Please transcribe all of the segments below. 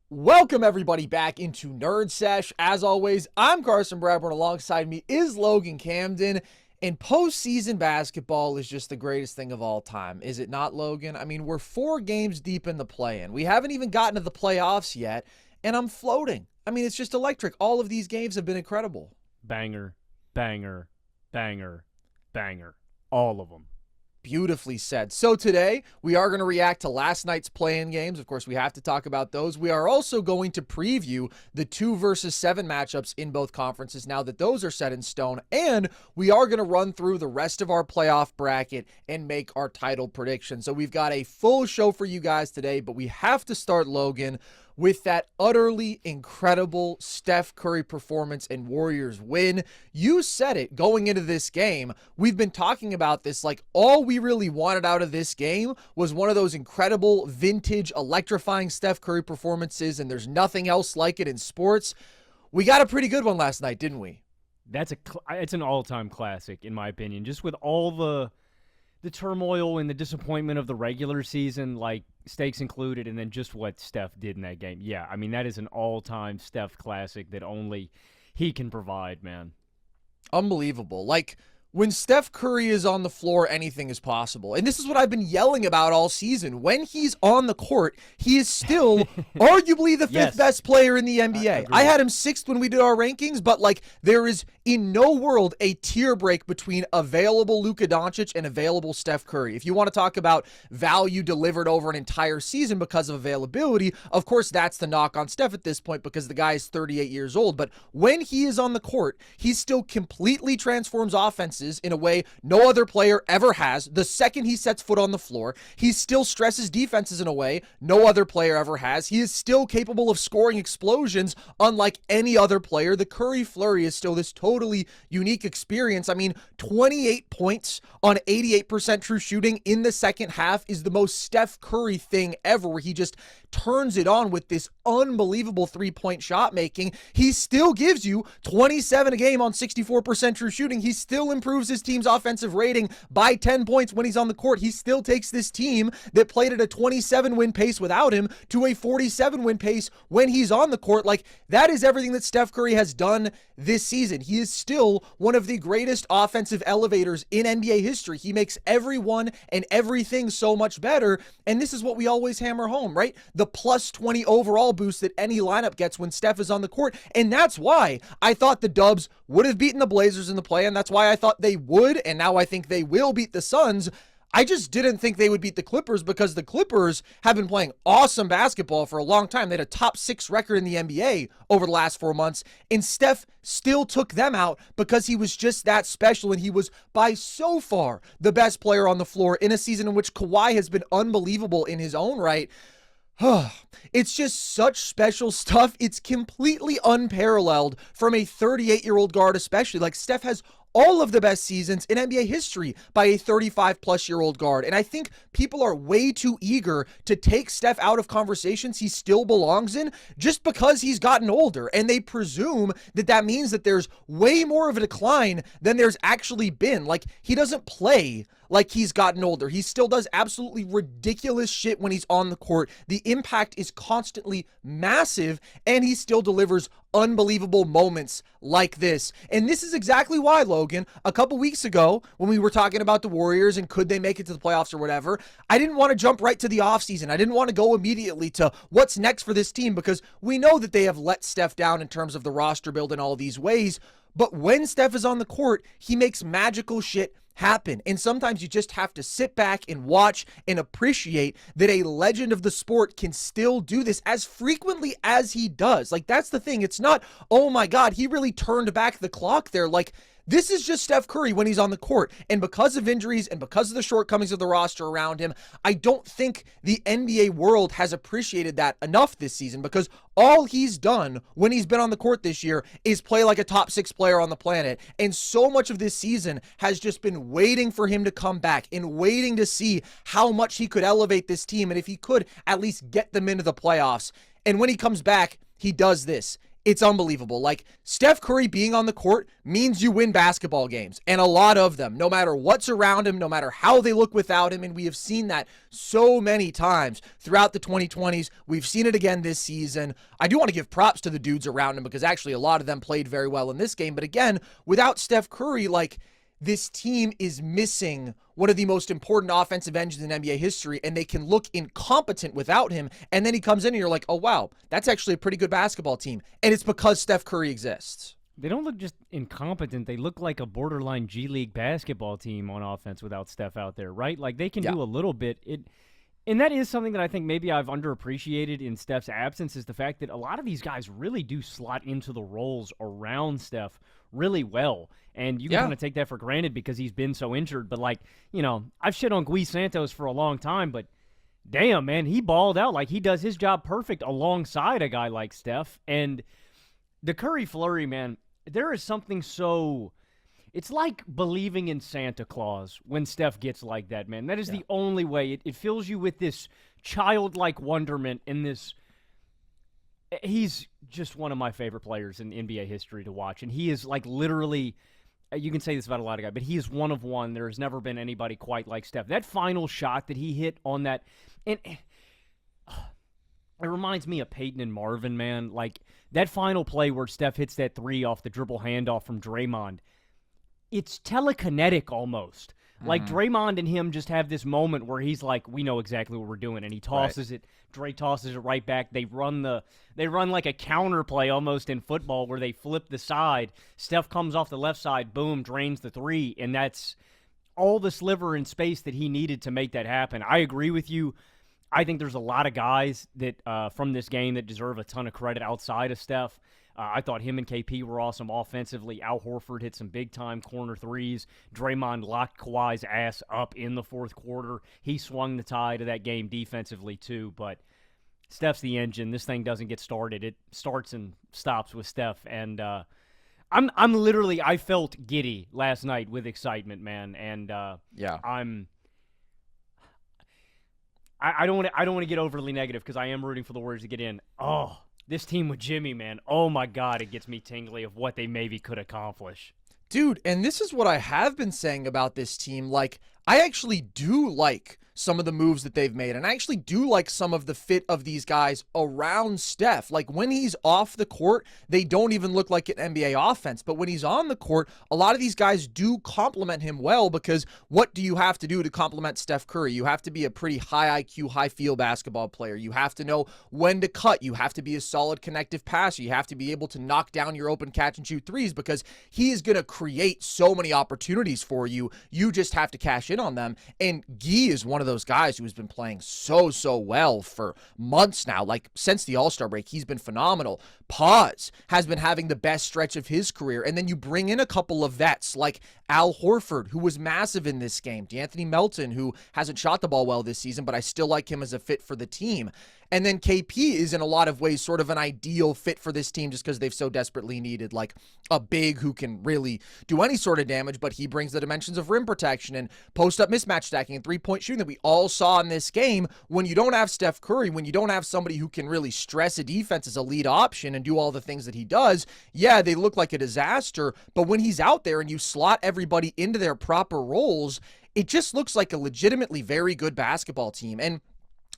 Welcome everybody back into NerdSesh. As always, I'm Carson Bradburn. Alongside me is Logan Camden. And postseason basketball is just the greatest thing of all time. Is it not, Logan? I mean, we're 4 games deep in the play-in. We haven't even gotten to the playoffs yet, and I'm floating. I mean, it's just electric. All of these games have been incredible. Banger, banger, banger, banger. All of them. Beautifully said. So today, we are going to react to last night's play-in games. Of course, we have to talk about those. We are also going to preview the 2 versus 7 matchups in both conferences now that those are set in stone. And we are going to run through the rest of our playoff bracket and make our title prediction. So we've got a full show for you guys today, but we have to start, Logan, with that utterly incredible Steph Curry performance and Warriors win. You said it going into this game. We've been talking about this, like all we really wanted out of this game was one of those incredible, vintage, electrifying Steph Curry performances, and there's nothing else like it in sports. We got a pretty good one last night, didn't we? It's an all-time classic, in my opinion. Just with all the turmoil and the disappointment of the regular season, like stakes included, and then just what Steph did in that game. Yeah, I mean, that is an all-time Steph classic that only he can provide, man. Unbelievable. Like, when Steph Curry is on the floor, anything is possible. And this is what I've been yelling about all season. When he's on the court, he is still arguably the 5th best player in the NBA. I had him 6th when we did our rankings, but like there is in no world a tier break between available Luka Doncic and available Steph Curry. If you want to talk about value delivered over an entire season because of availability, of course that's the knock on Steph at this point because the guy is 38 years old. But when he is on the court, he still completely transforms offenses in a way no other player ever has. The second he sets foot on the floor, he still stresses defenses in a way no other player ever has. He is still capable of scoring explosions unlike any other player. The Curry flurry is still this totally unique experience. I mean, 28 points on 88% true shooting in the second half is the most Steph Curry thing ever, where he just turns it on with this unbelievable 3-point shot making. He still gives you 27 a game on 64% true shooting. He still improves his team's offensive rating by 10 points when he's on the court. He still takes this team that played at a 27 win pace without him to a 47 win pace when he's on the court. Like, that is everything that Steph Curry has done this season. He is still one of the greatest offensive elevators in NBA history. He makes everyone and everything so much better. And this is what we always hammer home, right? The plus 20 overall boost that any lineup gets when Steph is on the court. And that's why I thought the Dubs would have beaten the Blazers in the play, and that's why I thought they would, and now I think they will beat the Suns. I just didn't think they would beat the Clippers because the Clippers have been playing awesome basketball for a long time. They had a top 6 record in the NBA over the last 4 months, and Steph still took them out because he was just that special, and he was by so far the best player on the floor in a season in which Kawhi has been unbelievable in his own right. It's just such special stuff. It's completely unparalleled from a 38-year-old guard especially. Like, Steph has all of the best seasons in NBA history by a 35-plus-year-old guard. And I think people are way too eager to take Steph out of conversations he still belongs in just because he's gotten older. And they presume that that means that there's way more of a decline than there's actually been. Like, he doesn't play like he's gotten older. He still does absolutely ridiculous shit when he's on the court. The impact is constantly massive, and he still delivers unbelievable moments like this. And this is exactly why, Logan, a couple weeks ago when we were talking about the Warriors and could they make it to the playoffs or whatever, I didn't want to jump right to the offseason. I didn't want to go immediately to what's next for this team because we know that they have let Steph down in terms of the roster build in all these ways. But when Steph is on the court, he makes magical shit happen. And sometimes you just have to sit back and watch and appreciate that a legend of the sport can still do this as frequently as he does. Like, that's the thing. It's not, oh my God, he really turned back the clock there. Like, this is just Steph Curry when he's on the court. And because of injuries and because of the shortcomings of the roster around him, I don't think the NBA world has appreciated that enough this season, because all he's done when he's been on the court this year is play like a top 6 player on the planet. And so much of this season has just been waiting for him to come back and waiting to see how much he could elevate this team and if he could at least get them into the playoffs. And when he comes back, he does this. it's unbelievable. Like, Steph Curry being on the court means you win basketball games, and a lot of them, no matter what's around him, no matter how they look without him, and we have seen that so many times throughout the 2020s. We've seen it again this season. I do want to give props to the dudes around him because actually a lot of them played very well in this game, but again, without Steph Curry, like, this team is missing one of the most important offensive engines in NBA history, and they can look incompetent without him. And then he comes in and you're like, oh, wow, that's actually a pretty good basketball team. And it's because Steph Curry exists. They don't look just incompetent. They look like a borderline G League basketball team on offense without Steph out there, right? Like, they can do a little bit. And that is something that I think maybe I've underappreciated in Steph's absence, is the fact that a lot of these guys really do slot into the roles around Steph really well. And you can kind of take that for granted because he's been so injured. But, like, you know, I've shit on Gui Santos for a long time, but damn, man, he balled out. Like, he does his job perfect alongside a guy like Steph. And the Curry flurry, man, there is something so... It's like believing in Santa Claus when Steph gets like that, man. That is the only way. It fills you with this childlike wonderment and this... He's just one of my favorite players in NBA history to watch. And he is, like, literally... You can say this about a lot of guys, but he is one of one. There has never been anybody quite like Steph. That final shot that he hit on that... And it reminds me of Peyton and Marvin, man. Like, that final play where Steph hits that three off the dribble handoff from Draymond... It's telekinetic almost. Like, Draymond and him just have this moment where he's like, we know exactly what we're doing, and he tosses it. Dre tosses it right back. They run like a counter play almost in football where they flip the side. Steph comes off the left side, boom, drains the three, and that's all the sliver in space that he needed to make that happen. I agree with you. I think there's a lot of guys that from this game that deserve a ton of credit outside of Steph. I thought him and KP were awesome offensively. Al Horford hit some big-time corner threes. Draymond locked Kawhi's ass up in the fourth quarter. He swung the tide of that game defensively, too. But Steph's the engine. This thing doesn't get started. It starts and stops with Steph. And I'm literally, I felt giddy last night with excitement, man. And I don't want to get overly negative because I am rooting for the Warriors to get in. Oh, this team with Jimmy, man. Oh, my God, it gets me tingly of what they maybe could accomplish. Dude, and this is what I have been saying about this team. Like, I actually do like some of the moves that they've made, and I actually do like some of the fit of these guys around Steph. Like, when he's off the court, they don't even look like an NBA offense, but when he's on the court, a lot of these guys do complement him well, because what do you have to do to complement Steph Curry? You have to be a pretty high IQ, high feel basketball player. You have to know when to cut. You have to be a solid connective passer. You have to be able to knock down your open catch and shoot threes, because he is going to create so many opportunities for you. You just have to cash in on them. And Guy is one of those guys who has been playing so well for months now. Like, since the All-Star break, he's been phenomenal. Paz has been having the best stretch of his career. And then you bring in a couple of vets like Al Horford, who was massive in this game. D'Anthony Melton, who hasn't shot the ball well this season, but I still like him as a fit for the team. And then KP is in a lot of ways sort of an ideal fit for this team just because they've so desperately needed like a big who can really do any sort of damage, but he brings the dimensions of rim protection and post-up mismatch stacking and three-point shooting that we all saw in this game. When you don't have Steph Curry, when you don't have somebody who can really stress a defense as a lead option and do all the things that he does, yeah, they look like a disaster, but when he's out there and you slot everybody into their proper roles, it just looks like a legitimately very good basketball team. And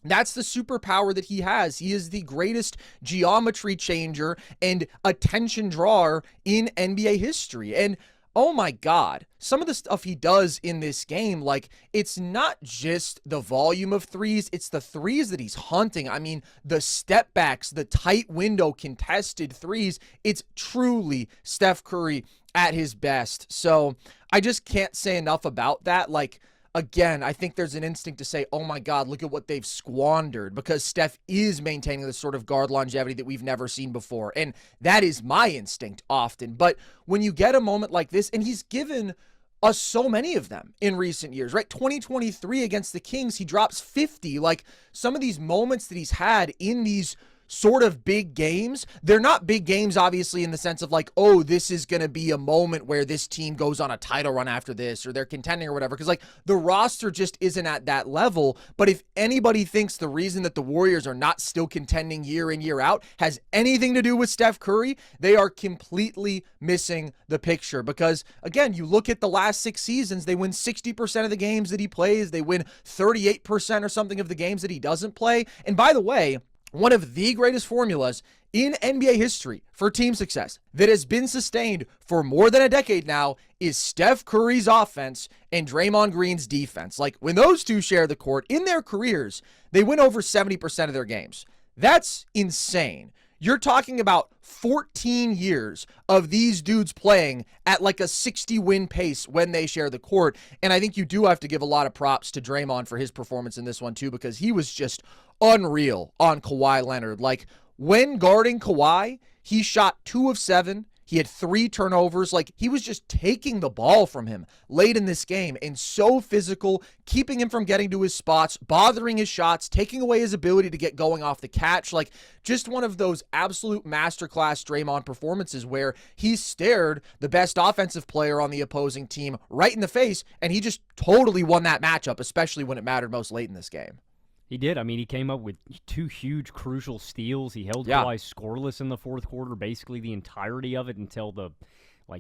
that's the superpower that he has. He is the greatest geometry changer and attention drawer in NBA history. And oh my God, some of the stuff he does in this game, like, it's not just the volume of threes, it's the threes that he's hunting. I mean, the step backs, the tight window contested threes, it's truly Steph Curry at his best. So I just can't say enough about that. Like, again, I think there's an instinct to say, oh my God, look at what they've squandered, because Steph is maintaining this sort of guard longevity that we've never seen before. And that is my instinct often. But when you get a moment like this, and he's given us so many of them in recent years, right? 2023 against the Kings, he drops 50. Like, some of these moments that he's had in these sort of big games, they're not big games, obviously, in the sense of like, oh, this is going to be a moment where this team goes on a title run after this, or they're contending or whatever, because like the roster just isn't at that level. But if anybody thinks the reason that the Warriors are not still contending year in, year out has anything to do with Steph Curry, they are completely missing the picture. Because again, you look at the last 6 seasons, they win 60% of the games that he plays. They win 38% or something of the games that he doesn't play. And by the way, one of the greatest formulas in NBA history for team success that has been sustained for more than a decade now is Steph Curry's offense and Draymond Green's defense. Like when those two share the court in their careers, they win over 70% of their games. That's insane. You're talking about 14 years of these dudes playing at like a 60-win pace when they share the court. And I think you do have to give a lot of props to Draymond for his performance in this one too, because he was just unreal on Kawhi Leonard. Like when guarding Kawhi, he shot 2 of 7. He had 3 turnovers. Like he was just taking the ball from him late in this game and so physical, keeping him from getting to his spots, bothering his shots, taking away his ability to get going off the catch. Like just one of those absolute masterclass Draymond performances where he stared the best offensive player on the opposing team right in the face, and he just totally won that matchup, especially when it mattered most late in this game. He did. I mean, he came up with 2 huge, crucial steals. He held Kawhi scoreless in the fourth quarter, basically the entirety of it until the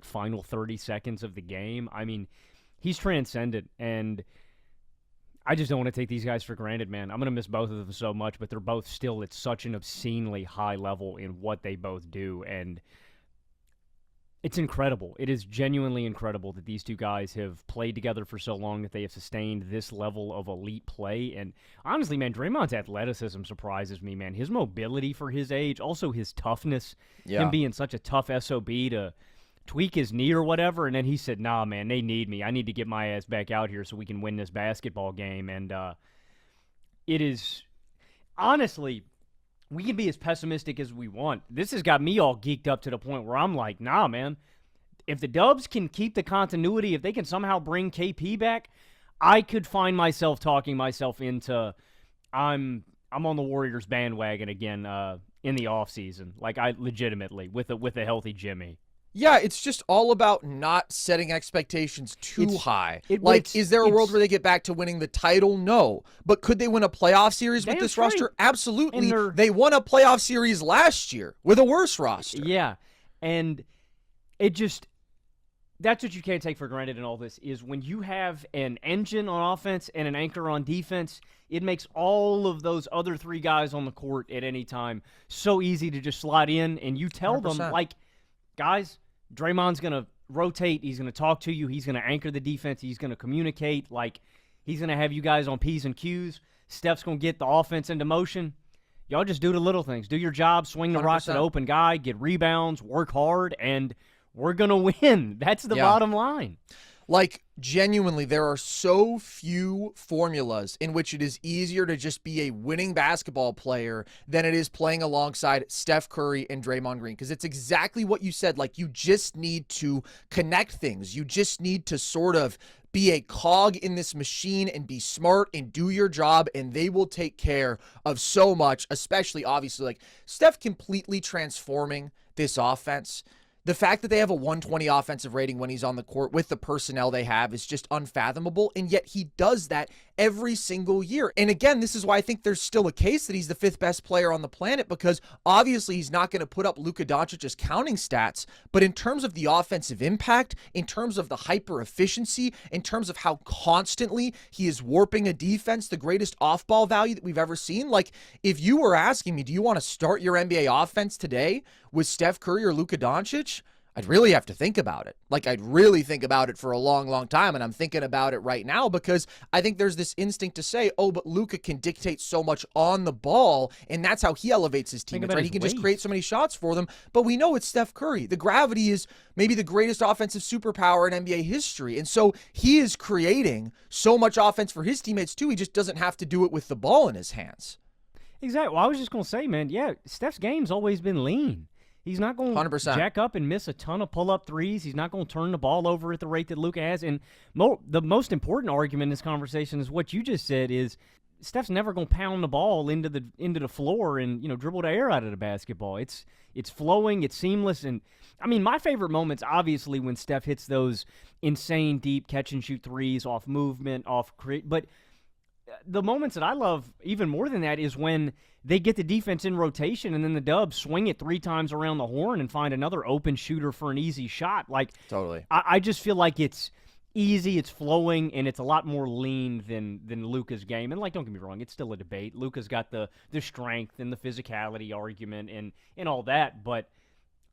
final 30 seconds of the game. I mean, he's transcendent, and I just don't want to take these guys for granted, man. I'm going to miss both of them so much, but they're both still at such an obscenely high level in what they both do, and it's incredible. It is genuinely incredible that these two guys have played together for so long, that they have sustained this level of elite play. And honestly, man, Draymond's athleticism surprises me, man. His mobility for his age, also his toughness, him being such a tough SOB to tweak his knee or whatever, and then he said, nah, man, they need me. I need to get my ass back out here so we can win this basketball game. And it is, honestly, we can be as pessimistic as we want. This has got me all geeked up to the point where I'm like, nah, man. If the Dubs can keep the continuity, if they can somehow bring KP back, I could find myself talking myself into I'm on the Warriors bandwagon again in the offseason. Like I legitimately with a healthy Jimmy. Yeah, it's just all about not setting expectations too high. Is there a world where they get back to winning the title? No. But could they win a playoff series with this roster? Absolutely. They won a playoff series last year with a worse roster. Yeah, and it just, that's what you can't take for granted in all this, is when you have an engine on offense and an anchor on defense, it makes all of those other 3 guys on the court at any time so easy to just slide in, and you tell 100%. them, like, guys, Draymond's going to rotate. He's going to talk to you. He's going to anchor the defense. He's going to communicate. Like, he's going to have you guys on P's and Q's. Steph's going to get the offense into motion. Y'all just do the little things. Do your job. Swing the rock to the open guy. Get rebounds. Work hard. And we're going to win. That's the bottom line. Like, genuinely, there are so few formulas in which it is easier to just be a winning basketball player than it is playing alongside Steph Curry and Draymond Green. Because it's exactly what you said. Like, you just need to connect things. You just need to sort of be a cog in this machine and be smart and do your job, and they will take care of so much, especially, obviously, like, Steph completely transforming this offense. The fact that they have a 120 offensive rating when he's on the court with the personnel they have is just unfathomable, and yet he does that every single year. And again, this is why I think there's still a case that he's the 5th best player on the planet, because obviously he's not going to put up Luka Doncic's counting stats, but in terms of the offensive impact, in terms of the hyper efficiency, in terms of how constantly he is warping a defense, the greatest off-ball value that we've ever seen. Like, if you were asking me, do you want to start your NBA offense today with Steph Curry or Luka Doncic? I'd really have to think about it. Like, I'd really think about it for a long, long time, and I'm thinking about it right now because I think there's this instinct to say, oh, but Luka can dictate so much on the ball, and that's how he elevates his teammates, right? He can just create so many shots for them, but we know it's Steph Curry. The gravity is maybe the greatest offensive superpower in NBA history, and so he is creating so much offense for his teammates too. He just doesn't have to do it with the ball in his hands. Exactly. Well, I was just going to say, man, yeah, Steph's game's always been lean. He's not going to jack up and miss a ton of pull-up threes. He's not going to turn the ball over at the rate that Luka has. And the most important argument in this conversation is what you just said is Steph's never going to pound the ball into the floor and dribble the air out of the basketball. It's flowing, it's seamless, and I mean my favorite moments obviously when Steph hits those insane deep catch and shoot threes off movement, but the moments that I love even more than that is when they get the defense in rotation and then the Dubs swing it 3 times around the horn and find another open shooter for an easy shot. Like totally, I just feel like it's easy, it's flowing, and it's a lot more lean than Luka's game. And, like, don't get me wrong, it's still a debate. Luka's got the strength and the physicality argument and all that, but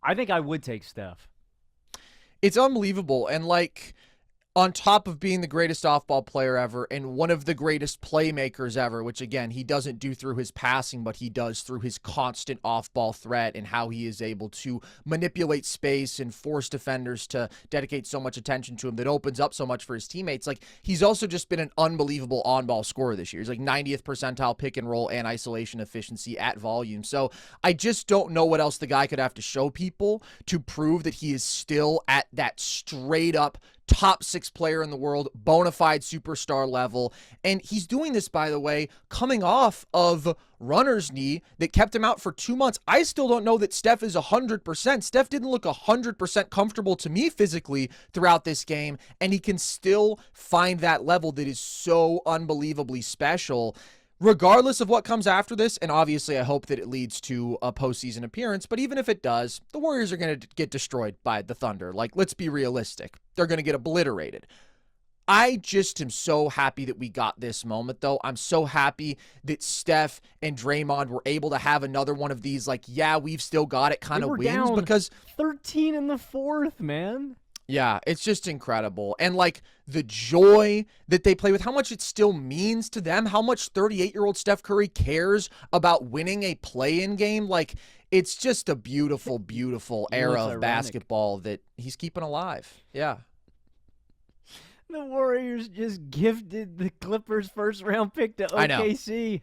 I think I would take Steph. It's unbelievable. And, like, on top of being the greatest off-ball player ever and one of the greatest playmakers ever, which, again, he doesn't do through his passing, but he does through his constant off-ball threat and how he is able to manipulate space and force defenders to dedicate so much attention to him that opens up so much for his teammates. Like, he's also just been an unbelievable on-ball scorer this year. He's like 90th percentile pick and roll and isolation efficiency at volume. So I just don't know what else the guy could have to show people to prove that he is still at that straight-up top 6 player in the world, bona fide superstar level. And he's doing this, by the way, coming off of runner's knee that kept him out for 2 months. I still don't know that Steph is 100%. Steph didn't look 100% comfortable to me physically throughout this game, and he can still find that level that is so unbelievably special. Regardless of what comes after this, and obviously I hope that it leads to a postseason appearance, but even if it does, the Warriors are going to get destroyed by the Thunder. Like, let's be realistic. They're going to get obliterated. I just am so happy that we got this moment, though. I'm so happy that Steph and Draymond were able to have another one of these, like, yeah, we've still got it kind of wins. Down because 13 in the fourth, man. Yeah, it's just incredible. And, like, the joy that they play with, how much it still means to them, how much 38-year-old Steph Curry cares about winning a play-in game. Like, it's just a beautiful, beautiful era of basketball that he's keeping alive. Yeah. The Warriors just gifted the Clippers' first-round pick to OKC.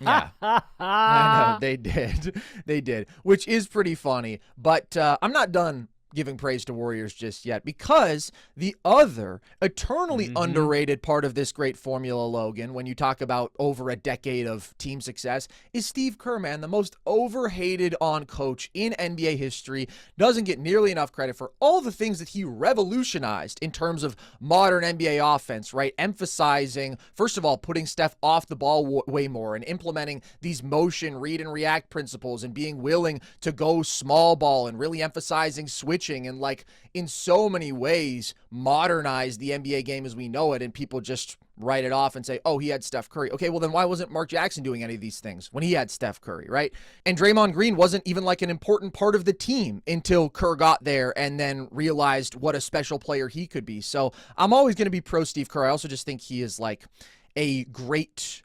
Yeah, I know, they did. They did, which is pretty funny. But I'm not done giving praise to Warriors just yet, because the other eternally underrated part of this great formula, Logan, when you talk about over a decade of team success, is Steve Kerr, man, the most overhated on coach in NBA history. Doesn't get nearly enough credit for all the things that he revolutionized in terms of modern NBA offense, right? Emphasizing, first of all, putting Steph off the ball way more and implementing these motion read and react principles and being willing to go small ball and really emphasizing switching and, like, in so many ways modernize the NBA game as we know it, and people just write it off and say, oh, he had Steph Curry. Okay, well then why wasn't Mark Jackson doing any of these things when he had Steph Curry, right? And Draymond Green wasn't even like an important part of the team until Kerr got there and then realized what a special player he could be. So I'm always going to be pro Steve Kerr. I also just think he is like a great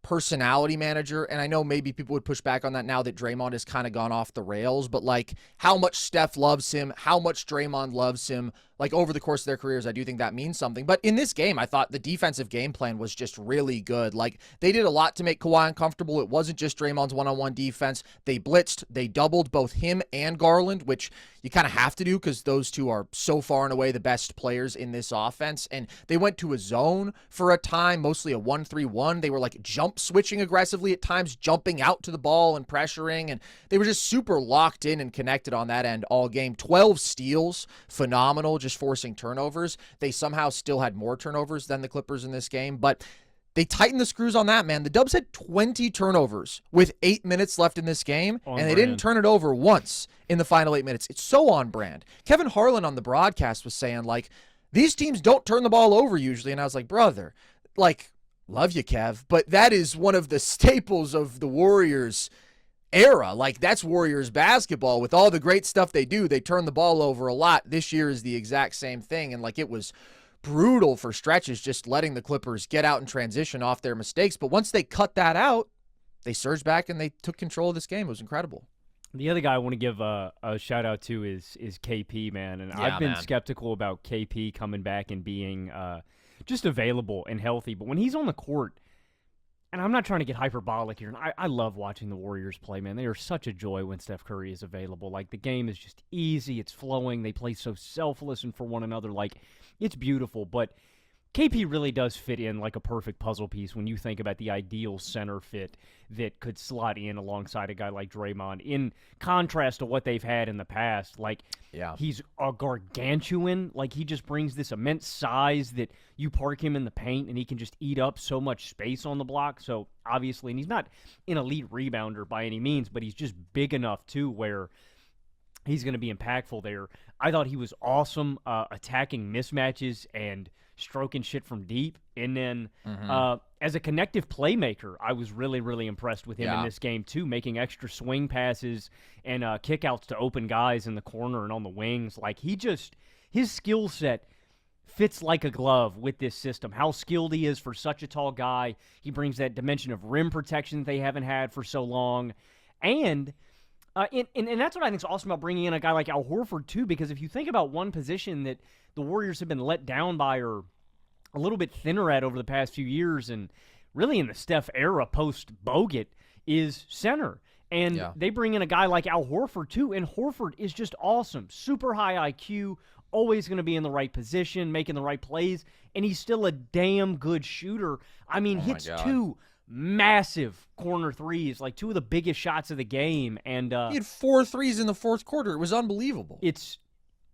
personality manager, and I know maybe people would push back on that now that Draymond has kind of gone off the rails, but like how much Steph loves him, how much Draymond loves him, like over the course of their careers, I do think that means something. But in this game, I thought the defensive game plan was just really good. Like, they did a lot to make Kawhi uncomfortable. It wasn't just Draymond's one-on-one defense. They blitzed, they doubled both him and Garland, which you kind of have to do because those two are so far and away the best players in this offense. And they went to a zone for a time, mostly a 1-3-1. They were like jump switching aggressively at times, jumping out to the ball and pressuring, and they were just super locked in and connected on that end all game. 12 steals, phenomenal, just forcing turnovers. They somehow still had more turnovers than the Clippers in this game, but they tightened the screws on that, man. The Dubs had 20 turnovers with 8 minutes left in this game, and they didn't turn it over once in the final 8 minutes. It's so on brand. Kevin Harlan on the broadcast was saying, like, these teams don't turn the ball over usually, and I was like, brother, like, love you, Kev, but that is one of the staples of the Warriors era. Like, that's Warriors basketball. With all the great stuff they do, they turn the ball over a lot. This year is the exact same thing, and like, it was brutal for stretches just letting the Clippers get out and transition off their mistakes. But once they cut that out, they surged back and they took control of this game. It was incredible. The other guy I want to give a shout out to is KP, man. And I've been skeptical about KP coming back and being just available and healthy. But when he's on the court, and I'm not trying to get hyperbolic here, and I love watching the Warriors play, man. They are such a joy when Steph Curry is available. Like, the game is just easy. It's flowing. They play so selfless and for one another. Like, it's beautiful. But KP really does fit in like a perfect puzzle piece when you think about the ideal center fit that could slot in alongside a guy like Draymond, in contrast to what they've had in the past. Like, he's a gargantuan. Like, he just brings this immense size that you park him in the paint and he can just eat up so much space on the block. So, obviously, and he's not an elite rebounder by any means, but he's just big enough, too, where he's going to be impactful there. I thought he was awesome attacking mismatches and stroking shit from deep. And then as a connective playmaker, I was really, really impressed with him in this game, too, making extra swing passes and kickouts to open guys in the corner and on the wings. Like, his skill set fits like a glove with this system. How skilled he is for such a tall guy. He brings that dimension of rim protection that they haven't had for so long. And that's what I think is awesome about bringing in a guy like Al Horford, too, because if you think about one position that the Warriors have been let down by or a little bit thinner at over the past few years, and really in the Steph era post-Bogut, is center. And they bring in a guy like Al Horford, too, and Horford is just awesome. Super high IQ, always going to be in the right position, making the right plays, and he's still a damn good shooter. I mean, hits two massive corner threes, like two of the biggest shots of the game. And he had 4 threes in the fourth quarter. It was unbelievable. It's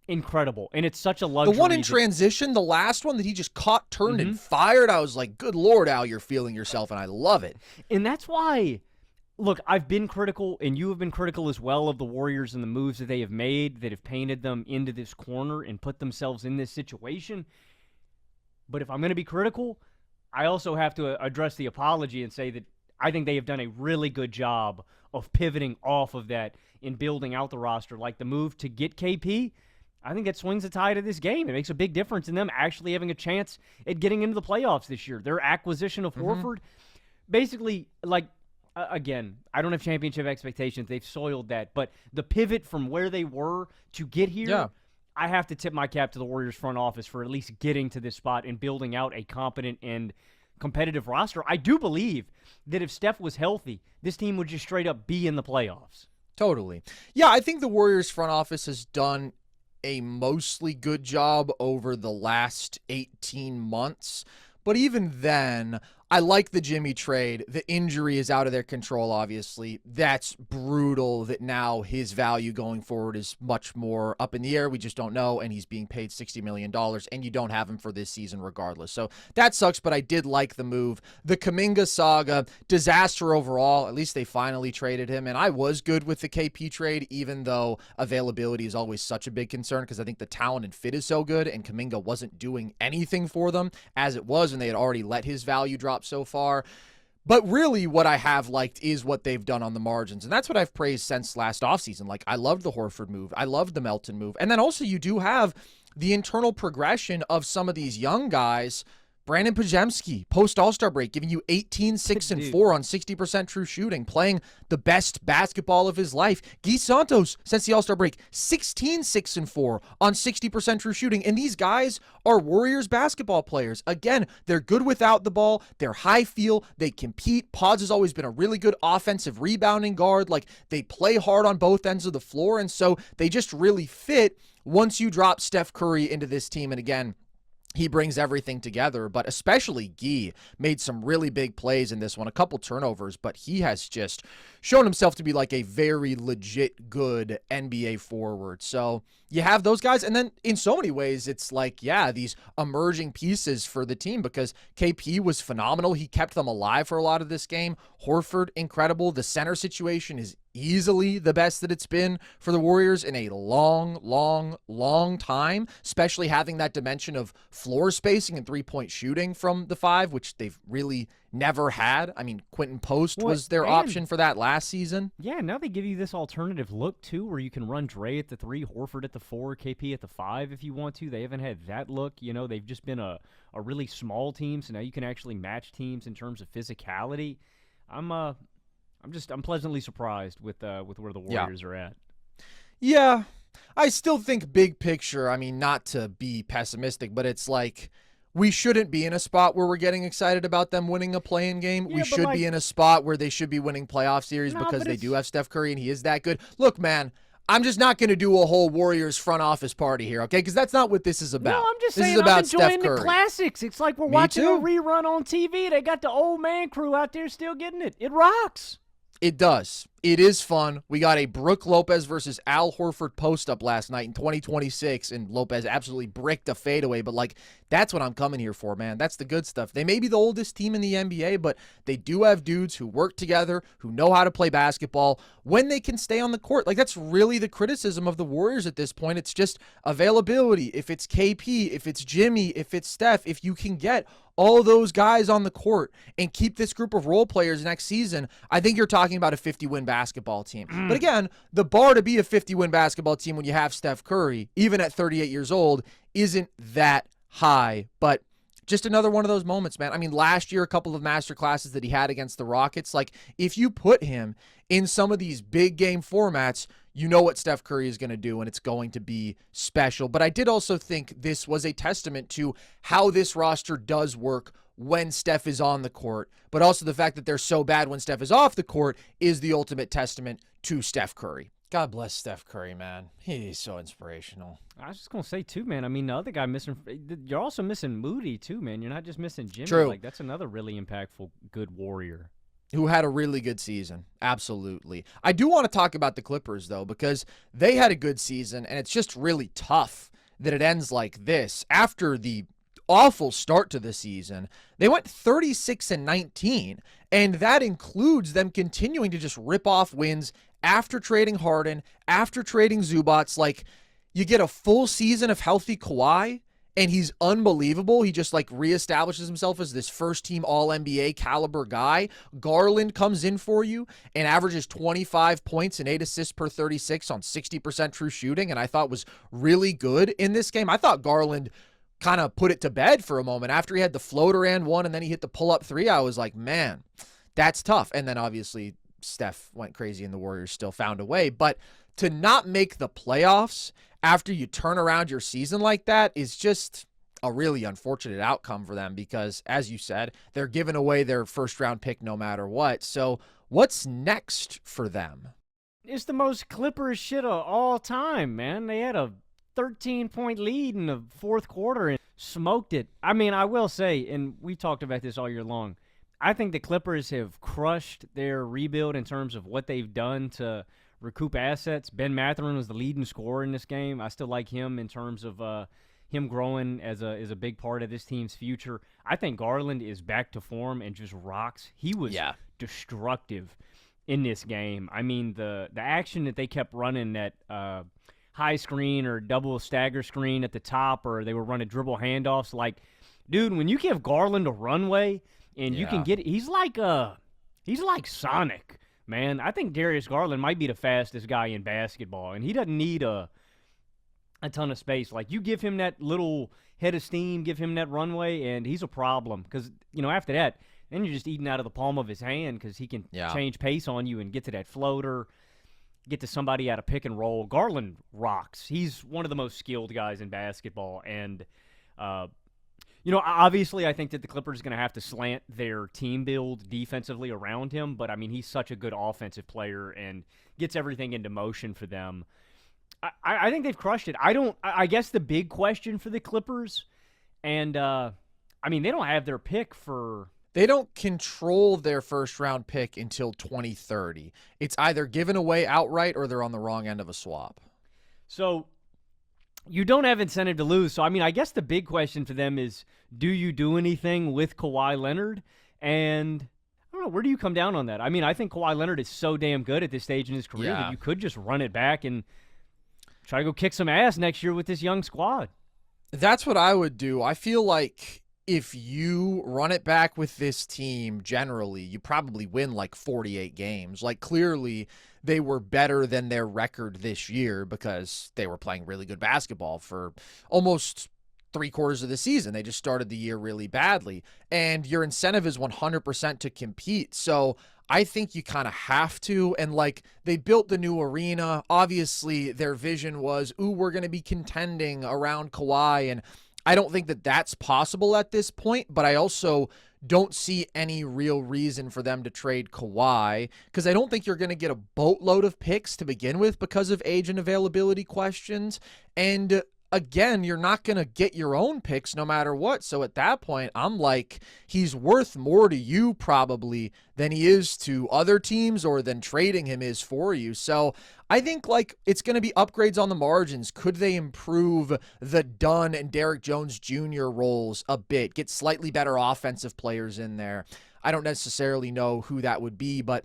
incredible, and it's such a luxury. The one in transition, the last one that he just caught, turned, and fired, I was like, good Lord, Al, you're feeling yourself, and I love it. And that's why, look, I've been critical, and you have been critical as well, of the Warriors and the moves that they have made that have painted them into this corner and put themselves in this situation. But if I'm going to be critical, I also have to address the apology and say that I think they have done a really good job of pivoting off of that in building out the roster. Like the move to get KP, I think that swings the tide of this game. It makes a big difference in them actually having a chance at getting into the playoffs this year. Their acquisition of Horford, basically, like, again, I don't have championship expectations. They've soiled that. But the pivot from where they were to get here, I have to tip my cap to the Warriors front office for at least getting to this spot and building out a competent and competitive roster. I do believe that if Steph was healthy, this team would just straight up be in the playoffs. Totally. Yeah, I think the Warriors front office has done a mostly good job over the last 18 months. But even then, I like the Jimmy trade. The injury is out of their control, obviously. That's brutal that now his value going forward is much more up in the air. We just don't know, and he's being paid $60 million, and you don't have him for this season regardless. So that sucks, but I did like the move. The Kuminga saga, disaster overall. At least they finally traded him, and I was good with the KP trade, even though availability is always such a big concern because I think the talent and fit is so good, and Kuminga wasn't doing anything for them as it was, and they had already let his value drop so far. But really what I have liked is what they've done on the margins. And that's what I've praised since last offseason. Like, I loved the Horford move. I loved the Melton move. And then also you do have the internal progression of some of these young guys. Brandon Podziemski, post-All-Star break, giving you 18, 6, and 4 on 60% true shooting, playing the best basketball of his life. Guy Santos, since the All-Star break, 16, 6, and 4 on 60% true shooting. And these guys are Warriors basketball players. Again, they're good without the ball. They're high feel. They compete. Pods has always been a really good offensive rebounding guard. Like, they play hard on both ends of the floor, and so they just really fit once you drop Steph Curry into this team. And again, he brings everything together, but especially Guy made some really big plays in this one, a couple turnovers, but he has just shown himself to be like a very legit good NBA forward. So you have those guys, and then in so many ways, it's like, yeah, these emerging pieces for the team because KP was phenomenal. He kept them alive for a lot of this game. Horford, incredible. The center situation is easily the best that it's been for the Warriors in a long, long, long time, especially having that dimension of floor spacing and three-point shooting from the 5, which they've really never had. I mean, Quentin Post was their option for that last season. Yeah, now they give you this alternative look, too, where you can run Dre at the 3, Horford at the 4, KP at the 5 if you want to. They haven't had that look. You know, they've just been a really small team, so now you can actually match teams in terms of physicality. I'm pleasantly surprised with where the Warriors are at. Yeah, I still think big picture, I mean, not to be pessimistic, but it's like we shouldn't be in a spot where we're getting excited about them winning a play-in game. We should be in a spot where they should be winning playoff series because they do have Steph Curry and he is that good. Look, man, I'm just not going to do a whole Warriors front office party here, okay? Because that's not what this is about. No, I'm just this saying is about I'm enjoying Steph Curry. the classics. It's like we're watching a rerun on TV. They got the old man crew out there still getting it. It rocks. It does. It is fun. We got a Brook Lopez versus Al Horford post-up last night in 2026, and Lopez absolutely bricked a fadeaway, but, like, that's what I'm coming here for, man. That's the good stuff. They may be the oldest team in the NBA, but they do have dudes who work together, who know how to play basketball when they can stay on the court. Like, that's really the criticism of the Warriors at this point. It's just availability. If it's KP, if it's Jimmy, if it's Steph, if you can get all those guys on the court and keep this group of role players next season, I think you're talking about a 50-win basketball team. But again, the bar to be a 50-win basketball team when you have Steph Curry, even at 38 years old, isn't that high. But just another one of those moments, man. I mean, last year, a couple of master classes that he had against the Rockets, like, if you put him in some of these big game formats, you know what Steph Curry is going to do, and it's going to be special. But I did also think this was a testament to how this roster does work when Steph is on the court, but also the fact that they're so bad when Steph is off the court is the ultimate testament to Steph Curry. God bless Steph Curry, man. He's so inspirational. I was just going to say, too, man. I mean, the other guy missing, you're also missing Moody, too, man. You're not just missing Jimmy. True. Like, that's another really impactful, good Warrior. Who had a really good season. Absolutely. I do want to talk about the Clippers, though, because they had a good season, and it's just really tough that it ends like this. After the awful start to the season, they went 36-19, and that includes them continuing to just rip off wins after trading Harden, after trading Zubats. Like, you get a full season of healthy Kawhi, and he's unbelievable. He just, like, reestablishes himself as this first-team All-NBA caliber guy. Garland comes in for you and averages 25 points and 8 assists per 36 on 60% true shooting, and I thought was really good in this game. I thought Garland kind of put it to bed for a moment. After he had the floater and one, and then he hit the pull-up three, I was like, man, that's tough. And then, obviously, Steph went crazy, and the Warriors still found a way. But to not make the playoffs after you turn around your season like that is just a really unfortunate outcome for them because, as you said, they're giving away their first-round pick no matter what. So what's next for them? It's the most Clippers shit of all time, man. They had a 13-point lead in the fourth quarter and smoked it. I mean, I will say, and we talked about this all year long, I think the Clippers have crushed their rebuild in terms of what they've done to recoup assets. Ben Mathurin was the leading scorer in this game. I still like him in terms of him growing as a big part of this team's future. I think Garland is back to form and just rocks. He was destructive in this game. I mean, the action that they kept running, that high screen or double stagger screen at the top, or they were running dribble handoffs. Like, dude, when you give Garland a runway and you can get it, he's like Sonic. Man, I think Darius Garland might be the fastest guy in basketball, and he doesn't need a ton of space. Like, you give him that little head of steam, give him that runway, and he's a problem. Because, you know, after that, then you're just eating out of the palm of his hand because he can change pace on you and get to that floater, get to somebody out of pick and roll. Garland rocks. He's one of the most skilled guys in basketball, and you know, obviously, I think that the Clippers are going to have to slant their team build defensively around him, but, I mean, he's such a good offensive player and gets everything into motion for them. I think they've crushed it. I guess the big question for the Clippers, and, I mean, they don't have their pick for... They don't control their first-round pick until 2030. It's either given away outright or they're on the wrong end of a swap. So... you don't have incentive to lose. So, I mean, I guess the big question for them is, do you do anything with Kawhi Leonard? And I don't know, where do you come down on that? I mean, I think Kawhi Leonard is so damn good at this stage in his career that you could just run it back and try to go kick some ass next year with this young squad. That's what I would do. I feel like if you run it back with this team, generally, you probably win like 48 games. Like, clearly, they were better than their record this year because they were playing really good basketball for almost 3/4 of the season. They just started the year really badly. And your incentive is 100% to compete. So I think you kind of have to. And, like, they built the new arena. Obviously, their vision was, we're going to be contending around Kawhi. And I don't think that that's possible at this point, but I also don't see any real reason for them to trade Kawhi, because I don't think you're going to get a boatload of picks to begin with because of age and availability questions. And again, you're not going to get your own picks no matter what. So at that point, I'm like, he's worth more to you probably than he is to other teams or than trading him is for you. So I think like it's going to be upgrades on the margins. Could they improve the Dunn and Derrick Jones Jr. roles a bit, get slightly better offensive players in there? I don't necessarily know who that would be, but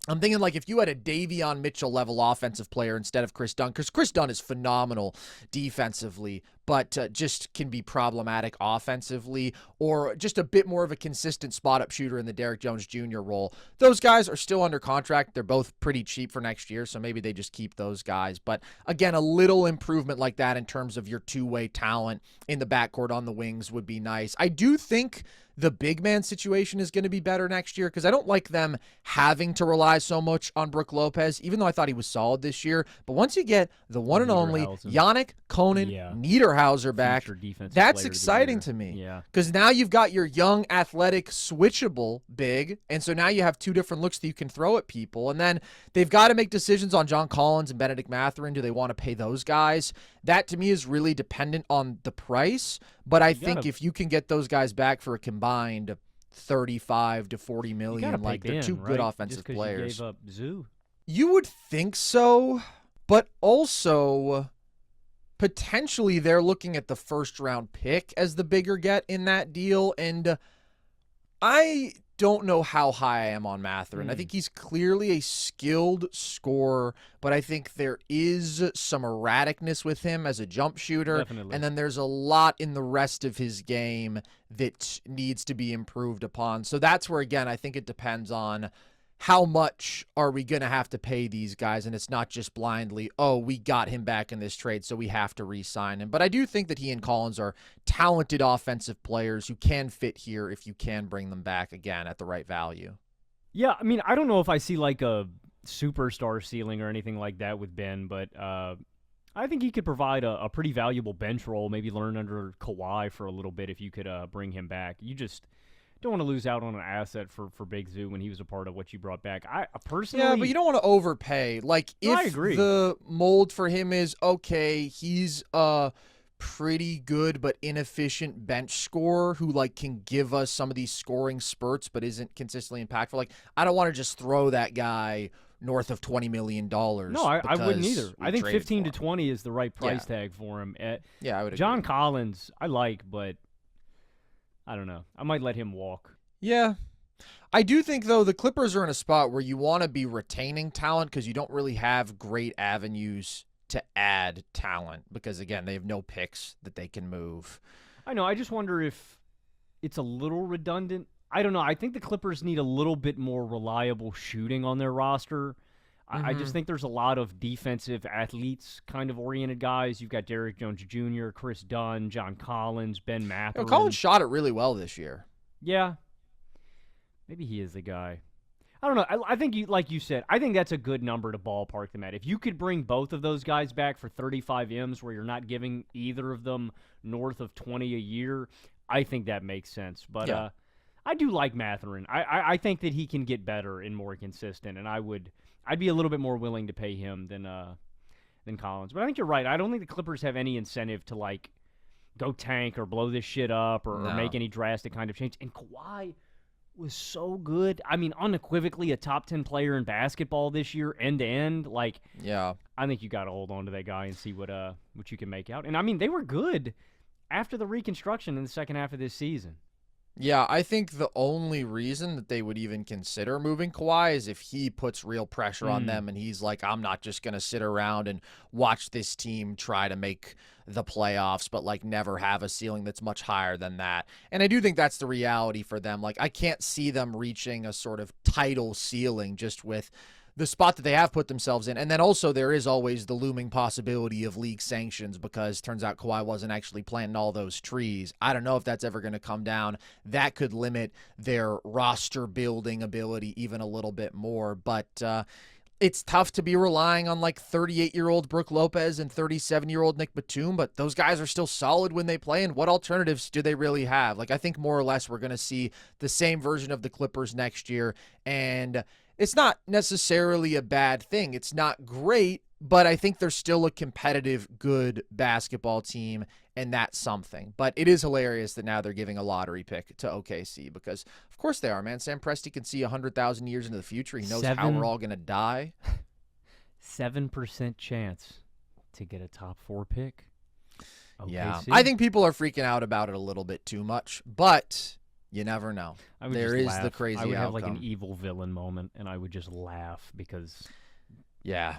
I'm thinking like if you had a Davion Mitchell level offensive player instead of Chris Dunn, because Chris Dunn is phenomenal defensively, but just can be problematic offensively, or just a bit more of a consistent spot-up shooter in the Derrick Jones Jr. role. Those guys are still under contract. They're both pretty cheap for next year, so maybe they just keep those guys. But again, a little improvement like that in terms of your two-way talent in the backcourt on the wings would be nice. I do think the big man situation is going to be better next year, because I don't like them having to rely so much on Brook Lopez, even though I thought he was solid this year. But once you get the one and only Yannick Niederhauser back, that's exciting to me. Yeah. Because now you've got your young, athletic, switchable big, and so now you have two different looks that you can throw at people. And then they've got to make decisions on John Collins and Benedict Mathurin. Do they want to pay those guys? That, to me, is really dependent on the price. But I think if you can get those guys back for a combined 35 to 40 million, like they're two good offensive players. You gave up Zoo. You would think so, but also potentially they're looking at the first round pick as the bigger get in that deal. And I don't know how high I am on Mathurin. I think he's clearly a skilled scorer, but I think there is some erraticness with him as a jump shooter. Definitely. And then there's a lot in the rest of his game that needs to be improved upon. So that's where, again, I think it depends on how much are we going to have to pay these guys, and it's not just blindly, oh, we got him back in this trade, so we have to re-sign him. But I do think that he and Collins are talented offensive players who can fit here if you can bring them back again at the right value. Yeah, I mean, I don't know if I see like a superstar ceiling or anything like that with Ben, but I think he could provide a pretty valuable bench role, maybe learn under Kawhi for a little bit if you could bring him back. You just don't want to lose out on an asset for Big Zoo when he was a part of what you brought back. I personally... Yeah, but you don't want to overpay. Like, if I agree. The mold for him is, okay, he's a pretty good but inefficient bench scorer who, like, can give us some of these scoring spurts but isn't consistently impactful. Like, I don't want to just throw that guy north of $20 million. No, I wouldn't either. I think 15 to 20 is the right price tag for him. Yeah, I would agree. John Collins, I like, but I don't know. I might let him walk. Yeah. I do think, though, the Clippers are in a spot where you want to be retaining talent because you don't really have great avenues to add talent because, again, they have no picks that they can move. I know. I just wonder if it's a little redundant. I don't know. I think the Clippers need a little bit more reliable shooting on their roster. I just think there's a lot of defensive athletes kind of oriented guys. You've got Derrick Jones Jr., Chris Dunn, John Collins, Ben Mathurin. Collins shot it really well this year. Yeah. Maybe he is the guy. I don't know. I think, like you said, I think that's a good number to ballpark them at. If you could bring both of those guys back for 35 M's where you're not giving either of them north of 20 a year, I think that makes sense. But I do like Mathurin. I think that he can get better and more consistent, and I'd be a little bit more willing to pay him than Collins. But I think you're right. I don't think the Clippers have any incentive to, like, go tank or blow this shit up or make any drastic kind of change. And Kawhi was so good. I mean, unequivocally a top 10 player in basketball this year, end to end. Like, yeah, I think you got to hold on to that guy and see what you can make out. And I mean, they were good after the reconstruction in the second half of this season. Yeah, I think the only reason that they would even consider moving Kawhi is if he puts real pressure on them and he's like, I'm not just going to sit around and watch this team try to make the playoffs, but like never have a ceiling that's much higher than that. And I do think that's the reality for them. Like, I can't see them reaching a sort of title ceiling just with the spot that they have put themselves in. And then also there is always the looming possibility of league sanctions because turns out Kawhi wasn't actually planting all those trees. I don't know if that's ever going to come down. That could limit their roster building ability even a little bit more. But it's tough to be relying on like 38-year-old Brook Lopez and 37-year-old Nick Batum, but those guys are still solid when they play. And what alternatives do they really have? Like, I think more or less we're going to see the same version of the Clippers next year. And it's not necessarily a bad thing. It's not great, but I think they're still a competitive, good basketball team, and that's something. But it is hilarious that now they're giving a lottery pick to OKC because, of course they are, man. Sam Presti can see 100,000 years into the future. He knows how we're all going to die. 7% chance to get a top 4 pick. OKC. Yeah, I think people are freaking out about it a little bit too much, but you never know. There is the crazy outcome. I would have like an evil villain moment, and I would just laugh because... Yeah.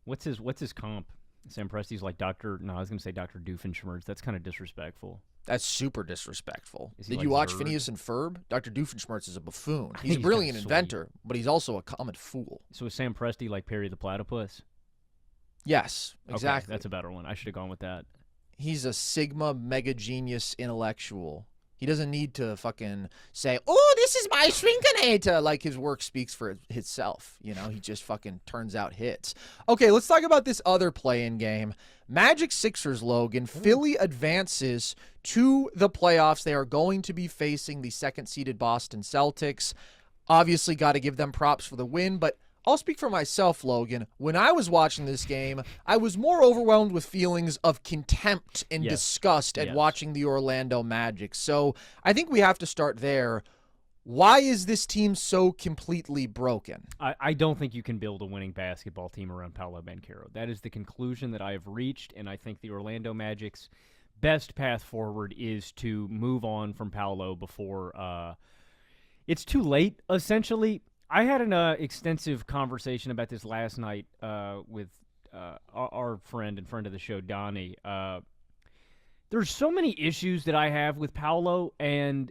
What's his comp? Sam Presti's like Dr. No, I was going to say Dr. Doofenshmirtz. That's kind of disrespectful. That's super disrespectful. Did like you watch Zerd? Phineas and Ferb? Dr. Doofenshmirtz is a buffoon. He's a brilliant inventor, but he's also a common fool. So is Sam Presti like Perry the Platypus? Yes, exactly. Okay, that's a better one. I should have gone with that. He's a Sigma mega genius intellectual. He doesn't need to fucking say, "Oh, this is my shrinkinator." Like, his work speaks for itself. You know, he just fucking turns out hits. Okay, let's talk about this other play-in game. Magic Sixers, Logan. Philly advances to the playoffs. They are going to be facing the second-seeded Boston Celtics. Obviously, got to give them props for the win, but I'll speak for myself, Logan. When I was watching this game, I was more overwhelmed with feelings of contempt and disgust at watching the Orlando Magic. So I think we have to start there. Why is this team so completely broken? I don't think you can build a winning basketball team around Paolo Banchero. That is the conclusion that I have reached, and I think the Orlando Magic's best path forward is to move on from Paolo before it's too late, essentially. I had an extensive conversation about this last night with our friend and friend of the show, Deni. There's so many issues that I have with Paolo, and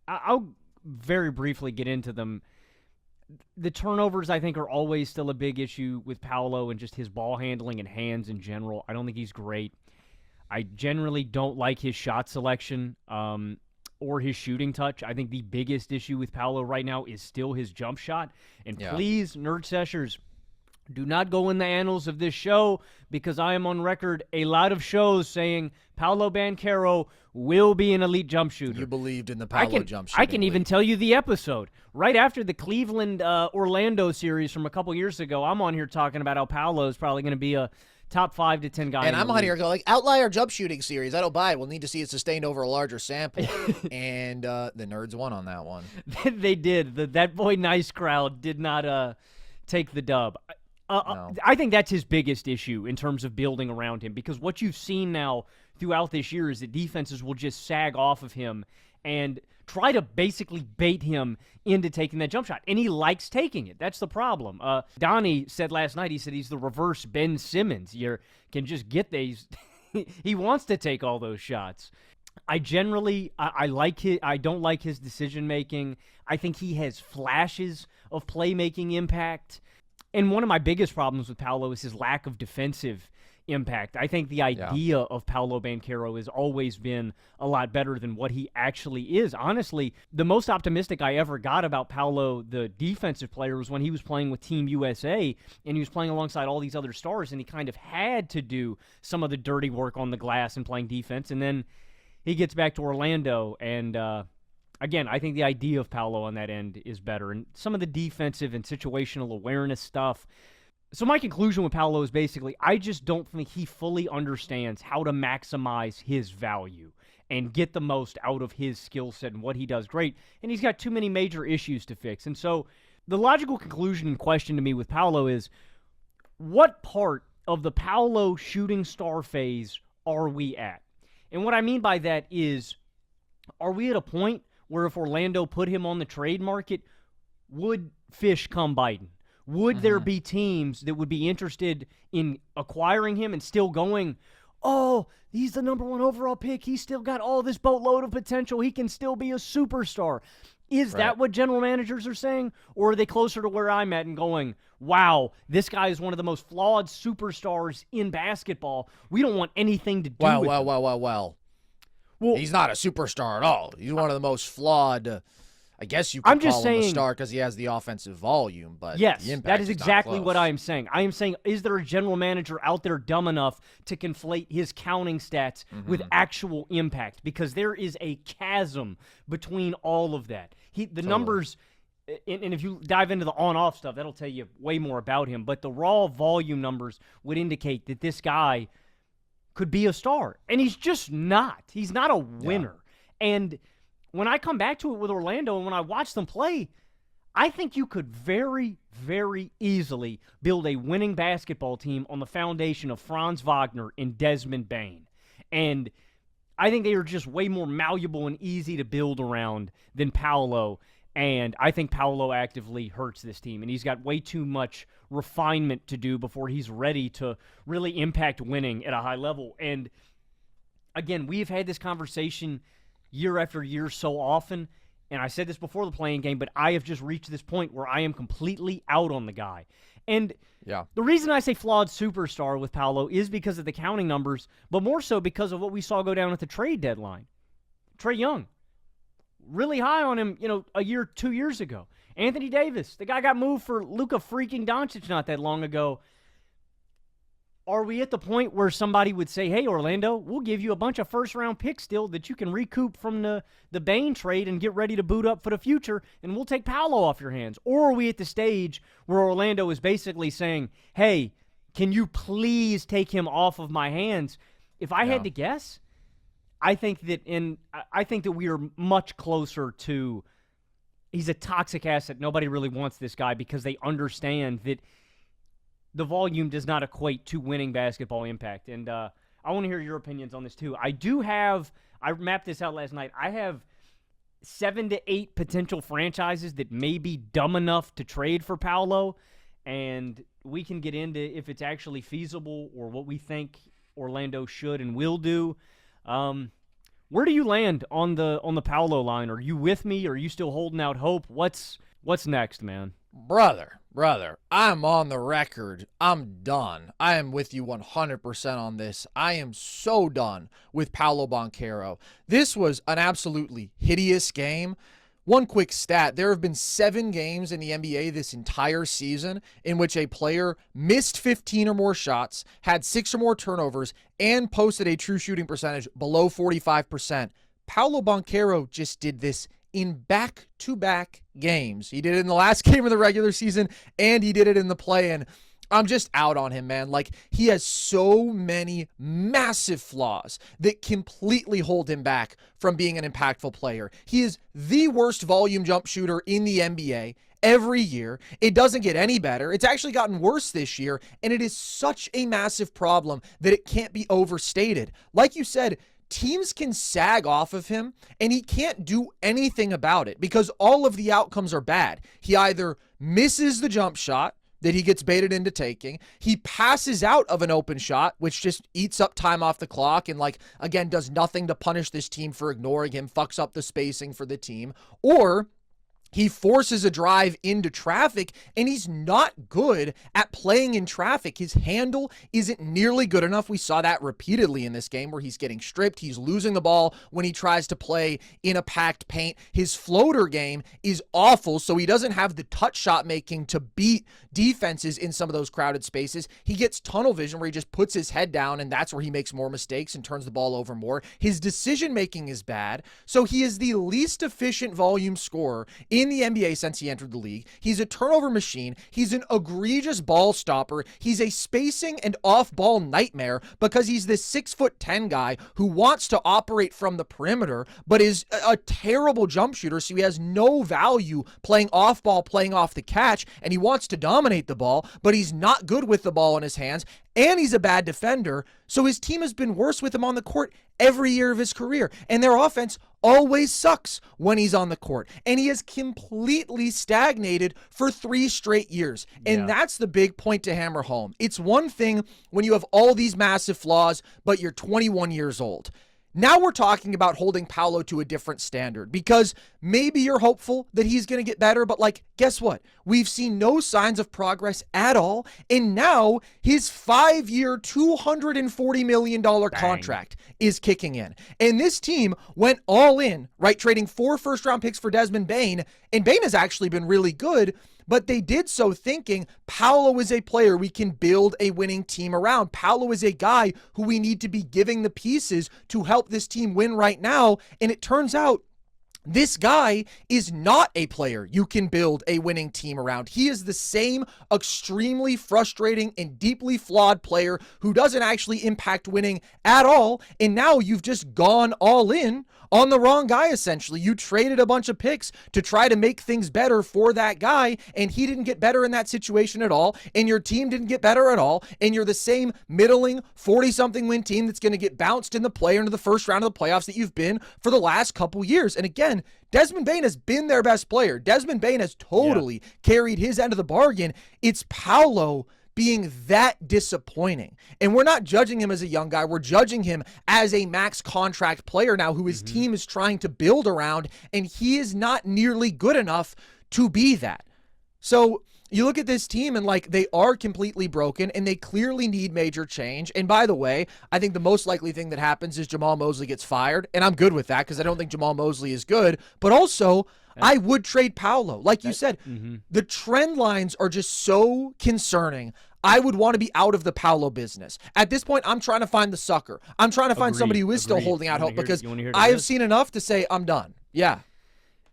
I'll very briefly get into them. The turnovers, I think, are always still a big issue with Paolo and just his ball handling and hands in general. I don't think he's great. I generally don't like his shot selection. Or his shooting touch. I think the biggest issue with Paolo right now is still his jump shot. And please, NerdSeshers, do not go in the annals of this show because I am on record a lot of shows saying Paolo Banchero will be an elite jump shooter. You believed in the Paolo jump shooting. I can even tell you the episode. Right after the Cleveland-Orlando series from a couple years ago, I'm on here talking about how Paolo is probably going to be a top 5 to 10 guy. And I'm on here going, like, outlier jump shooting series. I don't buy it. We'll need to see it sustained over a larger sample. And the nerds won on that one. They did. That boy Nice Crowd did not take the dub. No. I think that's his biggest issue in terms of building around him, because what you've seen now throughout this year is that defenses will just sag off of him and try to basically bait him into taking that jump shot. And he likes taking it. That's the problem. Deni said last night, he said he's the reverse Ben Simmons. You can just get these. He wants to take all those shots. I don't like his decision-making. I think he has flashes of playmaking impact. And one of my biggest problems with Paolo is his lack of defensive impact. I think the idea of Paolo Banchero has always been a lot better than what he actually is. Honestly, the most optimistic I ever got about Paolo, the defensive player, was when he was playing with Team USA and he was playing alongside all these other stars, and he kind of had to do some of the dirty work on the glass and playing defense. And then he gets back to Orlando, and again, I think the idea of Paolo on that end is better. And some of the defensive and situational awareness stuff. So my conclusion with Paolo is basically, I just don't think he fully understands how to maximize his value and get the most out of his skill set and what he does great. And he's got too many major issues to fix. And so the logical conclusion and question to me with Paolo is, what part of the Paolo shooting star phase are we at? And what I mean by that is, are we at a point where if Orlando put him on the trade market, would fish come biting? Would there be teams that would be interested in acquiring him and still going, oh, he's the number 1 overall pick. He's still got all this boatload of potential. He can still be a superstar. Is that what general managers are saying? Or are they closer to where I'm at and going, wow, this guy is one of the most flawed superstars in basketball. We don't want anything to do with him. Well, he's not a superstar at all. He's one of the most flawed. I guess you could I'm just call him a saying, star because he has the offensive volume, but yes, the impact that is not exactly close. what I am saying. I am saying, is there a general manager out there dumb enough to conflate his counting stats with actual impact? Because there is a chasm between all of that. The numbers, and if you dive into the on-off stuff, that'll tell you way more about him. But the raw volume numbers would indicate that this guy could be a star, and he's just not. He's not a winner. Yeah. And when I come back to it with Orlando and when I watch them play, I think you could very, very easily build a winning basketball team on the foundation of Franz Wagner and Desmond Bane. And I think they are just way more malleable and easy to build around than Paolo. And I think Paolo actively hurts this team. And he's got way too much refinement to do before he's ready to really impact winning at a high level. And again, we've had this conversation year after year so often, and I said this before the playing game, but I have just reached this point where I am completely out on the guy. And the reason I say flawed superstar with Paolo is because of the counting numbers, but more so because of what we saw go down at the trade deadline. Trae Young, really high on him, a year, 2 years ago. Anthony Davis, the guy got moved for Luka freaking Doncic not that long ago. Are we at the point where somebody would say, hey, Orlando, we'll give you a bunch of first-round picks still that you can recoup from the Bane trade and get ready to boot up for the future, and we'll take Paolo off your hands? Or are we at the stage where Orlando is basically saying, hey, can you please take him off of my hands? If I had to guess, I think that we are much closer to he's a toxic asset. Nobody really wants this guy because they understand that the volume does not equate to winning basketball impact. And I want to hear your opinions on this too. I mapped this out last night. I have 7 to 8 potential franchises that may be dumb enough to trade for Paolo, and we can get into if it's actually feasible or what we think Orlando should and will do. Where do you land on the Paolo line? Are you with me? Are you still holding out hope? What's next, man? Brother, I'm on the record. I'm done. I am with you 100% on this. I am so done with Paolo Banchero. This was an absolutely hideous game. One quick stat, there have been 7 games in the NBA this entire season in which a player missed 15 or more shots, had 6 or more turnovers, and posted a true shooting percentage below 45%. Paolo Banchero just did this in back-to-back games. He did it in the last game of the regular season, and he did it in the play-in. I'm just out on him, man. Like, he has so many massive flaws that completely hold him back from being an impactful player. He is the worst volume jump shooter in the NBA every year. It doesn't get any better. It's actually gotten worse this year, and it is such a massive problem that it can't be overstated. Like you said, teams can sag off of him, and he can't do anything about it because all of the outcomes are bad. He either misses the jump shot that he gets baited into taking, he passes out of an open shot, which just eats up time off the clock and, again, does nothing to punish this team for ignoring him, fucks up the spacing for the team, or he forces a drive into traffic, and he's not good at playing in traffic. His handle isn't nearly good enough. We saw that repeatedly in this game where he's getting stripped. He's losing the ball when he tries to play in a packed paint. His floater game is awful, so he doesn't have the touch shot making to beat defenses in some of those crowded spaces. He gets tunnel vision where he just puts his head down, and that's where he makes more mistakes and turns the ball over more. His decision making is bad, so he is the least efficient volume scorer in the NBA since he entered the league. He's a turnover machine. He's an egregious ball stopper. He's a spacing and off-ball nightmare because he's this 6'10" guy who wants to operate from the perimeter, but is a terrible jump shooter, so he has no value playing off-ball, playing off the catch, and he wants to dominate the ball, but he's not good with the ball in his hands, and he's a bad defender, so his team has been worse with him on the court every year of his career, and their offense always sucks when he's on the court, and he has completely stagnated for 3 straight years, and that's the big point to hammer home. It's one thing when you have all these massive flaws, but you're 21 years old. Now we're talking about holding Paolo to a different standard because maybe you're hopeful that he's going to get better, but like, guess what? We've seen no signs of progress at all. And now his 5-year, $240 million contract is kicking in. And this team went all in, right? Trading 4 first-round picks for Desmond Bane. And Bane has actually been really good, but they did so thinking Paolo is a player we can build a winning team around. Paolo is a guy who we need to be giving the pieces to help this team win right now. And it turns out this guy is not a player you can build a winning team around. He is the same extremely frustrating and deeply flawed player who doesn't actually impact winning at all. And now you've just gone all in on the wrong guy, essentially. You traded a bunch of picks to try to make things better for that guy, and he didn't get better in that situation at all, and your team didn't get better at all, and you're the same middling 40-something win team that's going to get bounced in the play into the first round of the playoffs that you've been for the last couple years. And again, Desmond Bane has been their best player. Desmond Bane has totally carried his end of the bargain. It's Paolo being that disappointing. And we're not judging him as a young guy. We're judging him as a max contract player now who his team is trying to build around, and he is not nearly good enough to be that. So you look at this team and like they are completely broken and they clearly need major change. And by the way, I think the most likely thing that happens is Jamal Mosley gets fired, and I'm good with that because I don't think Jamal Mosley is good, but also I would trade Paolo. Like you said, the trend lines are just so concerning. I would want to be out of the Paolo business. At this point, I'm trying to find the sucker. I'm trying to find somebody who is still holding out hope because I have seen enough to say I'm done. Yeah.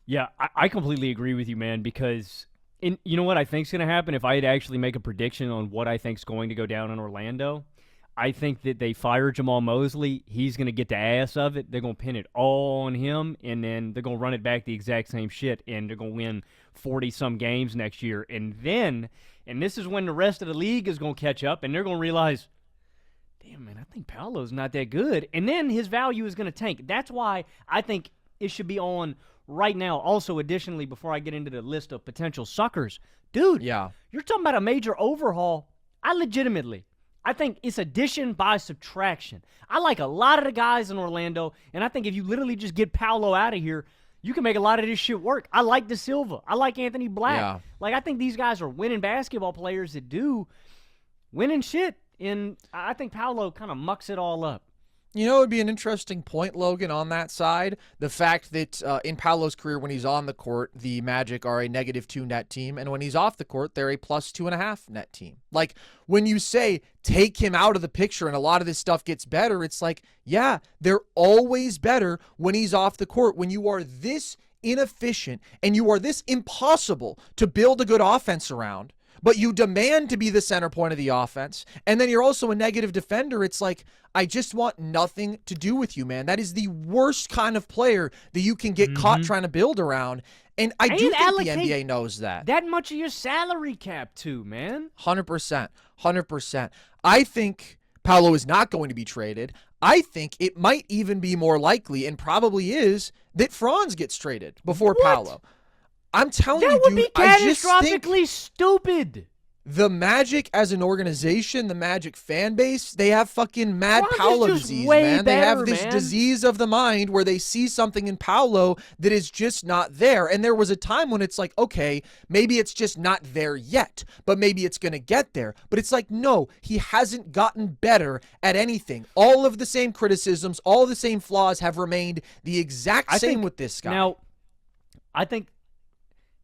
Yeah, I completely agree with you, man, because you know what I think is going to happen? If I had to actually make a prediction on what I think is going to go down in Orlando, I think that they fire Jamal Mosley. He's going to get the ass of it. They're going to pin it all on him, and then they're going to run it back the exact same shit, and they're going to win 40-some games next year. And this is when the rest of the league is going to catch up, and they're going to realize, damn, man, I think Paolo's not that good. And then his value is going to tank. That's why I think it should be on right now. Also, additionally, before I get into the list of potential suckers, dude, you're talking about a major overhaul. I think it's addition by subtraction. I like a lot of the guys in Orlando, and I think if you literally just get Paolo out of here, you can make a lot of this shit work. I like De Silva. I like Anthony Black. Yeah. Like, I think these guys are winning basketball players that do winning shit, and I think Paolo kind of mucks it all up. You know, it would be an interesting point, Logan, on that side. The fact that in Paolo's career, when he's on the court, the Magic are a -2 net team, and when he's off the court, they're a +2.5 net team. Like, when you say take him out of the picture and a lot of this stuff gets better, it's like, yeah, they're always better when he's off the court. When you are this inefficient and you are this impossible to build a good offense around, but you demand to be the center point of the offense, and then you're also a negative defender, it's like, I just want nothing to do with you, man. That is the worst kind of player that you can get caught trying to build around. And I do think the NBA knows that. That much of your salary cap, too, man. 100%. 100%. I think Paolo is not going to be traded. I think it might even be more likely, and probably is, that Franz gets traded before Paolo. I'm telling you, dude, that would be catastrophically stupid. The Magic as an organization, the Magic fan base, they have fucking mad Paolo disease, man. They have this disease of the mind where they see something in Paolo that is just not there. And there was a time when it's like, okay, maybe it's just not there yet, but maybe it's going to get there. But it's like, no, he hasn't gotten better at anything. All of the same criticisms, all the same flaws have remained the exact same with this guy. Now, I think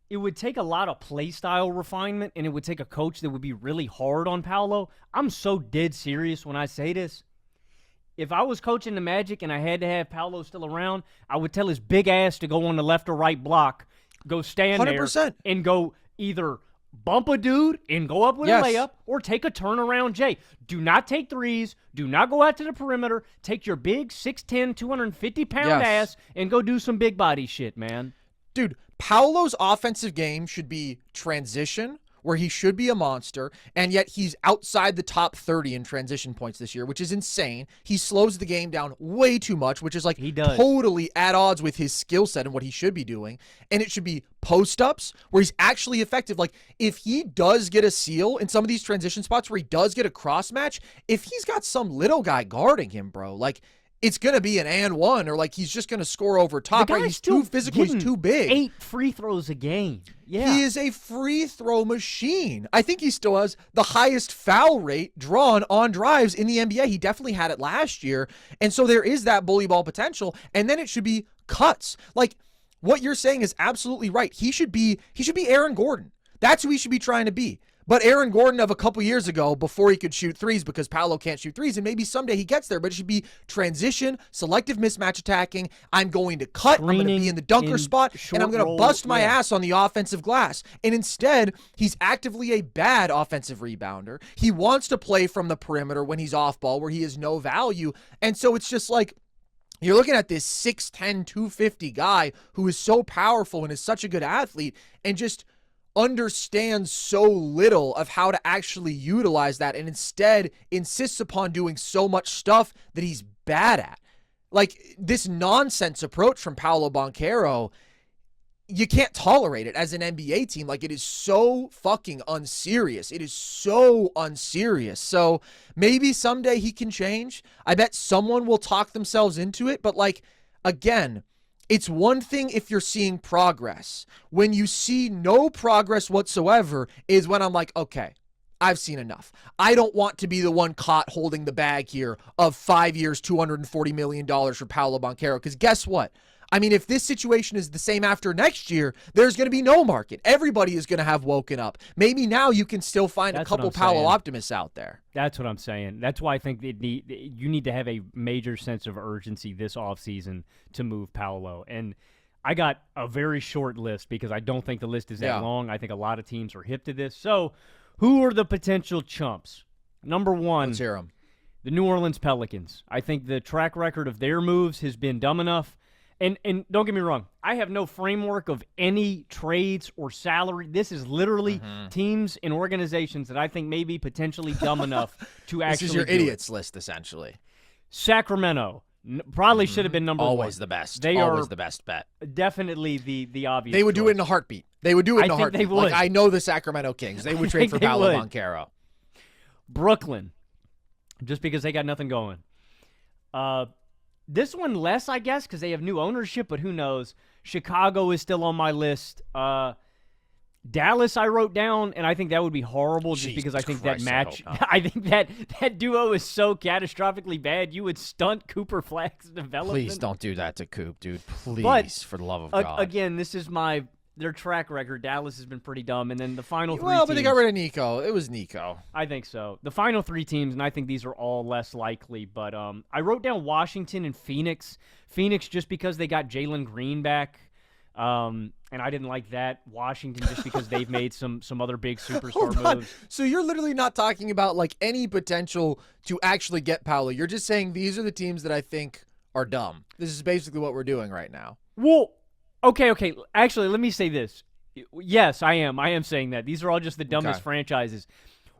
it would take a lot of play style refinement, and it would take a coach that would be really hard on Paolo. I'm so dead serious when I say this. If I was coaching the Magic and I had to have Paolo still around, I would tell his big ass to go on the left or right block, go stand 100%. there, and go either bump a dude and go up with a layup, or take a turnaround J. Do not take threes. Do not go out to the perimeter. Take your big 6'10", 250-pound ass and go do some big body shit, man. Dude, Paolo's offensive game should be transition, where he should be a monster, and yet he's outside the top 30 in transition points this year, which is insane. He slows the game down way too much, which is like totally at odds with his skill set and what he should be doing. And it should be post-ups where he's actually effective. Like, if he does get a seal in some of these transition spots where he does get a cross match, if he's got some little guy guarding him, bro, like, it's going to be an and one, or like he's just going to score over top. Right? He's too physical. He's too big. 8 free throws a game. Yeah. He is a free throw machine. I think he still has the highest foul rate drawn on drives in the NBA. He definitely had it last year. And so there is that bully ball potential. And then it should be cuts. Like what you're saying is absolutely right. He should be Aaron Gordon. That's who he should be trying to be. But Aaron Gordon of a couple years ago, before he could shoot threes because Paolo can't shoot threes, and maybe someday he gets there, but it should be transition, selective mismatch attacking. I'm going to cut, I'm going to be in the dunker spot, and I'm going to bust my ass on the offensive glass. And instead, he's actively a bad offensive rebounder. He wants to play from the perimeter when he's off ball, where he has no value. And so it's just like, you're looking at this 6'10", 250 guy who is so powerful and is such a good athlete, and just understands so little of how to actually utilize that, and instead insists upon doing so much stuff that he's bad at. Like this nonsense approach from Paolo Banchero, you can't tolerate it as an NBA team. Like it is so fucking unserious. It is so unserious. So maybe someday he can change. I bet someone will talk themselves into it, but like, again, it's one thing if you're seeing progress. When you see no progress whatsoever is when I'm like, okay, I've seen enough. I don't want to be the one caught holding the bag here of 5 years, $240 million for Paolo Banchero. Because guess what? I mean, if this situation is the same after next year, there's going to be no market. Everybody is going to have woken up. Maybe now you can still find a couple Paolo optimists out there. That's what I'm saying. That's why I think you need to have a major sense of urgency this offseason to move Paolo. And I got a very short list because I don't think the list is that long. I think a lot of teams are hip to this. So who are the potential chumps? Number one, let's hear 'em. The New Orleans Pelicans. I think the track record of their moves has been dumb enough. And don't get me wrong, I have no framework of any trades or salary. This is literally teams and organizations that I think may be potentially dumb enough to actually This is your idiots list, essentially. Sacramento probably should have been number Always one. The best. They Always are the best bet. Definitely the obvious They would do it in a heartbeat. They would do it in a heartbeat. They would. Like, I know the Sacramento Kings. They would trade for Paolo Banchero. Brooklyn, just because they got nothing going. This one less, I guess, because they have new ownership, but who knows? Chicago is still on my list. Dallas I wrote down, and I think that would be horrible just because I think that match. I think that duo is so catastrophically bad, you would stunt Cooper Flagg's development. Please don't do that to Coop, dude. Please, for the love of God. Again, this is their track record. Dallas has been pretty dumb, and then the final three Well, but they got rid of Nico. It was Nico. I think so. The final 3 teams, and I think these are all less likely, but I wrote down Washington and Phoenix. Phoenix just because they got Jalen Green back, and I didn't like that. Washington just because they've made some other big superstar moves. So you're literally not talking about like any potential to actually get Paolo. You're just saying these are the teams that I think are dumb. This is basically what we're doing right now. Well, okay. Actually, let me say this. Yes, I am. I am saying that. These are all just the dumbest franchises.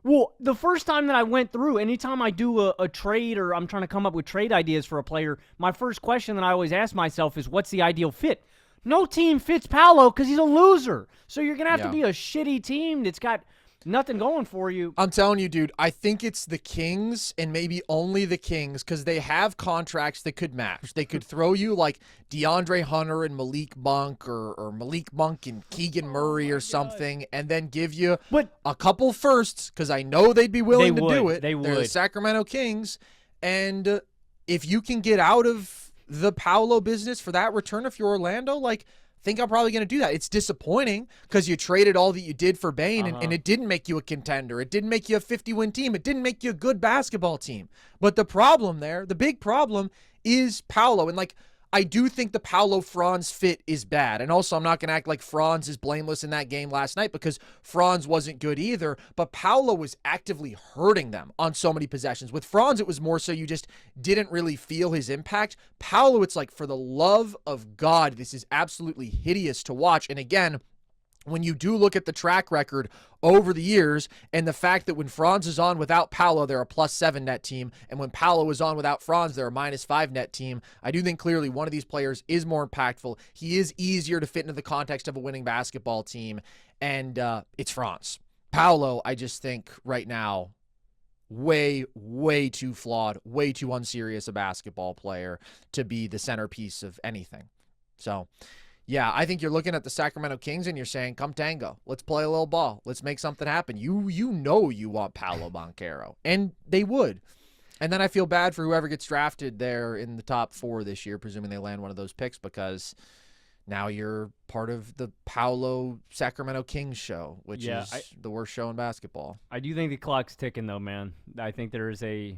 Well, the first time that I went through, anytime I do a trade or I'm trying to come up with trade ideas for a player, my first question that I always ask myself is, what's the ideal fit? No team fits Paolo because he's a loser. So you're going to have to be a shitty team that's got nothing going for you. I'm telling you, dude, I think it's the Kings and maybe only the Kings because they have contracts that could match. They could throw you like DeAndre Hunter and Malik Monk or Malik Monk and Keegan Murray or something and then give you a couple firsts because I know they'd be willing to do it. They would. They're the Sacramento Kings. And if you can get out of the Paolo business for that return if you're Orlando, like, think I'm probably going to do that. It's disappointing because you traded all that you did for Bane, and it didn't make you a contender. It didn't make you a 50-win team. It didn't make you a good basketball team. But the problem there, the big problem, is Paolo. And, like, I do think the Paolo-Franz fit is bad. And also, I'm not going to act like Franz is blameless in that game last night because Franz wasn't good either. But Paolo was actively hurting them on so many possessions. With Franz, it was more so you just didn't really feel his impact. Paolo, it's like, for the love of God, this is absolutely hideous to watch. And again, when you do look at the track record over the years and the fact that when Franz is on without Paolo, they're a +7 net team, and when Paolo is on without Franz, they're a -5 net team, I do think clearly one of these players is more impactful. He is easier to fit into the context of a winning basketball team, and it's Franz. Paolo, I just think right now, way, way too flawed, way too unserious a basketball player to be the centerpiece of anything. So, yeah, I think you're looking at the Sacramento Kings and you're saying, come tango. Let's play a little ball. Let's make something happen. You know you want Paolo Banchero, and they would. And then I feel bad for whoever gets drafted there in the top 4 this year, presuming they land one of those picks, because now you're part of the Paolo Sacramento Kings show, which is the worst show in basketball. I do think the clock's ticking, though, man. I think there is a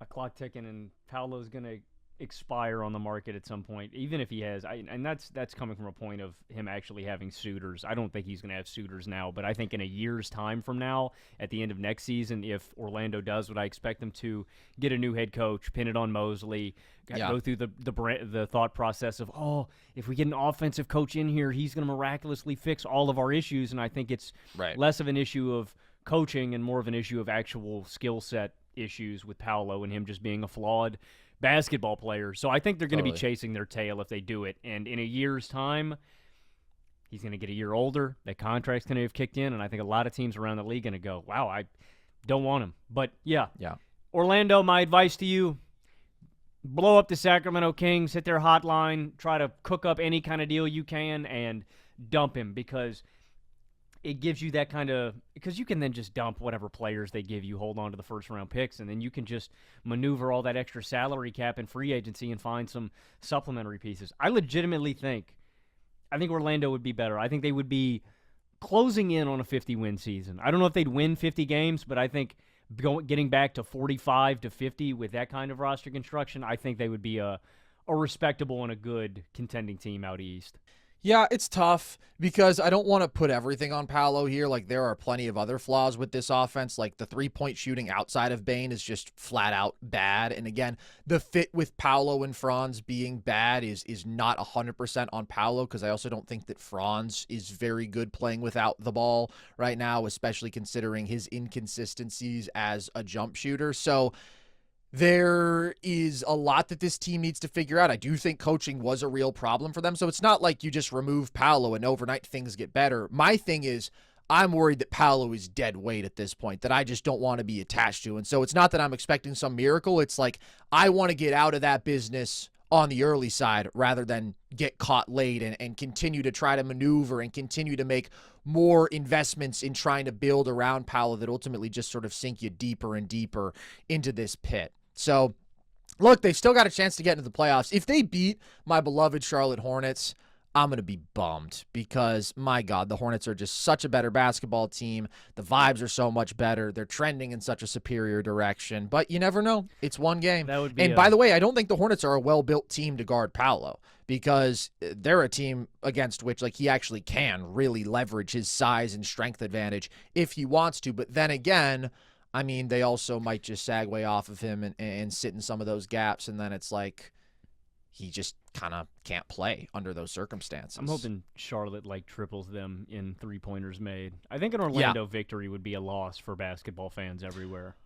clock ticking, and Paolo's going to expire on the market at some point, even if he has. And that's coming from a point of him actually having suitors. I don't think he's going to have suitors now, but I think in a year's time from now, at the end of next season, if Orlando does what I expect them to, get a new head coach, pin it on Mosley, go through the thought process of, oh, if we get an offensive coach in here, he's going to miraculously fix all of our issues. And I think it's less of an issue of coaching and more of an issue of actual skill set issues with Paolo and him just being a flawed basketball player. So I think they're going to be chasing their tail if they do it. And in a year's time, he's going to get a year older. That contract's going to have kicked in, and I think a lot of teams around the league are going to go, wow, I don't want him. But, yeah. Orlando, my advice to you, blow up the Sacramento Kings, hit their hotline, try to cook up any kind of deal you can, and dump him, because it gives you that kind of – because you can then just dump whatever players they give you, hold on to the first-round picks, and then you can just maneuver all that extra salary cap and free agency and find some supplementary pieces. I legitimately think – I think Orlando would be better. I think they would be closing in on a 50-win season. I don't know if they'd win 50 games, but I think getting back to 45 to 50 with that kind of roster construction, I think they would be a respectable and a good contending team out east. Yeah, it's tough because I don't want to put everything on Paolo here. Like, there are plenty of other flaws with this offense. Like, the three-point shooting outside of Bane is just flat out bad. And again, the fit with Paolo and Franz being bad is not 100% on Paolo, because I also don't think that Franz is very good playing without the ball right now, especially considering his inconsistencies as a jump shooter. So there is a lot that this team needs to figure out. I do think coaching was a real problem for them. So it's not like you just remove Paolo and overnight things get better. My thing is, I'm worried that Paolo is dead weight at this point, that I just don't want to be attached to. And so it's not that I'm expecting some miracle. It's like, I want to get out of that business on the early side rather than get caught late and continue to try to maneuver and continue to make more investments in trying to build around Paolo that ultimately just sort of sink you deeper and deeper into this pit. So, look, they've still got a chance to get into the playoffs. If they beat my beloved Charlotte Hornets, I'm going to be bummed because, my God, the Hornets are just such a better basketball team. The vibes are so much better. They're trending in such a superior direction. But you never know. It's one game. That would be and by the way, I don't think the Hornets are a well-built team to guard Paolo, because they're a team against which, like, he actually can really leverage his size and strength advantage if he wants to. But then again, I mean, they also might just sag way off of him and sit in some of those gaps, and then it's like he just kind of can't play under those circumstances. I'm hoping Charlotte, like, triples them in three-pointers made. I think an Orlando victory would be a loss for basketball fans everywhere.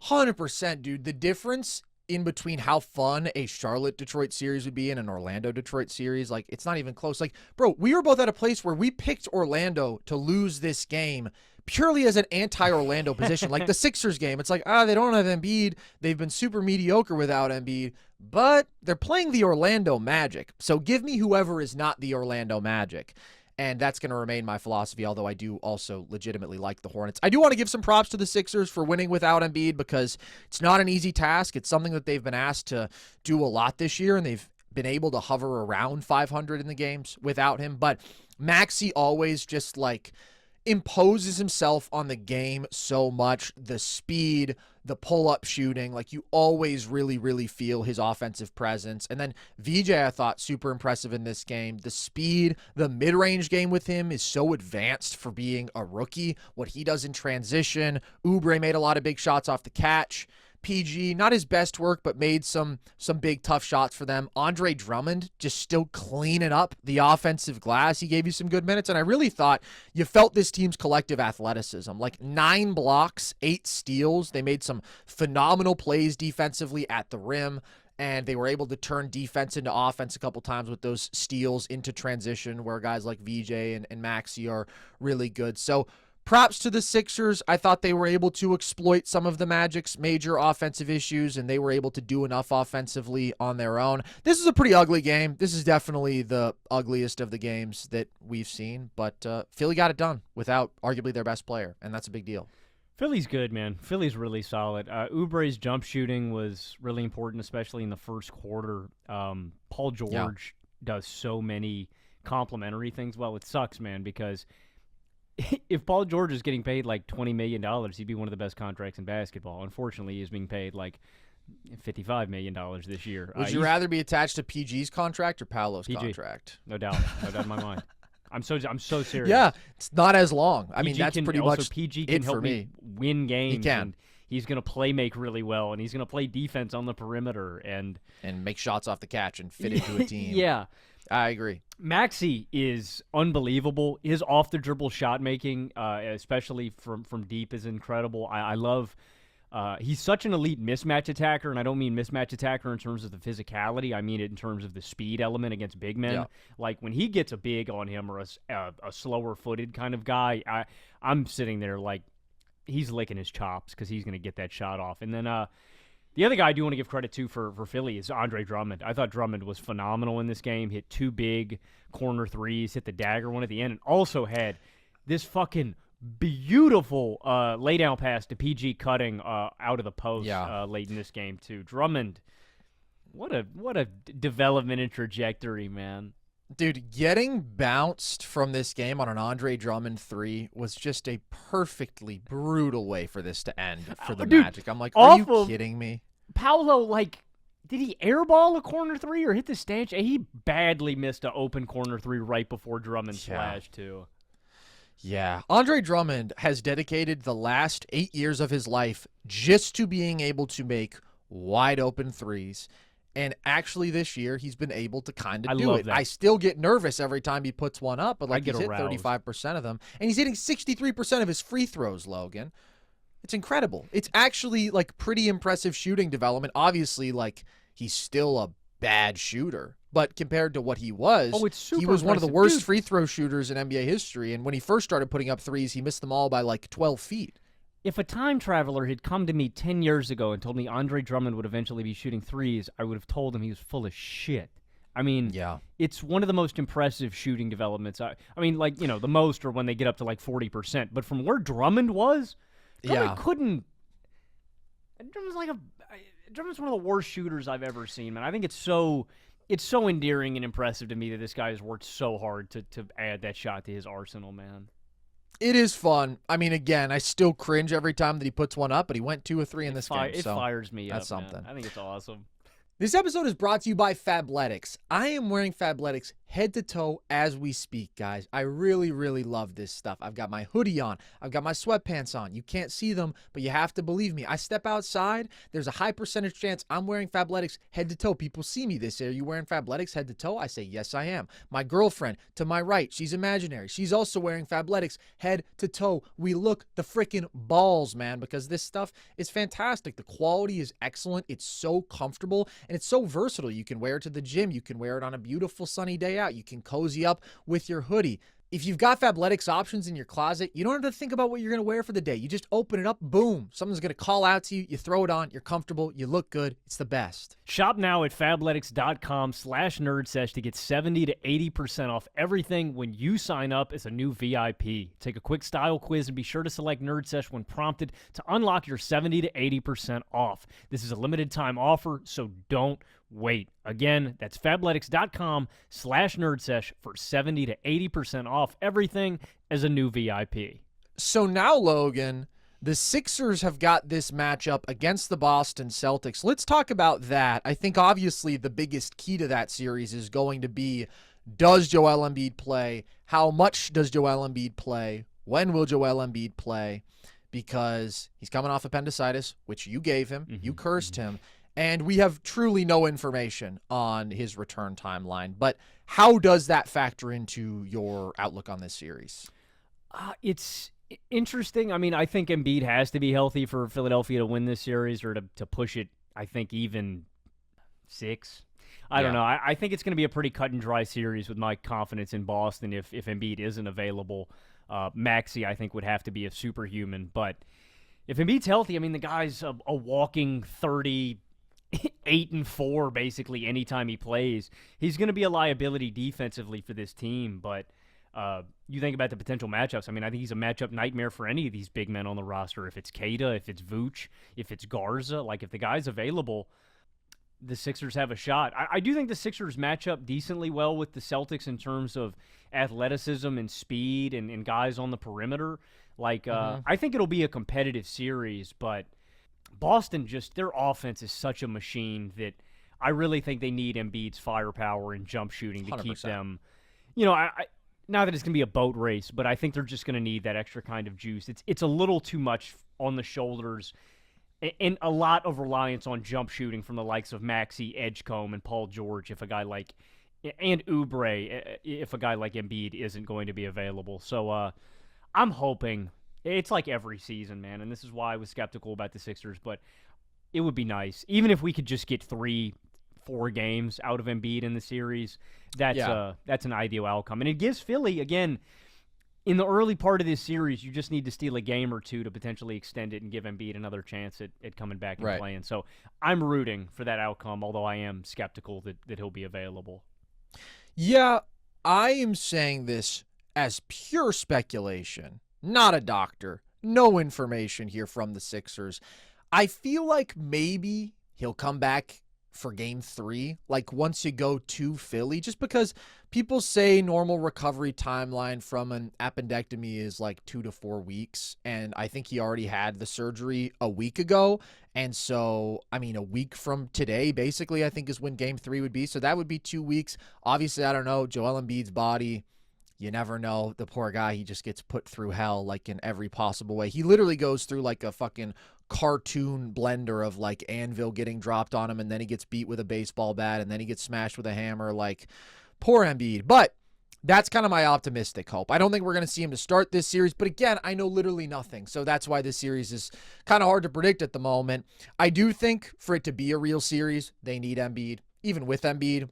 100%, dude. The difference in between how fun a Charlotte-Detroit series would be and an Orlando-Detroit series, like, it's not even close. Like, bro, we were both at a place where we picked Orlando to lose this game purely as an anti-Orlando position. Like the Sixers game, it's like, they don't have Embiid. They've been super mediocre without Embiid, but they're playing the Orlando Magic. So give me whoever is not the Orlando Magic. And that's going to remain my philosophy, although I do also legitimately like the Hornets. I do want to give some props to the Sixers for winning without Embiid, because it's not an easy task. It's something that they've been asked to do a lot this year, and they've been able to hover around 500 in the games without him. But Maxey always just, like, imposes himself on the game so much. The speed, the pull-up shooting, like, you always really, really feel his offensive presence. And then VJ, I thought, super impressive in this game. The speed, the mid-range game with him is so advanced for being a rookie. What he does in transition. Oubre made a lot of big shots off the catch. PG, not his best work, but made some big, tough shots for them. Andre Drummond just still cleaning up the offensive glass. He gave you some good minutes, and I really thought you felt this team's collective athleticism. Like 9 blocks, 8 steals. They made some phenomenal plays defensively at the rim, and they were able to turn defense into offense a couple times with those steals into transition, where guys like VJ and Maxey are really good. So props to the Sixers. I thought they were able to exploit some of the Magic's major offensive issues, and they were able to do enough offensively on their own. This is a pretty ugly game. This is definitely the ugliest of the games that we've seen, but Philly got it done without arguably their best player, and that's a big deal. Philly's good, man. Philly's really solid. Oubre's jump shooting was really important, especially in the first quarter. Paul George does so many complimentary things. Well, it sucks, man, because if Paul George is getting paid like $20 million, he'd be one of the best contracts in basketball. Unfortunately, he's being paid like $55 million this year. Would you rather be attached to PG's contract or Paolo's PG. Contract? No doubt. No doubt in my mind. I'm so serious. Yeah, it's not as long. I mean, PG that's can, pretty also much PG it can for help me win games. He can. And he's going to play make really well, and he's going to play defense on the perimeter and make shots off the catch and fit into a team. Yeah. I agree. Maxey is unbelievable. His off-the-dribble shot making, especially from deep, is incredible. I love he's such an elite mismatch attacker, and I don't mean mismatch attacker in terms of the physicality. I mean it in terms of the speed element against big men. Yeah. Like when he gets a big on him or a slower-footed kind of guy, I'm sitting there like he's licking his chops because he's going to get that shot off. And then the other guy I do want to give credit to for Philly is Andre Drummond. I thought Drummond was phenomenal in this game. Hit 2 big corner threes, hit the dagger one at the end, and also had this fucking beautiful laydown pass to PG cutting out of the post late in this game too. Drummond, what a development and trajectory, man. Dude, getting bounced from this game on an Andre Drummond 3 was just a perfectly brutal way for this to end for the Magic. I'm like, are you kidding me? Paolo, like, did he airball a corner 3 or hit the stanch? He badly missed an open corner 3 right before Drummond flashed, too. Yeah. Andre Drummond has dedicated the last 8 years of his life just to being able to make wide open threes. And actually this year, he's been able to kind of do it. That. I still get nervous every time he puts one up, but like he's hit aroused. 35% of them. And he's hitting 63% of his free throws, Logan. It's incredible. It's actually like pretty impressive shooting development. Obviously, like he's still a bad shooter. But compared to what he was, he was one of the worst free throw shooters in NBA history. And when he first started putting up threes, he missed them all by like 12 feet. If a time traveler had come to me 10 years ago and told me Andre Drummond would eventually be shooting threes, I would have told him he was full of shit. I mean, it's one of the most impressive shooting developments. I mean, like, you know, the most or when they get up to like 40%. But from where Drummond was, Drummond couldn't. Drummond's one of the worst shooters I've ever seen, man. I think it's so endearing and impressive to me that this guy has worked so hard to add that shot to his arsenal, man. It is fun. I mean, again, I still cringe every time that he puts one up, but he went 2 or 3 in this game. It fires me up. That's something. Man. I think it's awesome. This episode is brought to you by Fabletics. I am wearing Fabletics head to toe as we speak, guys. I really, really love this stuff. I've got my hoodie on. I've got my sweatpants on. You can't see them, but you have to believe me. I step outside. There's a high percentage chance I'm wearing Fabletics head to toe. People see me. They say, are you wearing Fabletics head to toe? I say, yes, I am. My girlfriend to my right, she's imaginary. She's also wearing Fabletics head to toe. We look the freaking balls, man, because this stuff is fantastic. The quality is excellent. It's so comfortable, and it's so versatile. You can wear it to the gym. You can wear it on a beautiful sunny day out. You can cozy up with your hoodie. If you've got Fabletics options in your closet, you don't have to think about what you're going to wear for the day. You just open it up, boom. Someone's going to call out to you. You throw it on. You're comfortable. You look good. It's the best. Shop now at fabletics.com/nerdsesh to get 70 to 80% off everything when you sign up as a new VIP. Take a quick style quiz and be sure to select NerdSesh when prompted to unlock your 70 to 80% off. This is a limited time offer, so don't wait. Again, that's fabletics.com/nerdsesh for 70 to 80% off everything as a new VIP. So now, Logan, the Sixers have got this matchup against the Boston Celtics. Let's talk about that. I think obviously the biggest key to that series is going to be, does Joel Embiid play? How much does Joel Embiid play? When will Joel Embiid play? Because he's coming off appendicitis, which you gave him. You cursed him. And we have truly no information on his return timeline. But how does that factor into your outlook on this series? It's interesting. I mean, I think Embiid has to be healthy for Philadelphia to win this series or to push it, I think, even 6. I don't know. I think it's going to be a pretty cut and dry series with my confidence in Boston if Embiid isn't available. Maxey, I think, would have to be a superhuman. But if Embiid's healthy, I mean, the guy's a walking 38-4 basically anytime he plays. He's going to be a liability defensively for this team, but you think about the potential matchups. I mean, I think he's a matchup nightmare for any of these big men on the roster. If it's Keita, if it's Vooch, if it's Garza, like if the guy's available, the Sixers have a shot. I do think the Sixers match up decently well with the Celtics in terms of athleticism and speed and guys on the perimeter. Like, I think it'll be a competitive series, but Boston their offense is such a machine that I really think they need Embiid's firepower and jump shooting to 100%. Keep them, not that it's going to be a boat race, but I think they're just going to need that extra kind of juice. It's a little too much on the shoulders and a lot of reliance on jump shooting from the likes of Maxey, Edgecombe, and Paul George and Oubre if a guy like Embiid isn't going to be available. So I'm hoping it's like every season, man, and this is why I was skeptical about the Sixers, but it would be nice. Even if we could just get 3-4 games out of Embiid in the series, that's an ideal outcome. And it gives Philly, again, in the early part of this series, you just need to steal a game or two to potentially extend it and give Embiid another chance at coming back and playing. So I'm rooting for that outcome, although I am skeptical that he'll be available. Yeah, I am saying this as pure speculation, not a doctor, no information here from the Sixers. I feel like maybe he'll come back for game 3, like once you go to Philly, just because people say normal recovery timeline from an appendectomy is like 2 to 4 weeks. And I think he already had the surgery a week ago. And so, I mean, a week from today, basically, I think is when game 3 would be. So that would be 2 weeks. Obviously, I don't know, Joel Embiid's body, you never know. The poor guy, he just gets put through hell like in every possible way. He literally goes through like a fucking cartoon blender of like anvil getting dropped on him, and then he gets beat with a baseball bat, and then he gets smashed with a hammer. Like, poor Embiid. But that's kind of my optimistic hope. I don't think we're going to see him to start this series, but again, I know literally nothing, so that's why this series is kind of hard to predict at the moment. I do think for it to be a real series, they need Embiid. Even with Embiid,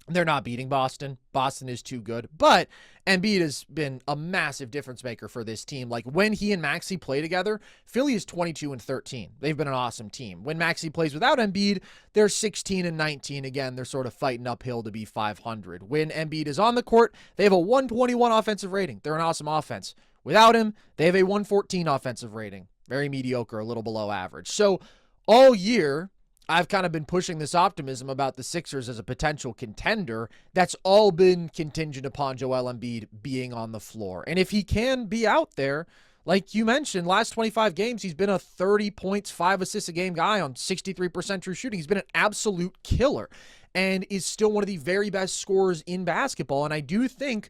they're not beating Boston. Boston is too good. But Embiid has been a massive difference maker for this team. Like, when he and Maxey play together, Philly is 22-13. They've been an awesome team. When Maxey plays without Embiid, they're 16-19. Again, they're sort of fighting uphill to be 500. When Embiid is on the court, they have a 121 offensive rating. They're an awesome offense. Without him, they have a 114 offensive rating. Very mediocre, a little below average. So all year, I've kind of been pushing this optimism about the Sixers as a potential contender. That's all been contingent upon Joel Embiid being on the floor. And if he can be out there, like you mentioned, last 25 games, he's been a 30 points, 5 assists a game guy on 63% true shooting. He's been an absolute killer and is still one of the very best scorers in basketball. And I do think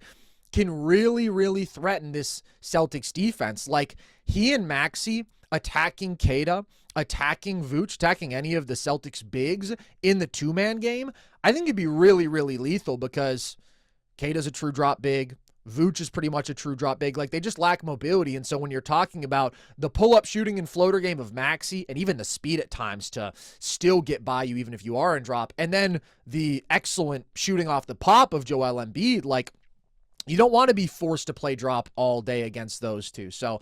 can really, really threaten this Celtics defense. Like, he and Maxey attacking Keita, attacking Vooch, attacking any of the Celtics bigs in the two-man game, I think it'd be really, really lethal because Keita's a true drop big. Vooch is pretty much a true drop big. Like, they just lack mobility. And so when you're talking about the pull-up shooting and floater game of Maxey, and even the speed at times to still get by you even if you are in drop, and then the excellent shooting off the pop of Joel Embiid, like, you don't want to be forced to play drop all day against those two. So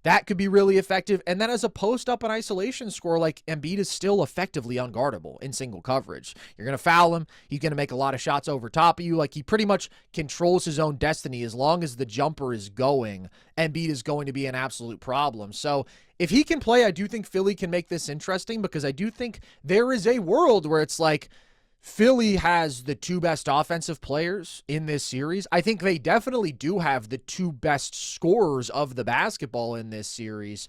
that could be really effective. And then as a post-up and isolation scorer, like, Embiid is still effectively unguardable in single coverage. You're going to foul him. He's going to make a lot of shots over top of you. Like, he pretty much controls his own destiny. As long as the jumper is going, Embiid is going to be an absolute problem. So if he can play, I do think Philly can make this interesting, because I do think there is a world where it's like, Philly has the 2 best offensive players in this series. I think they definitely do have the 2 best scorers of the basketball in this series.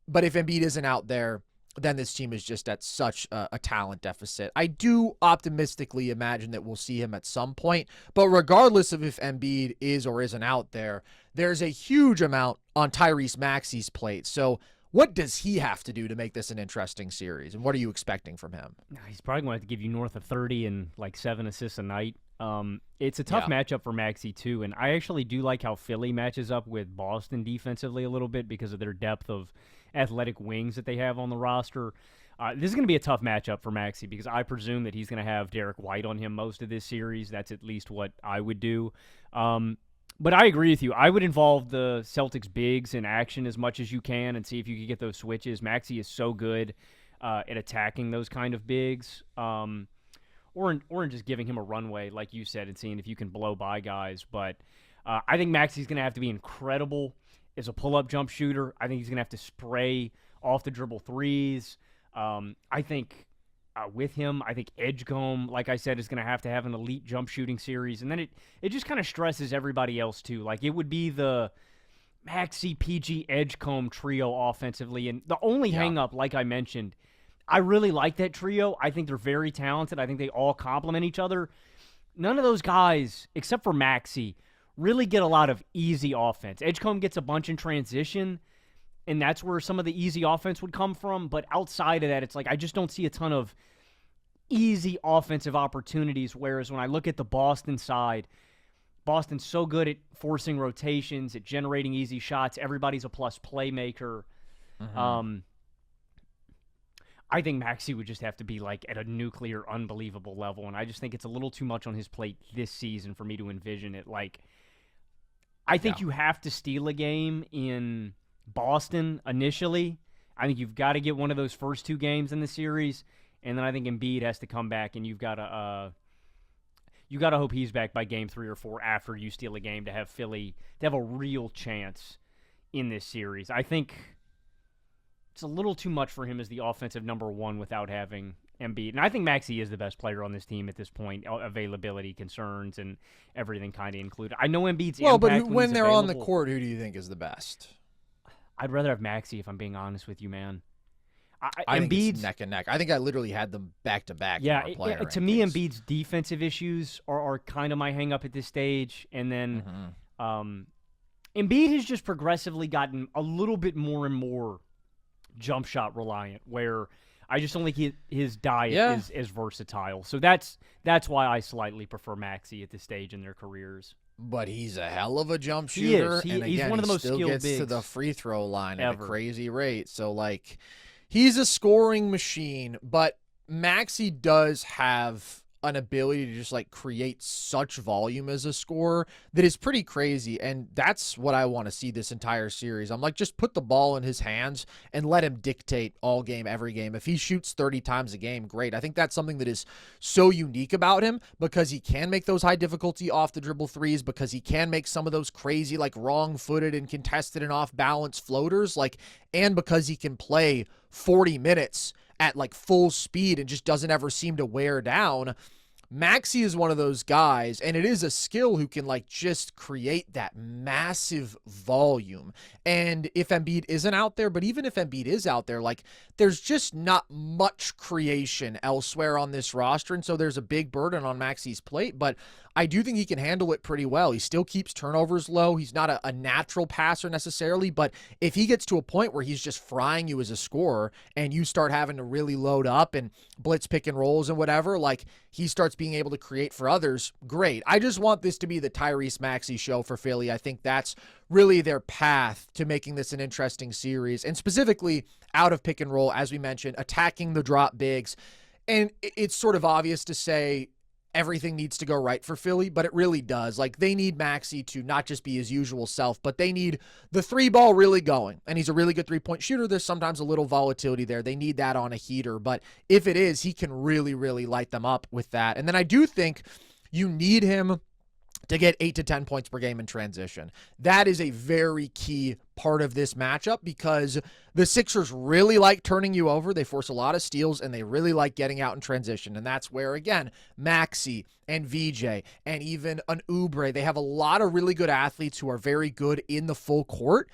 But if Embiid isn't out there, then this team is just at such a talent deficit. I do optimistically imagine that we'll see him at some point. But regardless of if Embiid is or isn't out there, there's a huge amount on Tyrese Maxey's plate. So what does he have to do to make this an interesting series? And what are you expecting from him? He's probably going to have to give you north of 30 and like 7 assists a night. It's a tough matchup for Maxey, too. And I actually do like how Philly matches up with Boston defensively a little bit because of their depth of athletic wings that they have on the roster. This is going to be a tough matchup for Maxey because I presume that he's going to have Derek White on him most of this series. That's at least what I would do. But I agree with you. I would involve the Celtics bigs in action as much as you can and see if you can get those switches. Maxey is so good at attacking those kind of bigs, or in just giving him a runway, like you said, and seeing if you can blow by guys. But I think Maxey's going to have to be incredible as a pull-up jump shooter. I think he's going to have to spray off the dribble threes. I think with him, I think Edgecombe, like I said, is going to have an elite jump shooting series. And then it just kind of stresses everybody else too. Like it would be the Maxey, PG, Edgecombe trio offensively. And the only hang-up, like I mentioned, I really like that trio. I think they're very talented. I think they all complement each other. None of those guys, except for Maxey, really get a lot of easy offense. Edgecombe gets a bunch in transition, and that's where some of the easy offense would come from. But outside of that, it's like I just don't see a ton of easy offensive opportunities, whereas when I look at the Boston side, Boston's so good at forcing rotations, at generating easy shots. Everybody's a plus playmaker. Mm-hmm. I think Maxey would just have to be like at a nuclear, unbelievable level, and I just think it's a little too much on his plate this season for me to envision it. Like, I think you have to steal a game in Boston initially. I think you've got to get one of those first two games in the series, and then I think Embiid has to come back, and you've got to hope he's back by game 3 or 4 after you steal a game to have Philly to have a real chance in this series. I think it's a little too much for him as the offensive number one without having Embiid. And I think Maxey is the best player on this team at this point, availability concerns and everything kind of included. I know Embiid's impact but when they're available, on the court, who do you think is the best? I'd rather have Maxey if I'm being honest with you, man. I think it's neck and neck. I think I literally had them back-to-back. Yeah, to me, Embiid's defensive issues are kind of my hang-up at this stage. And then Embiid has just progressively gotten a little bit more and more jump shot reliant, where I just don't think his diet is versatile. So that's why I slightly prefer Maxey at this stage in their careers. But he's a hell of a jump shooter. And again, he's one of the most still skilled gets bigs to the free throw line at ever. a crazy rate. So, like, he's a scoring machine, but Maxey does have an ability to just like create such volume as a scorer that is pretty crazy, and that's what I want to see this entire series. I'm like, just put the ball in his hands and let him dictate all game, every game. If he shoots 30 times a game, great. I think that's something that is so unique about him, because he can make those high difficulty off the dribble threes, because he can make some of those crazy like wrong footed and contested and off balance floaters, like, and because he can play 40 minutes at like full speed and just doesn't ever seem to wear down. Maxey is one of those guys, and it is a skill who can like just create that massive volume. And if Embiid isn't out there, but even if Embiid is out there, like, there's just not much creation elsewhere on this roster, and so there's a big burden on Maxey's plate, but I do think he can handle it pretty well. He still keeps turnovers low. He's not a natural passer necessarily, but if he gets to a point where he's just frying you as a scorer and you start having to really load up and blitz pick and rolls and whatever, like, he starts being able to create for others, great. I just want this to be the Tyrese Maxey show for Philly. I think that's really their path to making this an interesting series, and specifically out of pick and roll, as we mentioned, attacking the drop bigs. And it's sort of obvious to say everything needs to go right for Philly, but it really does. Like, they need Maxey to not just be his usual self, but they need the three ball really going. And he's a really good three-point shooter. There's sometimes a little volatility there. They need that on a heater, but if it is, he can really, really light them up with that. And then I do think you need him to get 8 to 10 points per game in transition. That is a very key part of this matchup, because the Sixers really like turning you over. They force a lot of steals, and they really like getting out in transition. And that's where, again, Maxey and VJ and even an Oubre, they have a lot of really good athletes who are very good in the full court.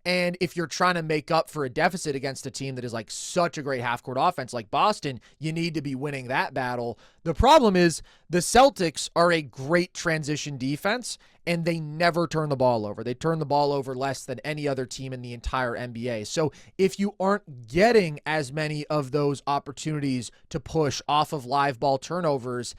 And if you're trying to make up for a deficit against a team that is like such a great half-court offense like Boston, you need to be winning that battle. The problem is the Celtics are a great transition defense, and they never turn the ball over. They turn the ball over less than any other team in the entire NBA. So if you aren't getting as many of those opportunities to push off of live ball turnovers,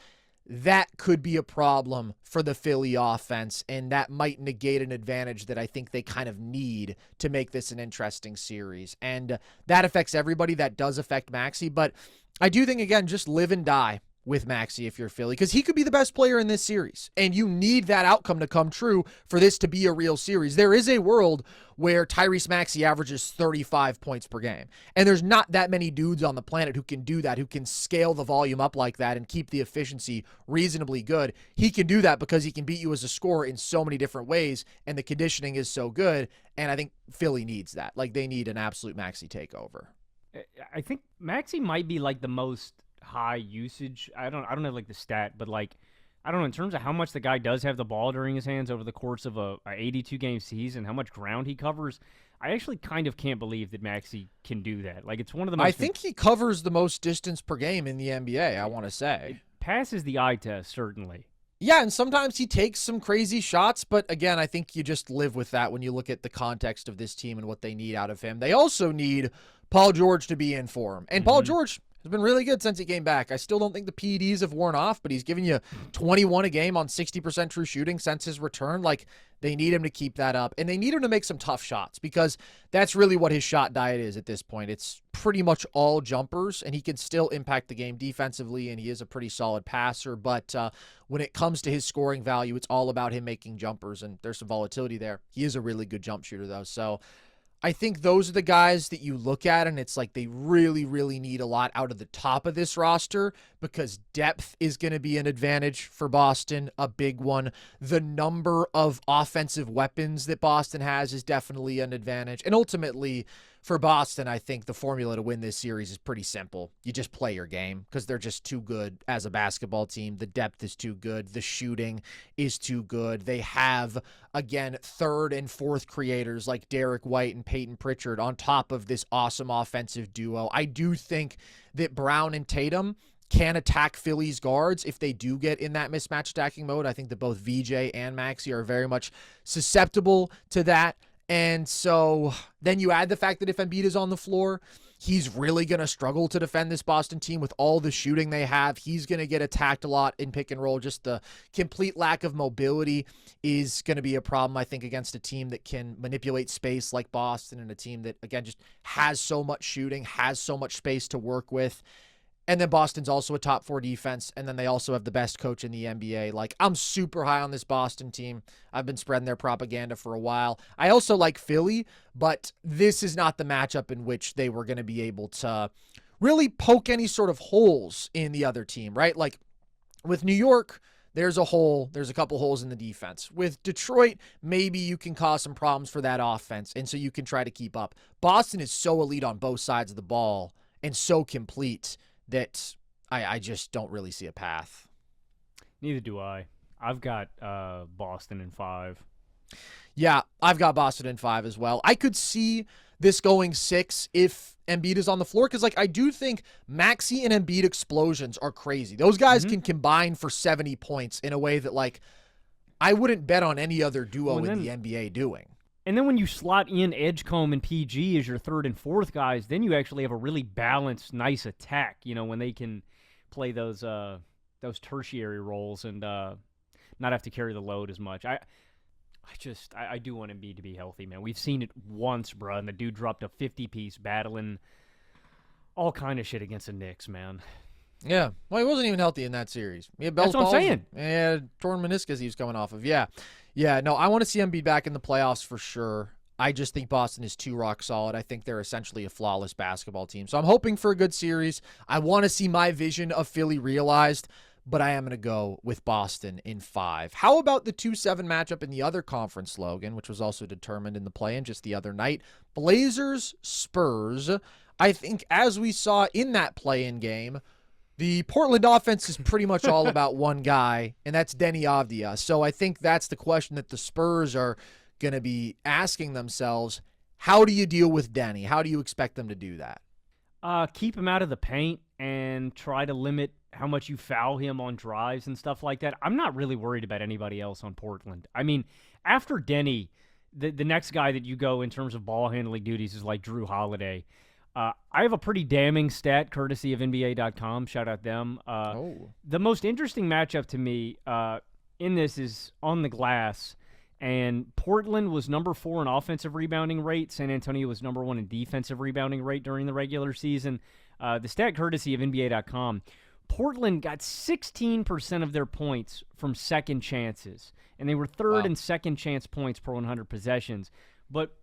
that could be a problem for the Philly offense, and that might negate an advantage that I think they kind of need to make this an interesting series. And that affects everybody. That does affect Maxey, but I do think, again, just live and die with Maxey if you're Philly, because he could be the best player in this series, and you need that outcome to come true for this to be a real series. There is a world where Tyrese Maxey averages 35 points per game, and there's not that many dudes on the planet who can do that, who can scale the volume up like that and keep the efficiency reasonably good. He can do that because he can beat you as a scorer in so many different ways, and the conditioning is so good, and I think Philly needs that. Like, they need an absolute Maxey takeover. I think Maxey might be like the most high usage. I don't know like the stat, but like I don't know in terms of how much the guy does have the ball during his hands over the course of a 82 game season, how much ground he covers. I actually kind of can't believe that Maxey can do that. Like, it's one of the most. I think he covers the most distance per game in the NBA. I want to say it passes the eye test, certainly. Yeah, and sometimes he takes some crazy shots, but again, I think you just live with that when you look at the context of this team and what they need out of him. They also need Paul George to be in form. And Paul George has been really good since he came back. I still don't think the PEDs have worn off, but he's giving you 21 a game on 60% true shooting since his return. Like, they need him to keep that up, and they need him to make some tough shots, because that's really what his shot diet is at this point. It's pretty much all jumpers, and he can still impact the game defensively, and he is a pretty solid passer, but when it comes to his scoring value, it's all about him making jumpers, and there's some volatility there. He is a really good jump shooter, though, so I think those are the guys that you look at, and it's like they really, really need a lot out of the top of this roster, because depth is going to be an advantage for Boston, a big one. The number of offensive weapons that Boston has is definitely an advantage. And ultimately, for Boston, I think the formula to win this series is pretty simple. You just play your game, because they're just too good as a basketball team. The depth is too good. The shooting is too good. They have, again, third and fourth creators like Derek White and Peyton Pritchard on top of this awesome offensive duo. I do think that Brown and Tatum can attack Philly's guards if they do get in that mismatch attacking mode. I think that both VJ and Maxey are very much susceptible to that. And so then you add the fact that if Embiid is on the floor, he's really going to struggle to defend this Boston team with all the shooting they have. He's going to get attacked a lot in pick and roll. Just the complete lack of mobility is going to be a problem, I think, against a team that can manipulate space like Boston, and a team that, again, just has so much shooting, has so much space to work with. And then Boston's also a top 4 defense, and then they also have the best coach in the NBA. Like, I'm super high on this Boston team. I've been spreading their propaganda for a while. I also like Philly, but this is not the matchup in which they were going to be able to really poke any sort of holes in the other team, right? Like, with New York, there's a hole. There's a couple holes in the defense. With Detroit, maybe you can cause some problems for that offense, and so you can try to keep up. Boston is so elite on both sides of the ball and so complete that I just don't really see a path. Neither do I. I've got Boston in 5. Yeah, I've got Boston in 5 as well. I could see this going 6 if Embiid is on the floor, because like I do think Maxey and Embiid explosions are crazy. Those guys can combine for 70 points in a way that like I wouldn't bet on any other duo in the NBA doing. And then when you slot in Edgecombe and PG as your third and fourth guys, then you actually have a really balanced, nice attack, you know, when they can play those tertiary roles and not have to carry the load as much. I do want Embiid to be healthy, man. We've seen it once, bro, and the dude dropped a 50-piece battling all kind of shit against the Knicks, man. Yeah. Well, he wasn't even healthy in that series. He had That's what I'm saying. Yeah, torn meniscus he was coming off of. Yeah. Yeah, no, I want to see Embiid back in the playoffs for sure. I just think Boston is too rock solid. I think they're essentially a flawless basketball team. So I'm hoping for a good series. I want to see my vision of Philly realized, but I am going to go with Boston in 5. How about the 2-7 matchup in the other conference, Logan, which was also determined in the play-in just the other night? Blazers-Spurs. I think as we saw in that play-in game, the Portland offense is pretty much all about one guy, and that's Deni Avdija. So I think that's the question that the Spurs are going to be asking themselves. How do you deal with Deni? How do you expect them to do that? Keep him out of the paint and try to limit how much you foul him on drives and stuff like that. I'm not really worried about anybody else on Portland. I mean, after Deni, the next guy that you go in terms of ball handling duties is like Drew Holiday. I have a pretty damning stat courtesy of NBA.com. Shout out them. The most interesting matchup to me in this is on the glass, and Portland was number 4 in offensive rebounding rate. San Antonio was number 1 in defensive rebounding rate during the regular season. The stat courtesy of NBA.com. Portland got 16% of their points from second chances, and they were third in second chance points per 100 possessions. But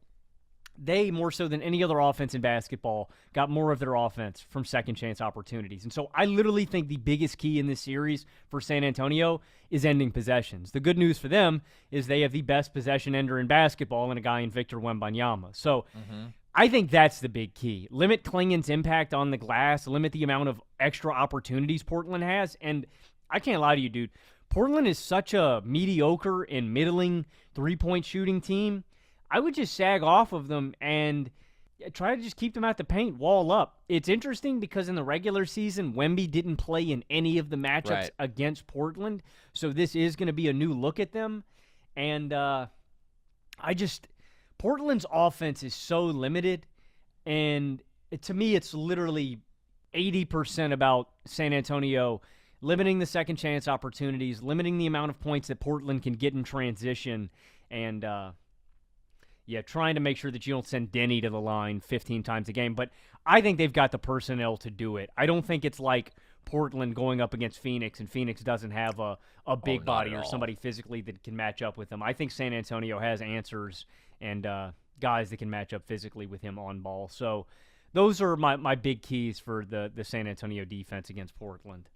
they, more so than any other offense in basketball, got more of their offense from second chance opportunities. And so I literally think the biggest key in this series for San Antonio is ending possessions. The good news for them is they have the best possession ender in basketball in a guy in Victor Wembanyama. So I think that's the big key. Limit Klingen's impact on the glass, limit the amount of extra opportunities Portland has. And I can't lie to you, dude. Portland is such a mediocre and middling three-point shooting team. I would just sag off of them and try to just keep them at the paint, wall up. It's interesting because in the regular season, Wemby didn't play in any of the matchups against Portland, so this is going to be a new look at them. And Portland's offense is so limited, and to me, it's literally 80% about San Antonio limiting the second chance opportunities, limiting the amount of points that Portland can get in transition, and trying to make sure that you don't send Deni to the line 15 times a game. But I think they've got the personnel to do it. I don't think it's like Portland going up against Phoenix, and Phoenix doesn't have a big body or somebody physically that can match up with them. I think San Antonio has answers and guys that can match up physically with him on ball. So those are my big keys for the San Antonio defense against Portland.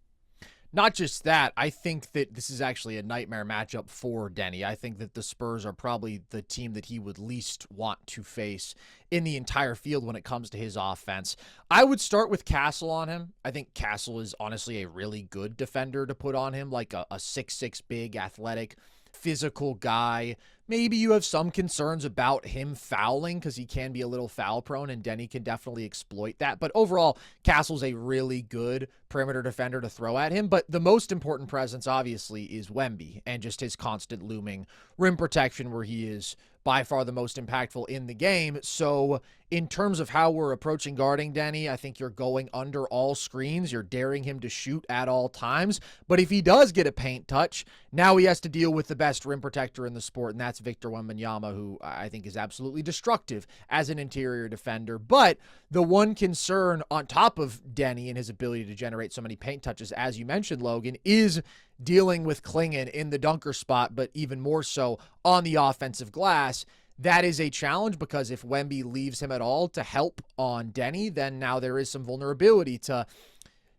Not just that, I think that this is actually a nightmare matchup for Deni. I think that the Spurs are probably the team that he would least want to face in the entire field when it comes to his offense. I would start with Castle on him. I think Castle is honestly a really good defender to put on him, like a 6'6", big, athletic, physical guy. Maybe you have some concerns about him fouling because he can be a little foul prone, and Deni can definitely exploit that. But overall, Castle's a really good perimeter defender to throw at him. But the most important presence, obviously, is Wemby and just his constant looming rim protection, where he is by far the most impactful in the game. So in terms of how we're approaching guarding Deni, I think you're going under all screens. You're daring him to shoot at all times. But if he does get a paint touch, now he has to deal with the best rim protector in the sport, and that's Victor Wembanyama, who I think is absolutely destructive as an interior defender. But the one concern on top of Deni and his ability to generate so many paint touches, as you mentioned, Logan, is dealing with Klingen in the dunker spot, but even more so on the offensive glass. That is a challenge because if Wemby leaves him at all to help on Deni, then now there is some vulnerability to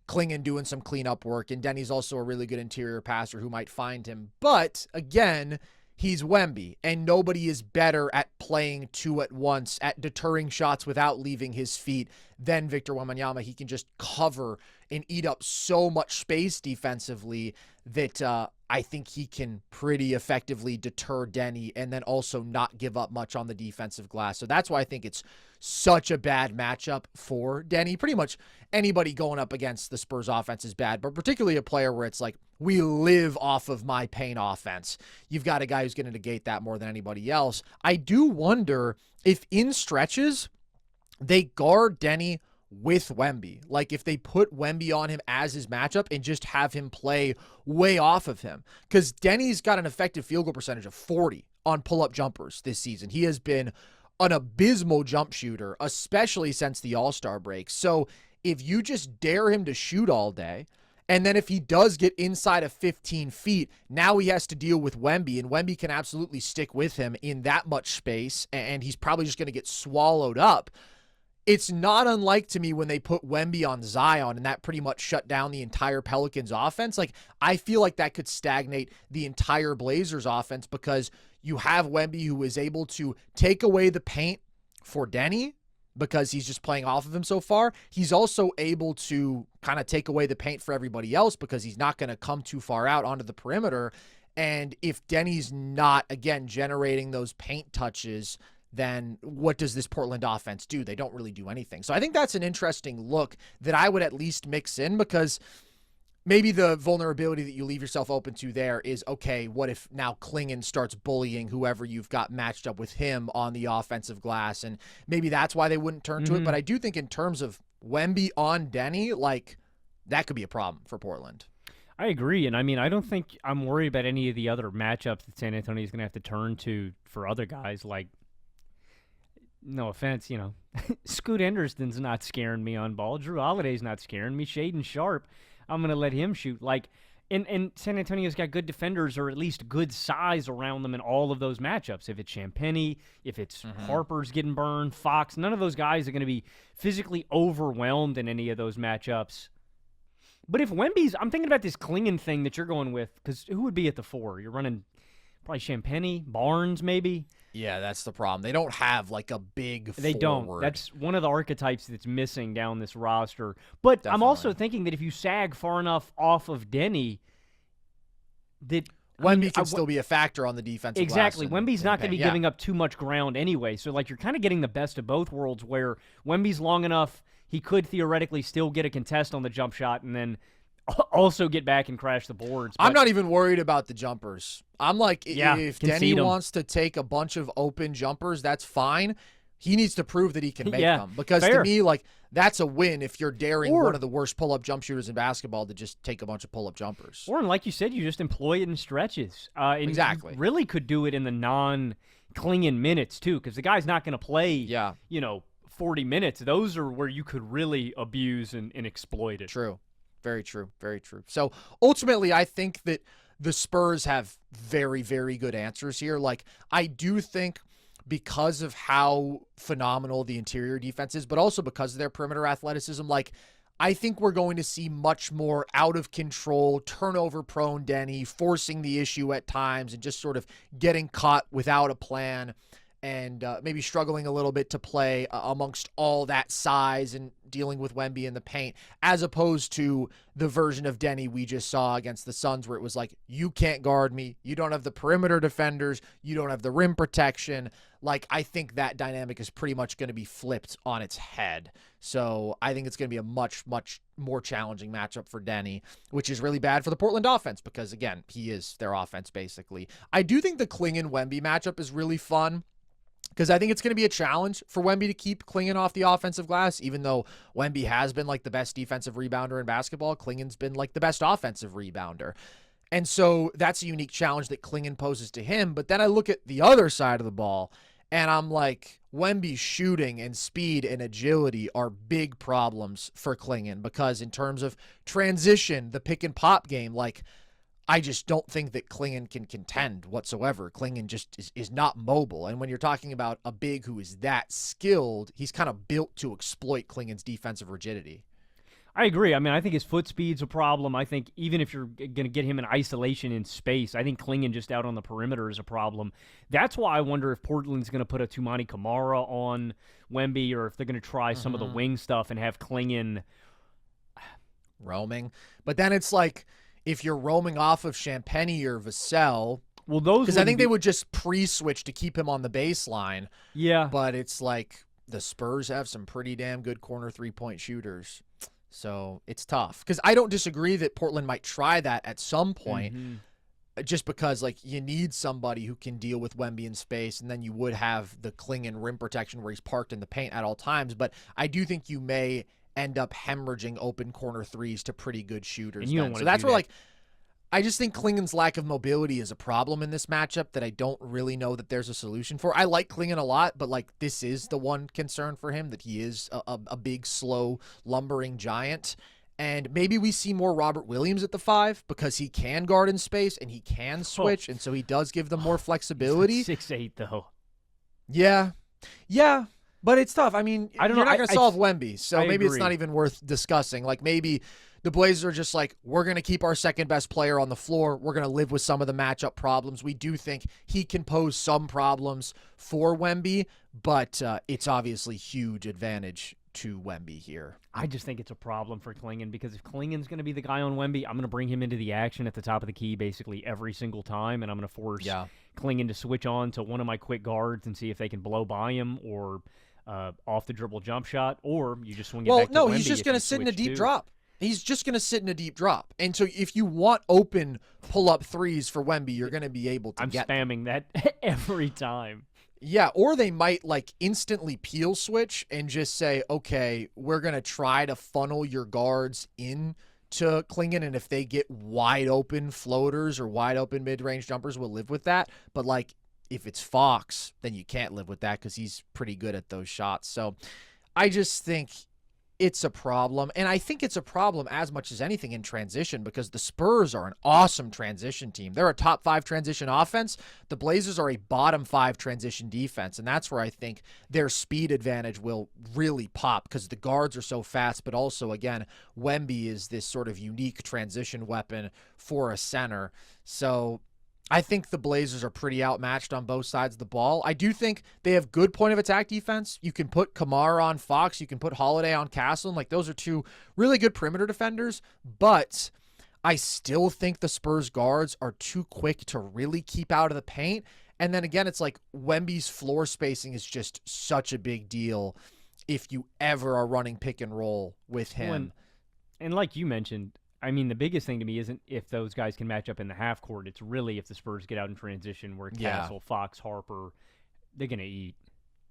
Klingen doing some cleanup work, and Deni's also a really good interior passer who might find him. But again, he's Wemby, and nobody is better at playing two at once, at deterring shots without leaving his feet than Victor Wembanyama. He can just cover and eat up so much space defensively that I think he can pretty effectively deter Deni and then also not give up much on the defensive glass. So that's why I think it's such a bad matchup for Deni. Pretty much anybody going up against the Spurs offense is bad, but particularly a player where it's like, we live off of my paint offense. You've got a guy who's going to negate that more than anybody else. I do wonder if in stretches they guard Deni with Wemby. Like if they put Wemby on him as his matchup and just have him play way off of him. Because Deni's got an effective field goal percentage of 40 on pull-up jumpers this season. He has been an abysmal jump shooter, especially since the All-Star break. So if you just dare him to shoot all day, and then if he does get inside of 15 feet, now he has to deal with Wemby, and Wemby can absolutely stick with him in that much space, and he's probably just going to get swallowed up. It's not unlike to me when they put Wemby on Zion, and that pretty much shut down the entire Pelicans offense. Like, I feel like that could stagnate the entire Blazers offense because you have Wemby who is able to take away the paint for Deni because he's just playing off of him so far. He's also able to kind of take away the paint for everybody else because he's not going to come too far out onto the perimeter. And if Deni's not, again, generating those paint touches, then what does this Portland offense do? They don't really do anything. So I think that's an interesting look that I would at least mix in because maybe the vulnerability that you leave yourself open to there is, okay, what if now Klingen starts bullying whoever you've got matched up with him on the offensive glass? And maybe that's why they wouldn't turn to it. But I do think in terms of Wemby on Deni, like that could be a problem for Portland. I agree. And I mean, I don't think I'm worried about any of the other matchups that San Antonio is going to have to turn to for other guys. Like, no offense, Scoot Henderson's not scaring me on ball. Drew Holiday's not scaring me. Shaden Sharp. I'm going to let him shoot. Like, and San Antonio's got good defenders or at least good size around them in all of those matchups. If it's Champagnie, if it's Harper's getting burned, Fox, none of those guys are going to be physically overwhelmed in any of those matchups. But if Wemby's, I'm thinking about this Klingon thing that you're going with, because who would be at the 4? You're running probably Champagnie, Barnes maybe. Yeah, that's the problem. They don't have like a big They forward. don't. That's one of the archetypes that's missing down this roster. But Definitely. I'm also thinking that if you sag far enough off of Deni, that Wemby can still be a factor on the defensive exactly. glass. Wemby's not going to be giving up too much ground anyway. So like you're kind of getting the best of both worlds where Wemby's long enough, he could theoretically still get a contest on the jump shot and then also get back and crash the boards. I'm not even worried about the jumpers. I'm like, if Deni wants to take a bunch of open jumpers, that's fine. He needs to prove that he can make them. Because to me, like, that's a win if you're daring one of the worst pull-up jump shooters in basketball to just take a bunch of pull-up jumpers. Or, like you said, you just employ it in stretches. Exactly. You really could do it in the non-Klingon minutes, too, because the guy's not going to play, 40 minutes. Those are where you could really abuse and exploit it. True. Very true. Very true. So, ultimately, I think that the Spurs have very, very good answers here. Like, I do think because of how phenomenal the interior defense is, but also because of their perimeter athleticism, like, I think we're going to see much more out of control, turnover-prone Deni, forcing the issue at times and just sort of getting caught without a plan and maybe struggling a little bit to play amongst all that size and dealing with Wemby in the paint, as opposed to the version of Deni we just saw against the Suns where it was like, you can't guard me, you don't have the perimeter defenders, you don't have the rim protection. Like, I think that dynamic is pretty much going to be flipped on its head. So I think it's going to be a much, much more challenging matchup for Deni, which is really bad for the Portland offense because, again, he is their offense basically. I do think the Klingon-Wemby matchup is really fun, because I think it's going to be a challenge for Wemby to keep Klingon off the offensive glass, even though Wemby has been like the best defensive rebounder in basketball. Klingon's been like the best offensive rebounder. And so that's a unique challenge that Klingon poses to him. But then I look at the other side of the ball and I'm like, Wemby's shooting and speed and agility are big problems for Klingon because in terms of transition, the pick and pop game, like, I just don't think that Klingon can contend whatsoever. Klingon just is not mobile. And when you're talking about a big who is that skilled, he's kind of built to exploit Klingon's defensive rigidity. I agree. I mean, I think his foot speed's a problem. I think even if you're going to get him in isolation in space, I think Klingon just out on the perimeter is a problem. That's why I wonder if Portland's going to put a Toumani Camara on Wemby or if they're going to try some of the wing stuff and have Klingon roaming. But then it's like, if you're roaming off of Champagnie or Vassell, well, those because I think they would just pre-switch to keep him on the baseline. Yeah. But it's like the Spurs have some pretty damn good corner three-point shooters. So it's tough. Because I don't disagree that Portland might try that at some point, just because like you need somebody who can deal with Wemby in space, and then you would have the Klingon rim protection where he's parked in the paint at all times. But I do think you may end up hemorrhaging open corner threes to pretty good shooters. So that's where, like, I just think Klingon's lack of mobility is a problem in this matchup that I don't really know that there's a solution for. I like Klingon a lot, but, like, this is the one concern for him, that he is a big, slow, lumbering giant. And maybe we see more Robert Williams at the 5 because he can guard in space and he can switch, and so he does give them more flexibility. 6'8", though. Yeah. Yeah. But it's tough. I mean, you're not going to solve Wemby, so maybe it's not even worth discussing. Like, maybe the Blazers are just like, we're going to keep our second best player on the floor. We're going to live with some of the matchup problems. We do think he can pose some problems for Wemby, but it's obviously huge advantage to Wemby here. I just think it's a problem for Klingon because if Klingon's going to be the guy on Wemby, I'm going to bring him into the action at the top of the key basically every single time, and I'm going to force Klingon to switch on to one of my quick guards and see if they can blow by him or off the dribble jump shot, or you just swing it back to Wemby. He's just going to sit in a deep drop. He's just going to sit in a deep drop. And so if you want open pull-up threes for Wemby, you're going to be able to get them. I'm spamming that every time. Yeah, or they might like instantly peel switch and just say, okay, we're going to try to funnel your guards in to Klingon, and if they get wide open floaters or wide open mid-range jumpers, we'll live with that. But like if it's Fox, then you can't live with that because he's pretty good at those shots. So I just think it's a problem. And I think it's a problem as much as anything in transition because the Spurs are an awesome transition team. They're a top 5 transition offense. The Blazers are a bottom 5 transition defense. And that's where I think their speed advantage will really pop because the guards are so fast. But also, again, Wemby is this sort of unique transition weapon for a center. So I think the Blazers are pretty outmatched on both sides of the ball. I do think they have good point of attack defense. You can put Kamara on Fox. You can put Holiday on Castle. Like, those are 2 really good perimeter defenders. But I still think the Spurs guards are too quick to really keep out of the paint. And then again, it's like Wemby's floor spacing is just such a big deal if you ever are running pick and roll with him. And like you mentioned, I mean, the biggest thing to me isn't if those guys can match up in the half court. It's really if the Spurs get out in transition where Castle, Fox, Harper, they're going to eat.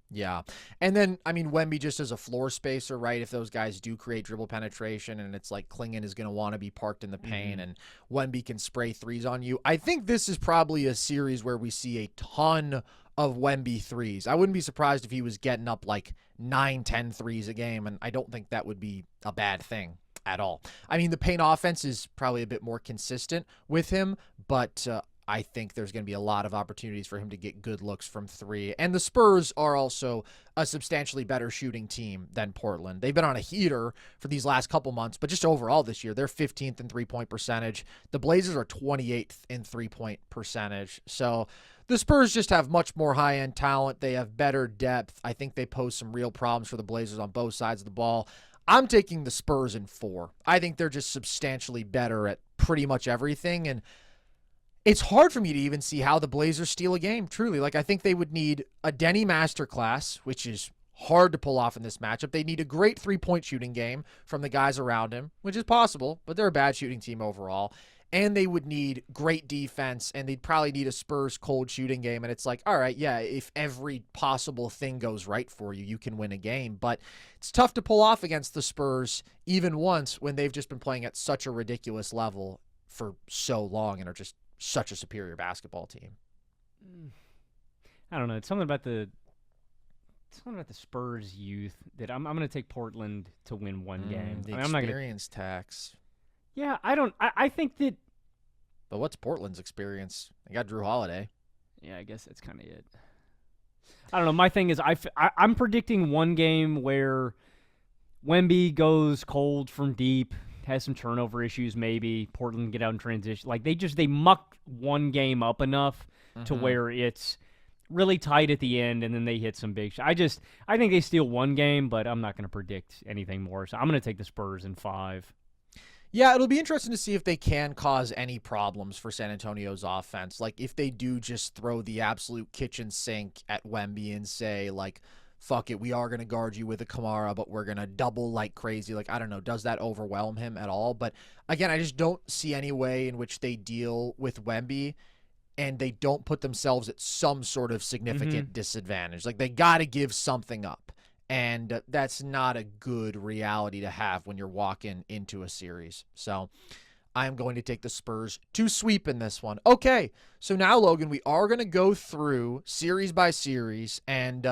Yeah. And then, I mean, Wemby just as a floor spacer, right? If those guys do create dribble penetration and it's like Klingon is going to want to be parked in the paint and Wemby can spray threes on you. I think this is probably a series where we see a ton of Wemby threes. I wouldn't be surprised if he was getting up like 9-10 threes a game, and I don't think that would be a bad thing at all. I mean, the paint offense is probably a bit more consistent with him, but I think there's going to be a lot of opportunities for him to get good looks from 3. And the Spurs are also a substantially better shooting team than Portland. They've been on a heater for these last couple months, but just overall this year, they're 15th in three-point percentage. The Blazers are 28th in three-point percentage. So the Spurs just have much more high-end talent. They have better depth. I think they pose some real problems for the Blazers on both sides of the ball. I'm taking the Spurs in 4. I think they're just substantially better at pretty much everything, and it's hard for me to even see how the Blazers steal a game, truly. Like, I think they would need a Deni masterclass, which is hard to pull off in this matchup. They need a great three-point shooting game from the guys around him, which is possible, but they're a bad shooting team overall. And they would need great defense, and they'd probably need a Spurs cold shooting game. And it's like, all right, yeah, if every possible thing goes right for you, you can win a game. But it's tough to pull off against the Spurs even once when they've just been playing at such a ridiculous level for so long and are just such a superior basketball team. I don't know. It's something about the Spurs youth that I'm going to take Portland to win one game. The I'm not experience tax. Yeah, I think that. But what's Portland's experience? They got Drew Holiday. Yeah, I guess that's kind of it. I don't know. My thing is I'm predicting one game where Wemby goes cold from deep, has some turnover issues think Portland get out in transition. Like, they muck one game up enough to where it's really tight at the end, and then they hit some big shots. I think they steal one game, but I'm not going to predict anything more. So I'm going to take the Spurs in 5. Yeah, it'll be interesting to see if they can cause any problems for San Antonio's offense. Like, if they do just throw the absolute kitchen sink at Wemby and say, like, fuck it, we are going to guard you with a Kamara, but we're going to double like crazy. Like, I don't know, does that overwhelm him at all? But, again, I just don't see any way in which they deal with Wemby and they don't put themselves at some sort of significant disadvantage. Like, they got to give something up. And that's not a good reality to have when you're walking into a series. So I'm going to take the Spurs to sweep in this one. Okay, so now, Logan, we are going to go through series by series, and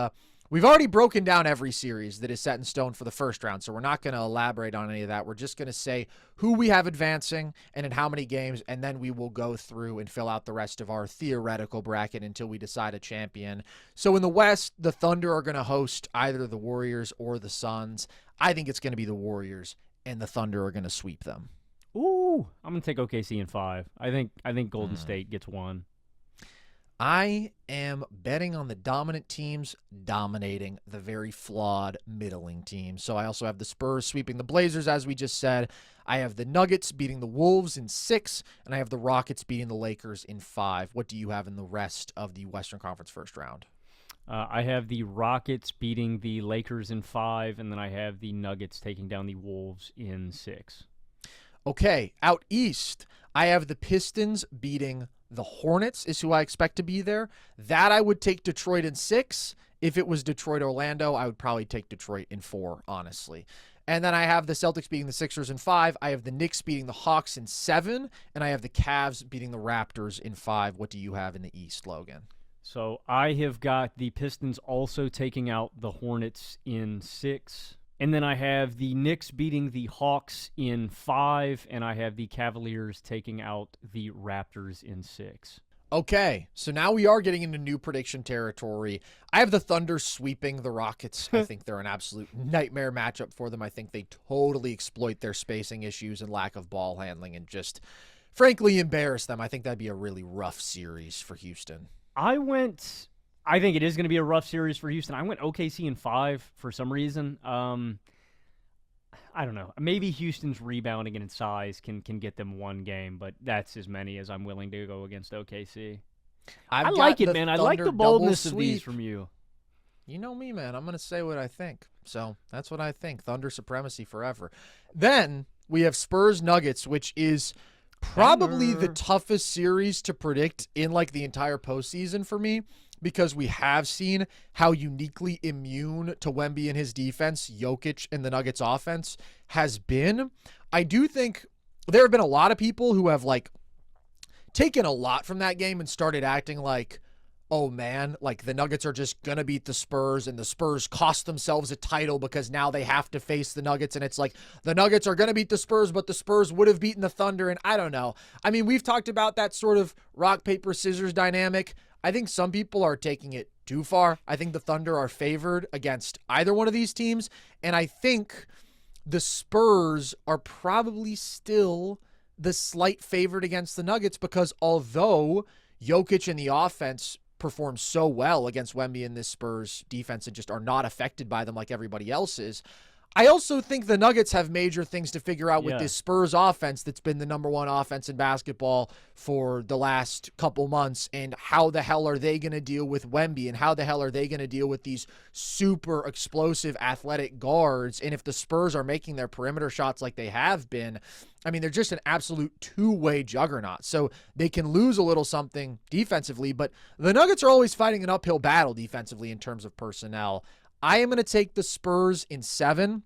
we've already broken down every series that is set in stone for the first round, so we're not going to elaborate on any of that. We're just going to say who we have advancing and in how many games, and then we will go through and fill out the rest of our theoretical bracket until we decide a champion. So in the West, the Thunder are going to host either the Warriors or the Suns. I think it's going to be the Warriors, and the Thunder are going to sweep them. Ooh, I'm going to take OKC in 5. I think Golden State gets 1. I am betting on the dominant teams dominating the very flawed middling teams. So I also have the Spurs sweeping the Blazers, as we just said. I have the Nuggets beating the Wolves in 6, and I have the Rockets beating the Lakers in 5. What do you have in the rest of the Western Conference first round? I have the Rockets beating the Lakers in 5, and then I have the Nuggets taking down the Wolves in 6. Okay, out east, I have the Pistons beating the Hornets is who I expect to be there. That I would take Detroit in 6. If it was Detroit-Orlando, I would probably take Detroit in 4, honestly. And then I have the Celtics beating the Sixers in 5. I have the Knicks beating the Hawks in 7. And I have the Cavs beating the Raptors in 5. What do you have in the East, Logan? So I have got the Pistons also taking out the Hornets in 6. And then I have the Knicks beating the Hawks in 5, and I have the Cavaliers taking out the Raptors in 6. Okay, so now we are getting into new prediction territory. I have the Thunder sweeping the Rockets. I think they're an absolute nightmare matchup for them. I think they totally exploit their spacing issues and lack of ball handling and just, frankly, embarrass them. I think that'd be a really rough series for Houston. I think it is going to be a rough series for Houston. I went OKC in 5 for some reason. I don't know. Maybe Houston's rebounding and in size can get them one game, but that's as many as I'm willing to go against OKC. I like it, man. I like the boldness of these from you. You know me, man. I'm going to say what I think. So that's what I think. Thunder supremacy forever. Then we have Spurs-Nuggets, which is probably the toughest series to predict in like the entire postseason for me, because we have seen how uniquely immune to Wemby and his defense Jokic and the Nuggets offense has been. I do think there have been a lot of people who have like taken a lot from that game and started acting like, oh man, like the Nuggets are just going to beat the Spurs and the Spurs cost themselves a title because now they have to face the Nuggets. And it's like the Nuggets are going to beat the Spurs, but the Spurs would have beaten the Thunder. And I don't know. I mean, we've talked about that sort of rock, paper, scissors dynamic. I think some people are taking it too far. I think the Thunder are favored against either one of these teams. And I think the Spurs are probably still the slight favorite against the Nuggets because although Jokic and the offense perform so well against Wemby and this Spurs defense and just are not affected by them like everybody else is, I also think the Nuggets have major things to figure out with this Spurs offense that's been the number one offense in basketball for the last couple months. And how the hell are they going to deal with Wemby? And how the hell are they going to deal with these super explosive athletic guards? And if the Spurs are making their perimeter shots like they have been, I mean, they're just an absolute two-way juggernaut. So they can lose a little something defensively, but the Nuggets are always fighting an uphill battle defensively in terms of personnel. I am going to take the Spurs in 7.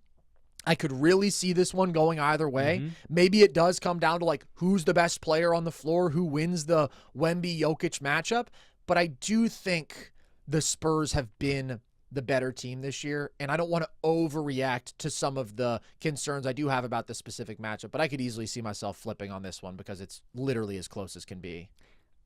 I could really see this one going either way. Mm-hmm. Maybe it does come down to like who's the best player on the floor, who wins the Wemby-Jokic matchup. But I do think the Spurs have been the better team this year, and I don't want to overreact to some of the concerns I do have about this specific matchup, but I could easily see myself flipping on this one because it's literally as close as can be.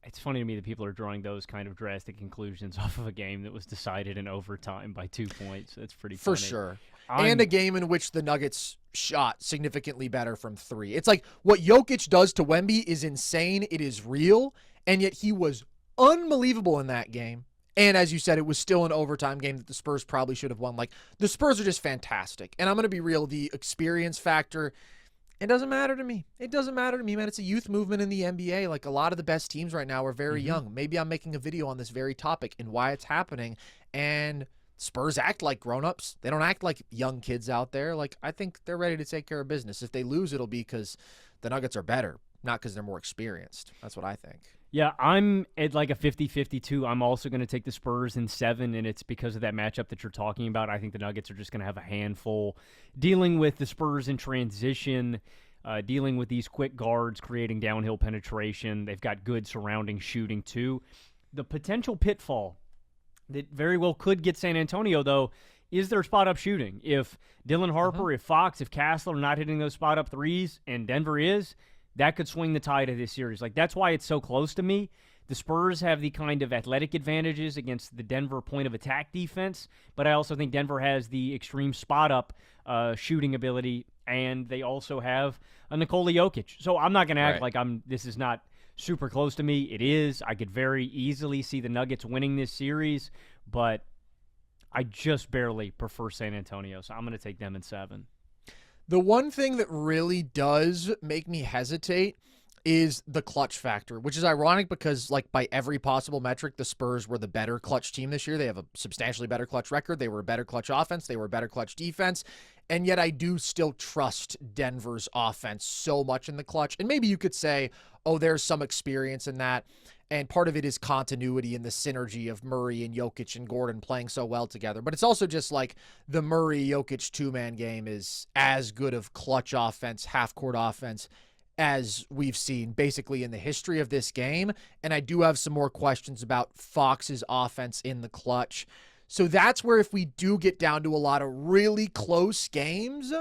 It's funny to me that people are drawing those kind of drastic conclusions off of a game that was decided in overtime by 2 points. That's pretty funny. For sure. And a game in which the Nuggets shot significantly better from 3. It's like what Jokic does to Wemby is insane. It is real. And yet he was unbelievable in that game. And as you said, it was still an overtime game that the Spurs probably should have won. Like, the Spurs are just fantastic. And I'm going to be real. The experience factor, it doesn't matter to me. It doesn't matter to me, man. It's a youth movement in the NBA. Like, a lot of the best teams right now are very young. Maybe I'm making a video on this very topic and why it's happening. And Spurs act like grown-ups. They don't act like young kids out there. Like, I think they're ready to take care of business. If they lose, it'll be because the Nuggets are better, not because they're more experienced. That's what I think. Yeah, I'm at like a 50-52. I'm also going to take the Spurs in 7, and it's because of that matchup that you're talking about. I think the Nuggets are just going to have a handful dealing with the Spurs in transition, dealing with these quick guards, creating downhill penetration. They've got good surrounding shooting, too. The potential pitfall that very well could get San Antonio, though, is their spot-up shooting. If Dylan Harper, if Fox, if Castler are not hitting those spot-up threes, and Denver is, that could swing the tide of this series. Like, that's why it's so close to me. The Spurs have the kind of athletic advantages against the Denver point-of-attack defense, but I also think Denver has the extreme spot-up shooting ability, and they also have a Nikola Jokic. So I'm not going to act like this is not super close to me. It is. I could very easily see the Nuggets winning this series, but I just barely prefer San Antonio, so I'm going to take them in 7. The one thing that really does make me hesitate is the clutch factor, which is ironic because, like, by every possible metric, the Spurs were the better clutch team this year. They have a substantially better clutch record. They were a better clutch offense. They were a better clutch defense. And yet I do still trust Denver's offense so much in the clutch. And maybe you could say, oh, there's some experience in that. And part of it is continuity and the synergy of Murray and Jokic and Gordon playing so well together. But it's also just like the Murray-Jokic two-man game is as good of clutch offense, half-court offense, as we've seen basically in the history of this game. And I do have some more questions about Fox's offense in the clutch. So that's where if we do get down to a lot of really close games,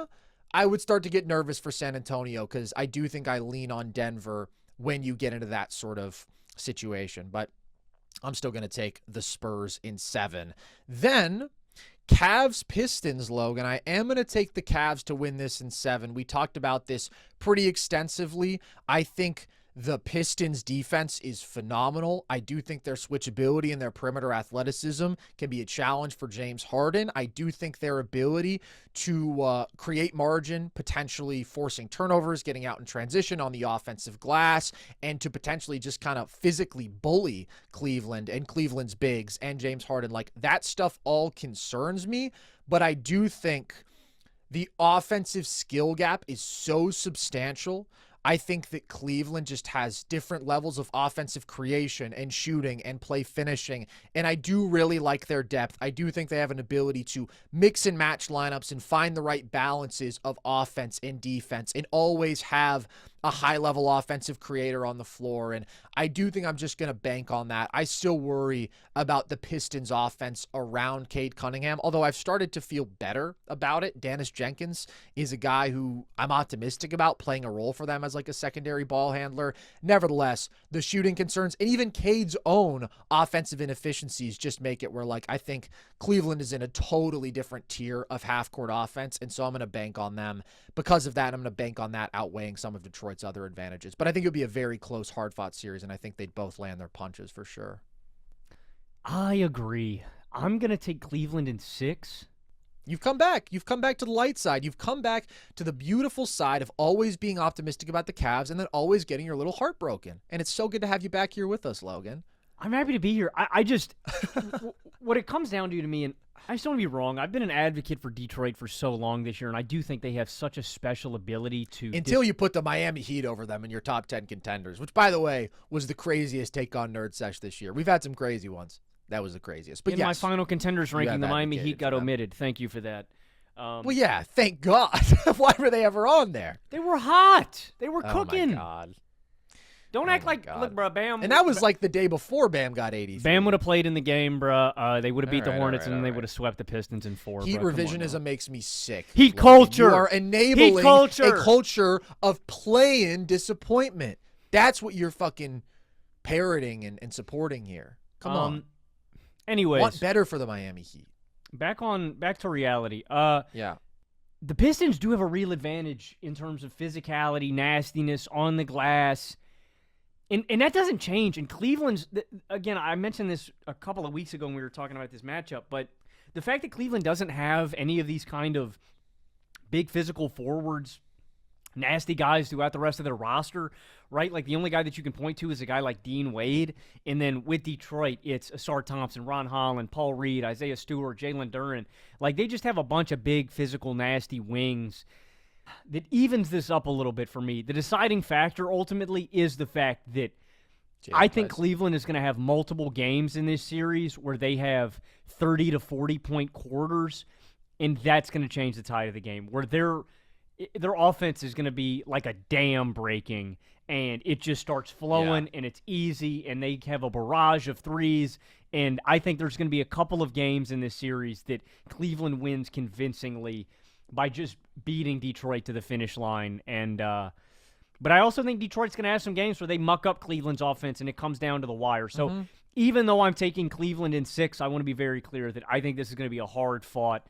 I would start to get nervous for San Antonio because I do think I lean on Denver when you get into that sort of situation. But I'm still going to take the Spurs in 7. Then Cavs Pistons, Logan. I am going to take the Cavs to win this in 7. We talked about this pretty extensively. I think the Pistons defense is phenomenal. I do think their switchability and their perimeter athleticism can be a challenge for James Harden. I do think their ability to create margin, potentially forcing turnovers, getting out in transition on the offensive glass, and to potentially just kind of physically bully Cleveland and Cleveland's bigs and James Harden. Like, that stuff all concerns me, but I do think the offensive skill gap is so substantial. I think that Cleveland just has different levels of offensive creation and shooting and play finishing, and I do really like their depth. I do think they have an ability to mix and match lineups and find the right balances of offense and defense and always have a high-level offensive creator on the floor, and I do think I'm just going to bank on that. I still worry about the Pistons offense around Cade Cunningham, although I've started to feel better about it. Dennis Jenkins is a guy who I'm optimistic about playing a role for them as like a secondary ball handler. Nevertheless, the shooting concerns and even Cade's own offensive inefficiencies just make it where, like, I think Cleveland is in a totally different tier of half-court offense, and so I'm going to bank on them. Because of that, I'm going to bank on that outweighing some of Detroit's other advantages. But I think it would be a very close, hard-fought series, and I think they'd both land their punches for sure. I agree. I'm going to take Cleveland in 6. You've come back. You've come back to the light side. You've come back to the beautiful side of always being optimistic about the Cavs and then always getting your little heart broken. And it's so good to have you back here with us, Logan. I'm happy to be here. I just, what it comes down to me, and I just don't want to be wrong, I've been an advocate for Detroit for so long this year, and I do think they have such a special ability to... Until you put the Miami Heat over them in your top 10 contenders, which, by the way, was the craziest take on NerdSesh this year. We've had some crazy ones. That was the craziest. But in yes, my final contenders ranking, the Miami Heat got omitted. Thank you for that. Well, yeah, thank God. Why were they ever on there? They were hot. They were cooking. Oh, my God. Don't act like, look, bro, Bam. And that was like the day before Bam got 80. Bam would have played in the game, bro. They would have beat the Hornets, and then they would have swept the Pistons in 4. Heat revisionism makes me sick. Heat culture. You are enabling a culture of play-in disappointment. That's what you're fucking parroting and supporting here. Come on. Anyways. Want better for the Miami Heat. Back to reality. Yeah. The Pistons do have a real advantage in terms of physicality, nastiness on the glass. And that doesn't change. And Cleveland's, again, I mentioned this a couple of weeks ago when we were talking about this matchup, but the fact that Cleveland doesn't have any of these kind of big physical forwards, nasty guys throughout the rest of their roster, right? Like, the only guy that you can point to is a guy like Dean Wade. And then with Detroit, it's Asar Thompson, Ron Holland, Paul Reed, Isaiah Stewart, Jalen Duren. Like, they just have a bunch of big, physical, nasty wings that evens this up a little bit for me. The deciding factor ultimately is the fact that I think Cleveland is going to have multiple games in this series where they have 30 to 40-point quarters, and that's going to change the tide of the game, where their offense is going to be like a dam breaking, and it just starts flowing, and it's easy, and they have a barrage of threes, and I think there's going to be a couple of games in this series that Cleveland wins convincingly by just beating Detroit to the finish line. And but I also think Detroit's going to have some games where they muck up Cleveland's offense and it comes down to the wire. So even though I'm taking Cleveland in 6, I want to be very clear that I think this is going to be a hard-fought,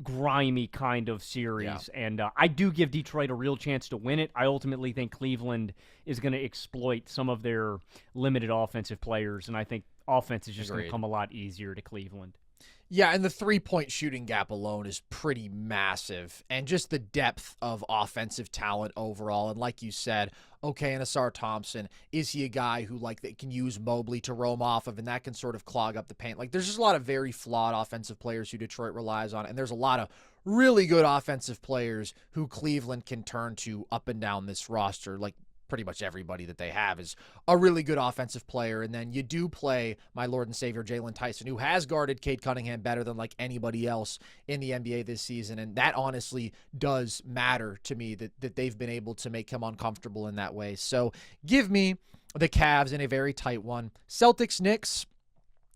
grimy kind of series. Yeah. And I do give Detroit a real chance to win it. I ultimately think Cleveland is going to exploit some of their limited offensive players, and I think offense is just going to come a lot easier to Cleveland. Yeah, and the three-point shooting gap alone is pretty massive. And just the depth of offensive talent overall. And like you said, okay, and Asar Thompson, is he a guy who, like, that can use Mobley to roam off of, and that can sort of clog up the paint? Like, there's just a lot of very flawed offensive players who Detroit relies on, and there's a lot of really good offensive players who Cleveland can turn to up and down this roster. Like, pretty much everybody that they have is a really good offensive player. And then you do play my Lord and Savior Jalen Tyson, who has guarded Cade Cunningham better than like anybody else in the NBA this season. And that honestly does matter to me that they've been able to make him uncomfortable in that way. So give me the Cavs in a very tight one. Celtics-Knicks.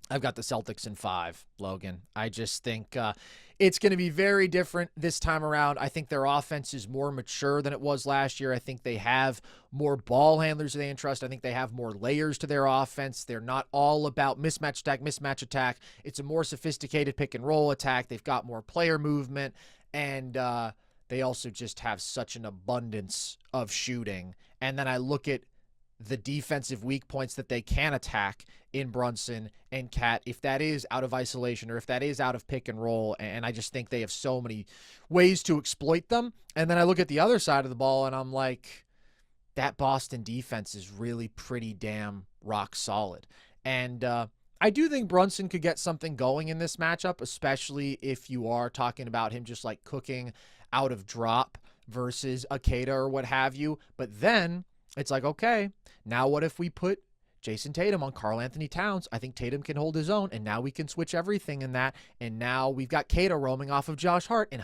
I've got the Celtics in 5, Logan. I just think it's going to be very different this time around. I think their offense is more mature than it was last year. I think they have more ball handlers they entrust. I think they have more layers to their offense. They're not all about mismatch attack. It's a more sophisticated pick and roll attack. They've got more player movement, and they also just have such an abundance of shooting. And then I look at the defensive weak points that they can attack in Brunson and Cat, if that is out of isolation or if that is out of pick and roll. And I just think they have so many ways to exploit them. And then I look at the other side of the ball and I'm like, that Boston defense is really pretty damn rock solid. And I do think Brunson could get something going in this matchup, especially if you are talking about him just like cooking out of drop versus a Kata or what have you. But then it's like, okay, now what if we put Jason Tatum on Karl Anthony Towns? I think Tatum can hold his own, and now we can switch everything in that. And now we've got Kata roaming off of Josh Hart, and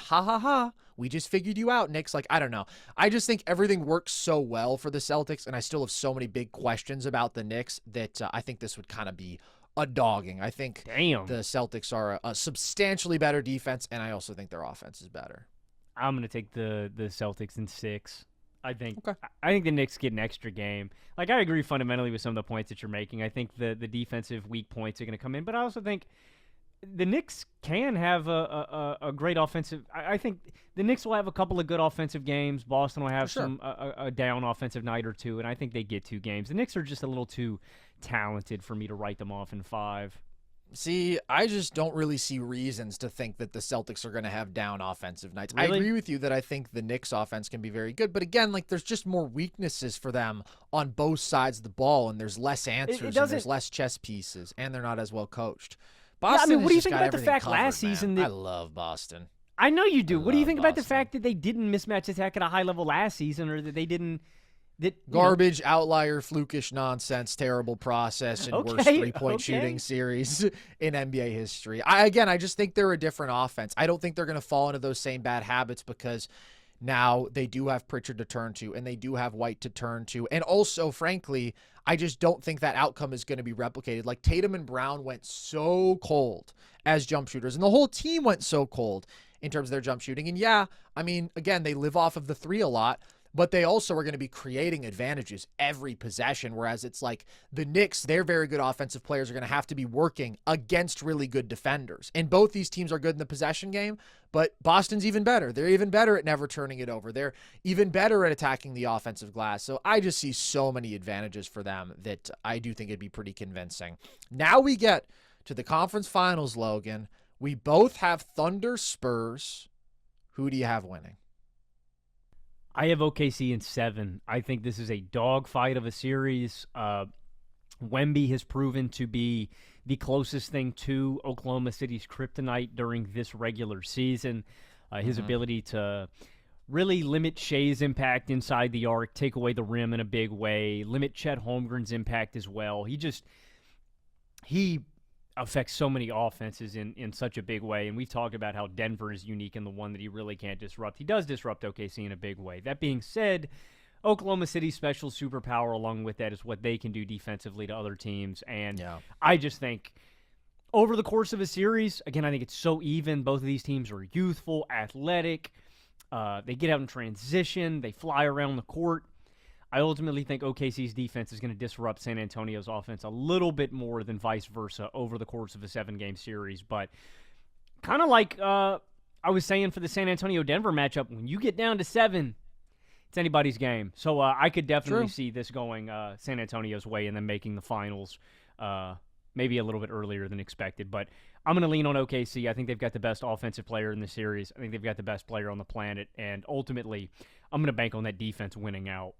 we just figured you out, Knicks. Like, I don't know. I just think everything works so well for the Celtics, and I still have so many big questions about the Knicks that I think this would kind of be a dogging. I think the Celtics are a substantially better defense, and I also think their offense is better. I'm going to take the Celtics in 6. I think the Knicks get an extra game. Like, I agree fundamentally with some of the points that you're making. I think the defensive weak points are going to come in, but I also think the Knicks can have a great offensive. I think the Knicks will have a couple of good offensive games. Boston will have a down offensive night or two, and I think they get 2 games. The Knicks are just a little too talented for me to write them off in 5. See, I just don't really see reasons to think that the Celtics are going to have down offensive nights. Really? I agree with you that I think the Knicks offense can be very good, but again, like there's just more weaknesses for them on both sides of the ball, and there's less answers, and there's less chess pieces, and they're not as well coached. Boston what do you think about the fact last season I love Boston. I know you do. What do you think about the fact that they didn't mismatch attack at a high level last season, or that they didn't? Garbage, outlier, flukish nonsense, terrible process, and worst three-point shooting series in NBA history. I just think they're a different offense. I don't think they're going to fall into those same bad habits because now they do have Pritchard to turn to, and they do have White to turn to. And also, frankly, I just don't think that outcome is going to be replicated. Like, Tatum and Brown went so cold as jump shooters, and the whole team went so cold in terms of their jump shooting. And yeah, I mean, again, they live off of the 3 a lot, but they also are going to be creating advantages every possession, whereas it's like the Knicks, their very good offensive players are going to have to be working against really good defenders. And both these teams are good in the possession game, but Boston's even better. They're even better at never turning it over. They're even better at attacking the offensive glass. So I just see so many advantages for them that I do think it'd be pretty convincing. Now we get to the conference finals, Logan. We both have Thunder Spurs. Who do you have winning? I have OKC in 7. I think this is a dogfight of a series. Wemby has proven to be the closest thing to Oklahoma City's kryptonite during this regular season. His ability to really limit Shea's impact inside the arc, take away the rim in a big way, limit Chet Holmgren's impact as well. He affects so many offenses in such a big way, and we've talked about how Denver is unique in the one that he really can't disrupt. He does disrupt OKC in a big way. That being said, Oklahoma City's special superpower along with that is what they can do defensively to other teams, and I just think over the course of a series, again, I think it's so even. Both of these teams are youthful, athletic. They get out in transition. They fly around the court. I ultimately think OKC's defense is going to disrupt San Antonio's offense a little bit more than vice versa over the course of a 7-game series. But kind of like I was saying for the San Antonio-Denver matchup, when you get down to 7, it's anybody's game. So I could definitely see this going San Antonio's way and then making the finals maybe a little bit earlier than expected. But I'm going to lean on OKC. I think they've got the best offensive player in the series. I think they've got the best player on the planet. And ultimately, I'm going to bank on that defense winning out.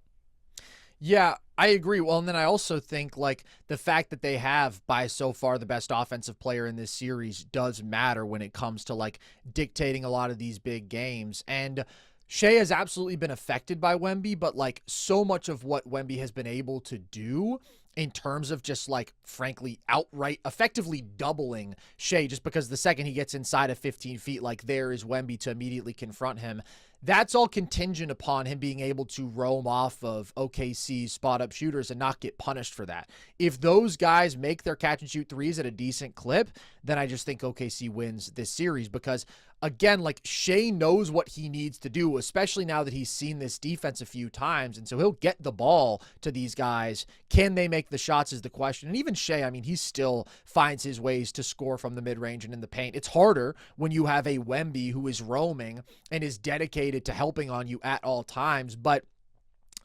Yeah, I agree. Well, and then I also think like the fact that they have by so far the best offensive player in this series does matter when it comes to like dictating a lot of these big games. And Shea has absolutely been affected by Wemby, but like so much of what Wemby has been able to do in terms of just like, frankly, outright effectively doubling Shea, just because the second he gets inside of 15 feet, like there is Wemby to immediately confront him. that's all contingent upon him being able to roam off of OKC's spot-up shooters and not get punished for that. If those guys make their catch-and-shoot threes at a decent clip, then I just think OKC wins this series because, again, like Shea knows what he needs to do, especially now that he's seen this defense a few times, and so he'll get the ball to these guys. Can they make the shots is the question. And even Shea, I mean, he still finds his ways to score from the mid-range and in the paint. It's harder when you have a Wemby who is roaming and is dedicated to helping on you at all times, but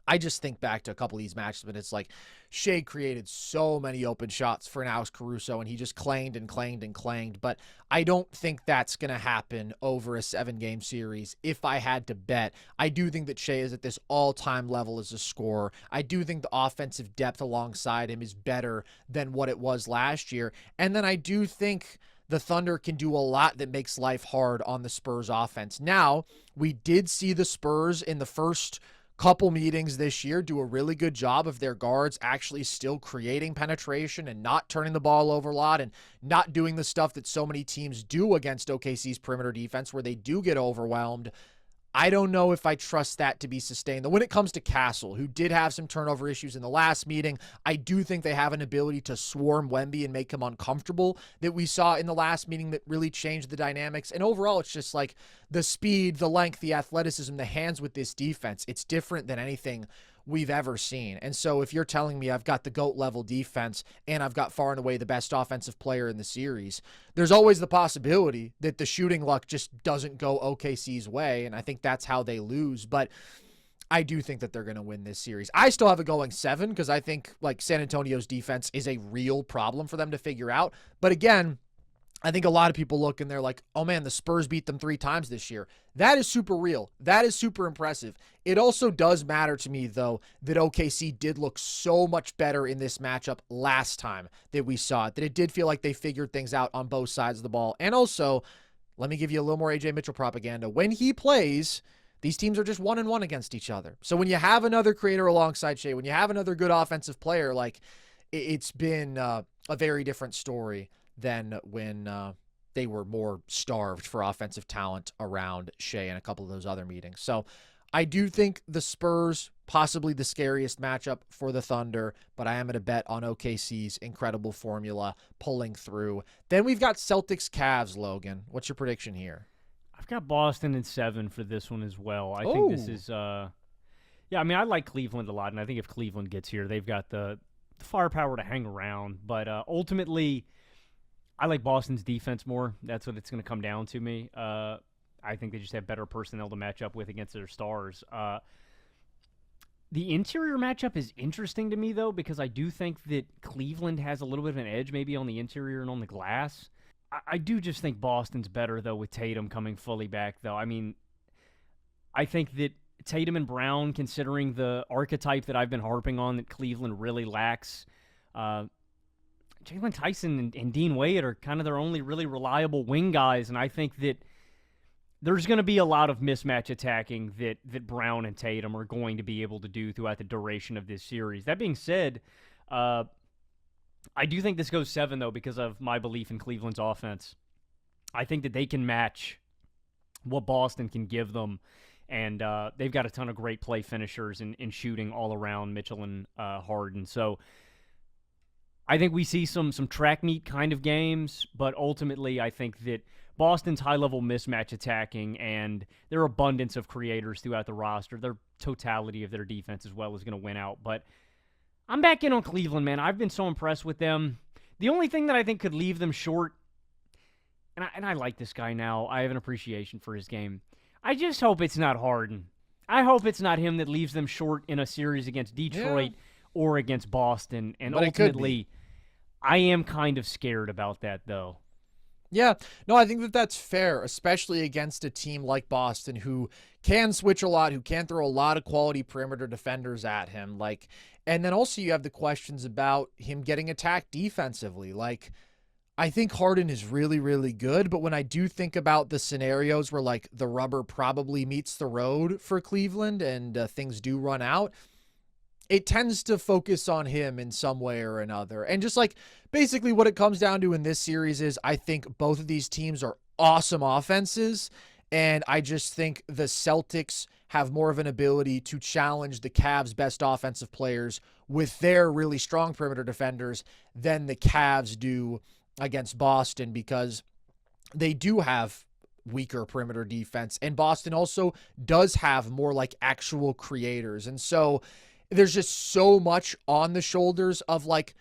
I just think back to a couple of these matches, but it's like Shea created so many open shots for an Alex Caruso, and he just clanged and clanged and clanged. But I don't think that's going to happen over a 7-game series. If I had to bet, I do think that Shea is at this all-time level as a scorer. I do think the offensive depth alongside him is better than what it was last year. And then I do think the Thunder can do a lot that makes life hard on the Spurs offense. Now, we did see the Spurs in the first couple meetings this year do a really good job of their guards actually still creating penetration and not turning the ball over a lot and not doing the stuff that so many teams do against OKC's perimeter defense where they do get overwhelmed. I don't know if I trust that to be sustained. When it comes to Castle, who did have some turnover issues in the last meeting, I do think they have an ability to swarm Wemby and make him uncomfortable that we saw in the last meeting that really changed the dynamics. And overall, it's just like the speed, the length, the athleticism, the hands with this defense. It's different than anything we've ever seen. And so if you're telling me I've got the GOAT level defense and I've got far and away the best offensive player in the series, there's always the possibility that the shooting luck just doesn't go OKC's way. And I think that's how they lose. But I do think that they're going to win this series. I still have it going 7 because I think like San Antonio's defense is a real problem for them to figure out. But again, I think a lot of people look and they're like, oh man, the Spurs beat them 3 times this year. That is super real. That is super impressive. It also does matter to me, though, that OKC did look so much better in this matchup last time that we saw it, that it did feel like they figured things out on both sides of the ball. And also, let me give you a little more AJ Mitchell propaganda. When he plays, these teams are just 1-1 against each other. So when you have another creator alongside Shea, when you have another good offensive player, like it's been a very different story than when they were more starved for offensive talent around Shea and a couple of those other meetings. So I do think the Spurs, possibly the scariest matchup for the Thunder, but I am going to bet on OKC's incredible formula pulling through. Then we've got Celtics-Cavs, Logan. What's your prediction here? I've got Boston in 7 for this one as well. I think this is, I like Cleveland a lot, and I think if Cleveland gets here, they've got the firepower to hang around. But ultimately, I like Boston's defense more. That's what it's going to come down to me. I think they just have better personnel to match up with against their stars. The interior matchup is interesting to me, though, because I do think that Cleveland has a little bit of an edge maybe on the interior and on the glass. I do just think Boston's better, though, with Tatum coming fully back, though. I mean, I think that Tatum and Brown, considering the archetype that I've been harping on that Cleveland really lacks, Jalen Tyson and Dean Wade are kind of their only really reliable wing guys, and I think that there's going to be a lot of mismatch attacking that Brown and Tatum are going to be able to do throughout the duration of this series. That being said, I do think this goes 7, though, because of my belief in Cleveland's offense. I think that they can match what Boston can give them, and they've got a ton of great play finishers in shooting all around Mitchell and Harden. So I think we see some track meet kind of games, but ultimately I think that Boston's high-level mismatch attacking and their abundance of creators throughout the roster, their totality of their defense as well is going to win out. But I'm back in on Cleveland, man. I've been so impressed with them. The only thing that I think could leave them short, and I like this guy now. I have an appreciation for his game. I just hope it's not Harden. I hope it's not him that leaves them short in a series against Detroit or against Boston. And but ultimately, I am kind of scared about that, though. Yeah, no, I think that that's fair, especially against a team like Boston who can switch a lot, who can throw a lot of quality perimeter defenders at him. Like, and then also you have the questions about him getting attacked defensively. Like, I think Harden is really, really good, but when I do think about the scenarios where like the rubber probably meets the road for Cleveland and things do run out, it tends to focus on him in some way or another. And just like basically what it comes down to in this series is I think both of these teams are awesome offenses. And I just think the Celtics have more of an ability to challenge the Cavs' best offensive players with their really strong perimeter defenders than the Cavs do against Boston, because they do have weaker perimeter defense. And Boston also does have more like actual creators. And so there's just so much on the shoulders of like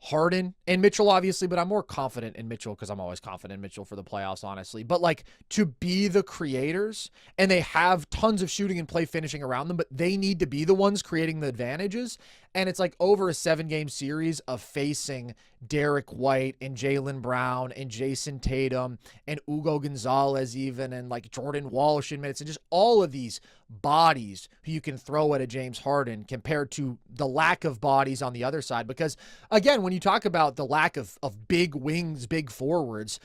Harden and Mitchell, obviously, but I'm more confident in Mitchell because I'm always confident in Mitchell for the playoffs, honestly. But like to be the creators, and they have tons of shooting and play finishing around them, but they need to be the ones creating the advantages. And it's like over a 7-game series of facing Derek White and Jaylen Brown and Jason Tatum and Ugo Gonzalez even, and like Jordan Walsh in minutes, and just all of these bodies who you can throw at a James Harden compared to the lack of bodies on the other side. Because again, when you talk about the lack of big wings, big forwards,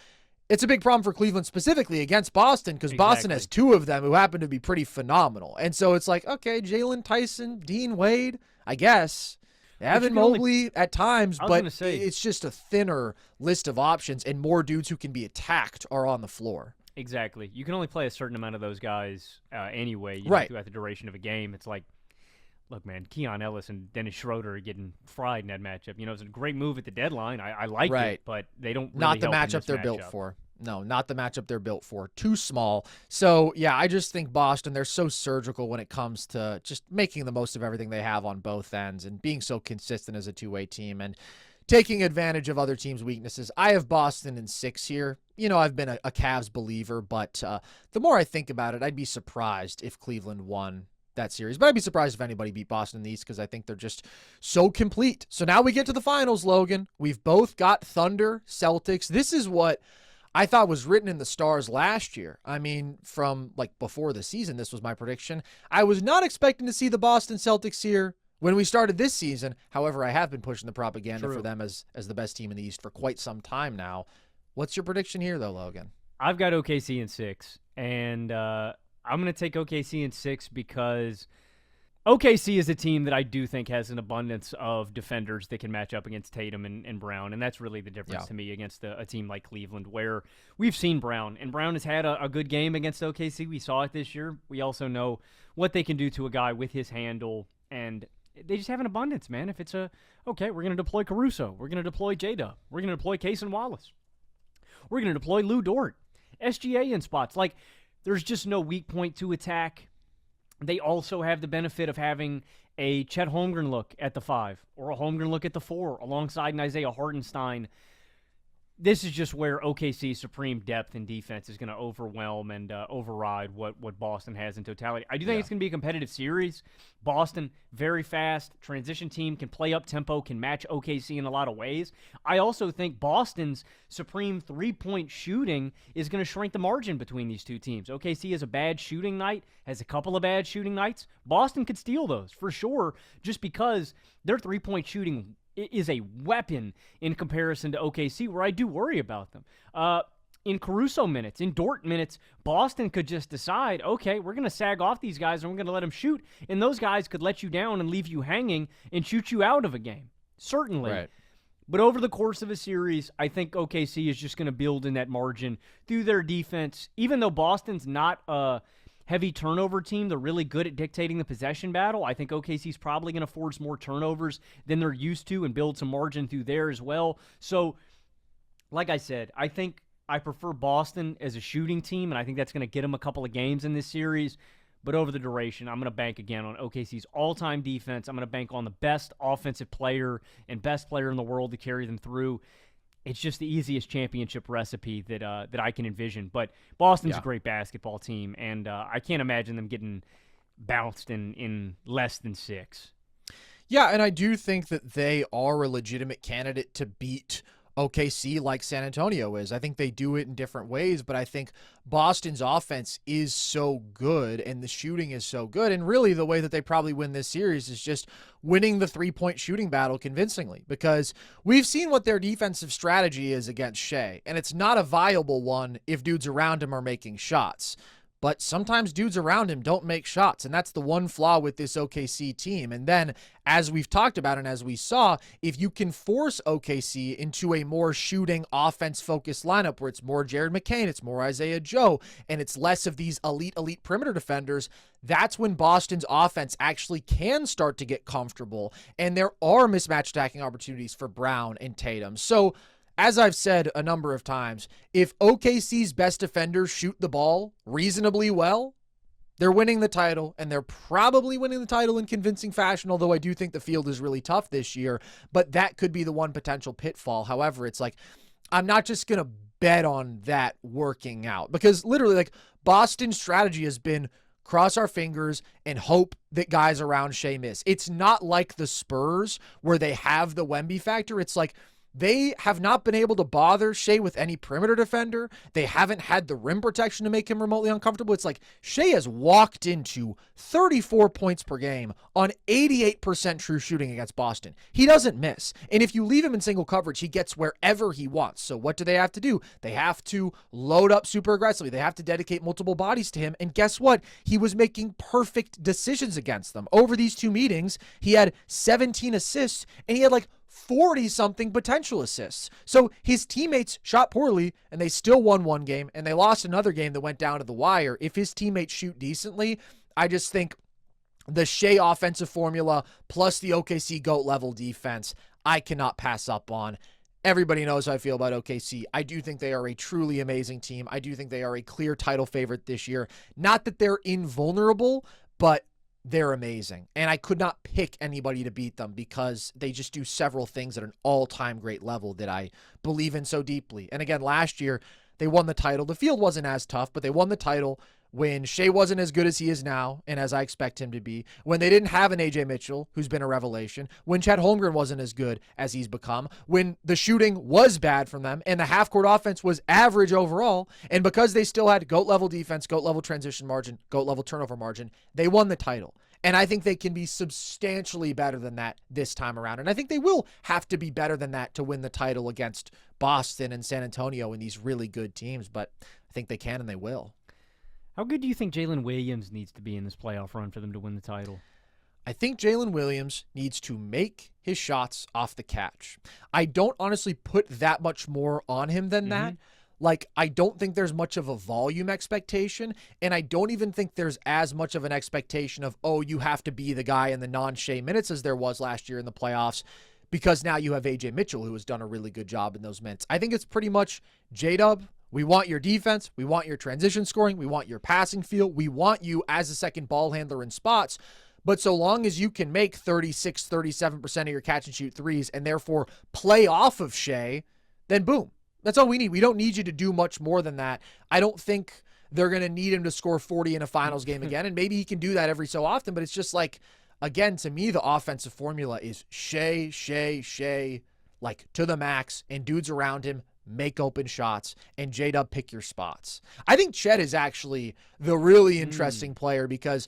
it's a big problem for Cleveland specifically against Boston, because Boston has 2 of them who happen to be pretty phenomenal. And so it's like, okay, Jalen Tyson, Dean Wade, I guess, Evan Mobley at times, but it's just a thinner list of options, and more dudes who can be attacked are on the floor. Exactly. You can only play a certain amount of those guys anyway, throughout the duration of a game. It's like, look, man, Keon Ellis and Dennis Schroeder are getting fried in that matchup. You know, it's a great move at the deadline. I like it, but they don't really not the help matchup they're built for. No, not the matchup they're built for. Too small. So, yeah, I just think Boston, they're so surgical when it comes to just making the most of everything they have on both ends and being so consistent as a two-way team and taking advantage of other teams' weaknesses. I have Boston in 6 here. You know, I've been a Cavs believer, but the more I think about it, I'd be surprised if Cleveland won that series. But I'd be surprised if anybody beat Boston in the East, because I think they're just so complete. So now we get to the finals, Logan. We've both got Thunder, Celtics. This is what I thought was written in the stars last year. I mean, from like before the season, this was my prediction. I was not expecting to see the Boston Celtics here when we started this season. However, I have been pushing the propaganda for them as the best team in the East for quite some time now. What's your prediction here, though, Logan? I've got OKC in 6, and I'm going to take OKC in 6 because OKC is a team that I do think has an abundance of defenders that can match up against Tatum and Brown, and that's really the difference to me against a team like Cleveland, where we've seen Brown, and Brown has had a good game against OKC. We saw it this year. We also know what they can do to a guy with his handle, and they just have an abundance, man. If it's okay, we're going to deploy Caruso. We're going to deploy J-Dub. We're going to deploy Cason Wallace. We're going to deploy Lou Dort. SGA in spots. Like, there's just no weak point to attack. They also have the benefit of having a Chet Holmgren look at the 5 or a Holmgren look at the 4 alongside an Isaiah Hartenstein. This is just where OKC's supreme depth and defense is going to overwhelm and override what Boston has in totality. I do think it's going to be a competitive series. Boston, very fast, transition team, can play up tempo, can match OKC in a lot of ways. I also think Boston's supreme three-point shooting is going to shrink the margin between these two teams. OKC has a bad shooting night, has a couple of bad shooting nights. Boston could steal those, for sure, just because their three-point shooting is a weapon in comparison to OKC, where I do worry about them. In Caruso minutes, in Dort minutes, Boston could just decide, okay, we're going to sag off these guys and we're going to let them shoot, and those guys could let you down and leave you hanging and shoot you out of a game. Certainly. Right. But over the course of a series, I think OKC is just going to build in that margin through their defense. Even though Boston's not a heavy turnover team, they're really good at dictating the possession battle. I think OKC's probably going to force more turnovers than they're used to and build some margin through there as well. So, like I said, I think I prefer Boston as a shooting team, and I think that's going to get them a couple of games in this series. But over the duration, I'm going to bank again on OKC's all-time defense. I'm going to bank on the best offensive player and best player in the world to carry them through. It's just the easiest championship recipe that I can envision. But Boston's a great basketball team, and I can't imagine them getting bounced in less than 6. Yeah, and I do think that they are a legitimate candidate to beat OKC like San Antonio is. I think they do it in different ways, but I think Boston's offense is so good and the shooting is so good. And really the way that they probably win this series is just winning the three-point shooting battle convincingly, because we've seen what their defensive strategy is against Shea, and it's not a viable one if dudes around him are making shots. but sometimes dudes around him don't make shots, and that's the one flaw with this OKC team. And then, as we've talked about and as we saw, if you can force OKC into a more shooting, offense-focused lineup where it's more Jared McCain, it's more Isaiah Joe, and it's less of these elite perimeter defenders, that's when Boston's offense actually can start to get comfortable, and there are mismatch attacking opportunities for Brown and Tatum. So, as I've said a number of times, if OKC's best defenders shoot the ball reasonably well, they're winning the title, and they're probably winning the title in convincing fashion, although I do think the field is really tough this year, but that could be the one potential pitfall. However, it's like, I'm not just going to bet on that working out, because literally, like, Boston's strategy has been cross our fingers and hope that guys around Shea miss. It's not like the Spurs where they have the Wemby factor. It's like, they have not been able to bother Shea with any perimeter defender. They haven't had the rim protection to make him remotely uncomfortable. It's like Shea has walked into 34 points per game on 88% true shooting against Boston. He doesn't miss. And if you leave him in single coverage, he gets wherever he wants. So what do they have to do? They have to load up super aggressively. They have to dedicate multiple bodies to him. And guess what? He was making perfect decisions against them. Over these two meetings, he had 17 assists, and he had like 40-something potential assists. So his teammates shot poorly, and they still won one game, and they lost another game that went down to the wire. If his teammates shoot decently, I just think the Shea offensive formula plus the OKC GOAT level defense, I cannot pass up on. Everybody knows how I feel about OKC. I do think they are a truly amazing team. I do think they are a clear title favorite this year. Not that they're invulnerable, but they're amazing. And I could not pick anybody to beat them because they just do several things at an all-time great level that I believe in so deeply. And again, last year, they won the title. The field wasn't as tough, but they won the title when Shea wasn't as good as he is now, and as I expect him to be, when they didn't have an AJ Mitchell, who's been a revelation, when Chet Holmgren wasn't as good as he's become, when the shooting was bad from them, and the half-court offense was average overall, and because they still had GOAT-level defense, GOAT-level transition margin, GOAT-level turnover margin, they won the title. And I think they can be substantially better than that this time around. And I think they will have to be better than that to win the title against Boston and San Antonio and these really good teams, but I think they can and they will. How good do you think Jalen Williams needs to be in this playoff run for them to win the title? I think Jalen Williams needs to make his shots off the catch. I don't honestly put that much more on him than that. Like, I don't think there's much of a volume expectation, and I don't even think there's as much of an expectation of, oh, you have to be the guy in the non-Shea minutes as there was last year in the playoffs, because now you have AJ Mitchell, who has done a really good job in those minutes. I think it's pretty much J-Dub. We want your defense. We want your transition scoring. We want your passing feel. We want you as a second ball handler in spots. But so long as you can make 36, 37% of your catch and shoot threes and therefore play off of Shea, then boom. That's all we need. We don't need you to do much more than that. I don't think they're going to need him to score 40 in a finals game again, and maybe he can do that every so often, but it's just like, again, to me, the offensive formula is Shea, like to the max, and dudes around him make open shots, and J-Dub pick your spots. I think Chet is actually the really interesting player because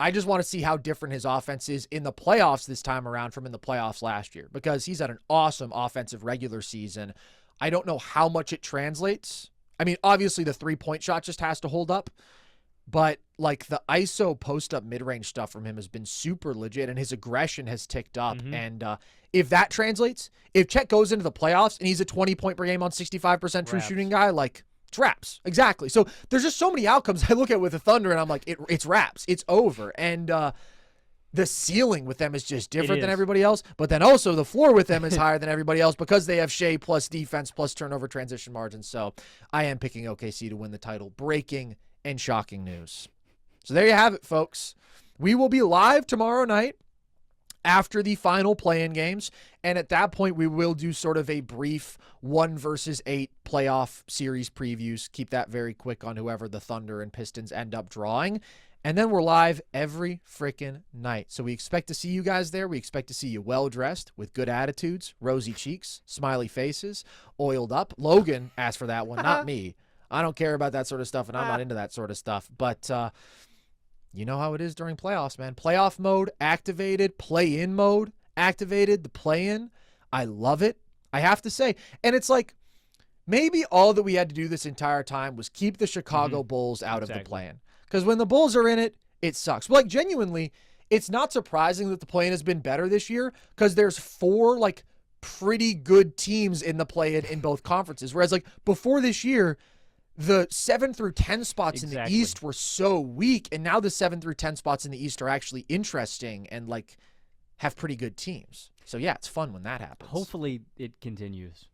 I just want to see how different his offense is in the playoffs this time around from in the playoffs last year, because he's had an awesome offensive regular season. I don't know how much it translates. I mean, obviously the three-point shot just has to hold up, but like the ISO post-up mid-range stuff from him has been super legit, and his aggression has ticked up. And if that translates, if Chet goes into the playoffs and he's a 20-point per game on 65% true shooting guy, like, it's wraps. Exactly. So there's just so many outcomes I look at with the Thunder, and I'm like, it's wraps. It's over. And the ceiling with them is just different than everybody else, but then also the floor with them is higher than everybody else because they have Shea plus defense plus turnover transition margins. So I am picking OKC to win the title. Breaking and shocking news. So there you have it, folks. We will be live tomorrow night after the final play-in games, and at that point we will do sort of a brief 1 versus 8 playoff series previews. Keep that very quick on whoever the Thunder and Pistons end up drawing. And then we're live every freaking night. So we expect to see you guys there. We expect to see you well-dressed with good attitudes, rosy cheeks, smiley faces, oiled up. Logan asked for that one, not me. I don't care about that sort of stuff, and I'm not into that sort of stuff. But you know how it is during playoffs, man. Playoff mode activated, play-in mode activated, the play-in. I love it, I have to say. And it's like, maybe all that we had to do this entire time was keep the Chicago Bulls out of the play-in. Because when the Bulls are in it, it sucks. But, like, genuinely, it's not surprising that the play-in has been better this year because there's 4, like, pretty good teams in the play-in in both conferences. Whereas, like, before this year, the 7 through 10 spots in the East were so weak, and now the 7 through 10 spots in the East are actually interesting and, like, have pretty good teams. So, yeah, it's fun when that happens. Hopefully it continues.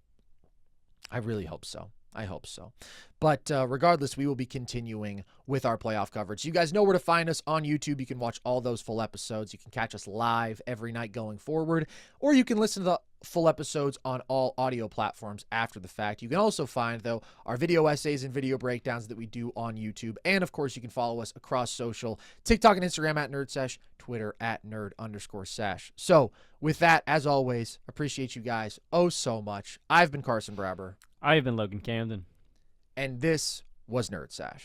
I really hope so. I hope so. But regardless, we will be continuing with our playoff coverage. You guys know where to find us on YouTube. You can watch all those full episodes. You can catch us live every night going forward, or you can listen to the full episodes on all audio platforms after the fact. You can also find, though, our video essays and video breakdowns that we do on YouTube. And, of course, you can follow us across social, TikTok and Instagram at NerdSesh, Twitter at Nerd_Sesh. So, with that, as always, appreciate you guys so much. I've been Carson Brabber. I have been Logan Camden. And this was NerdSesh.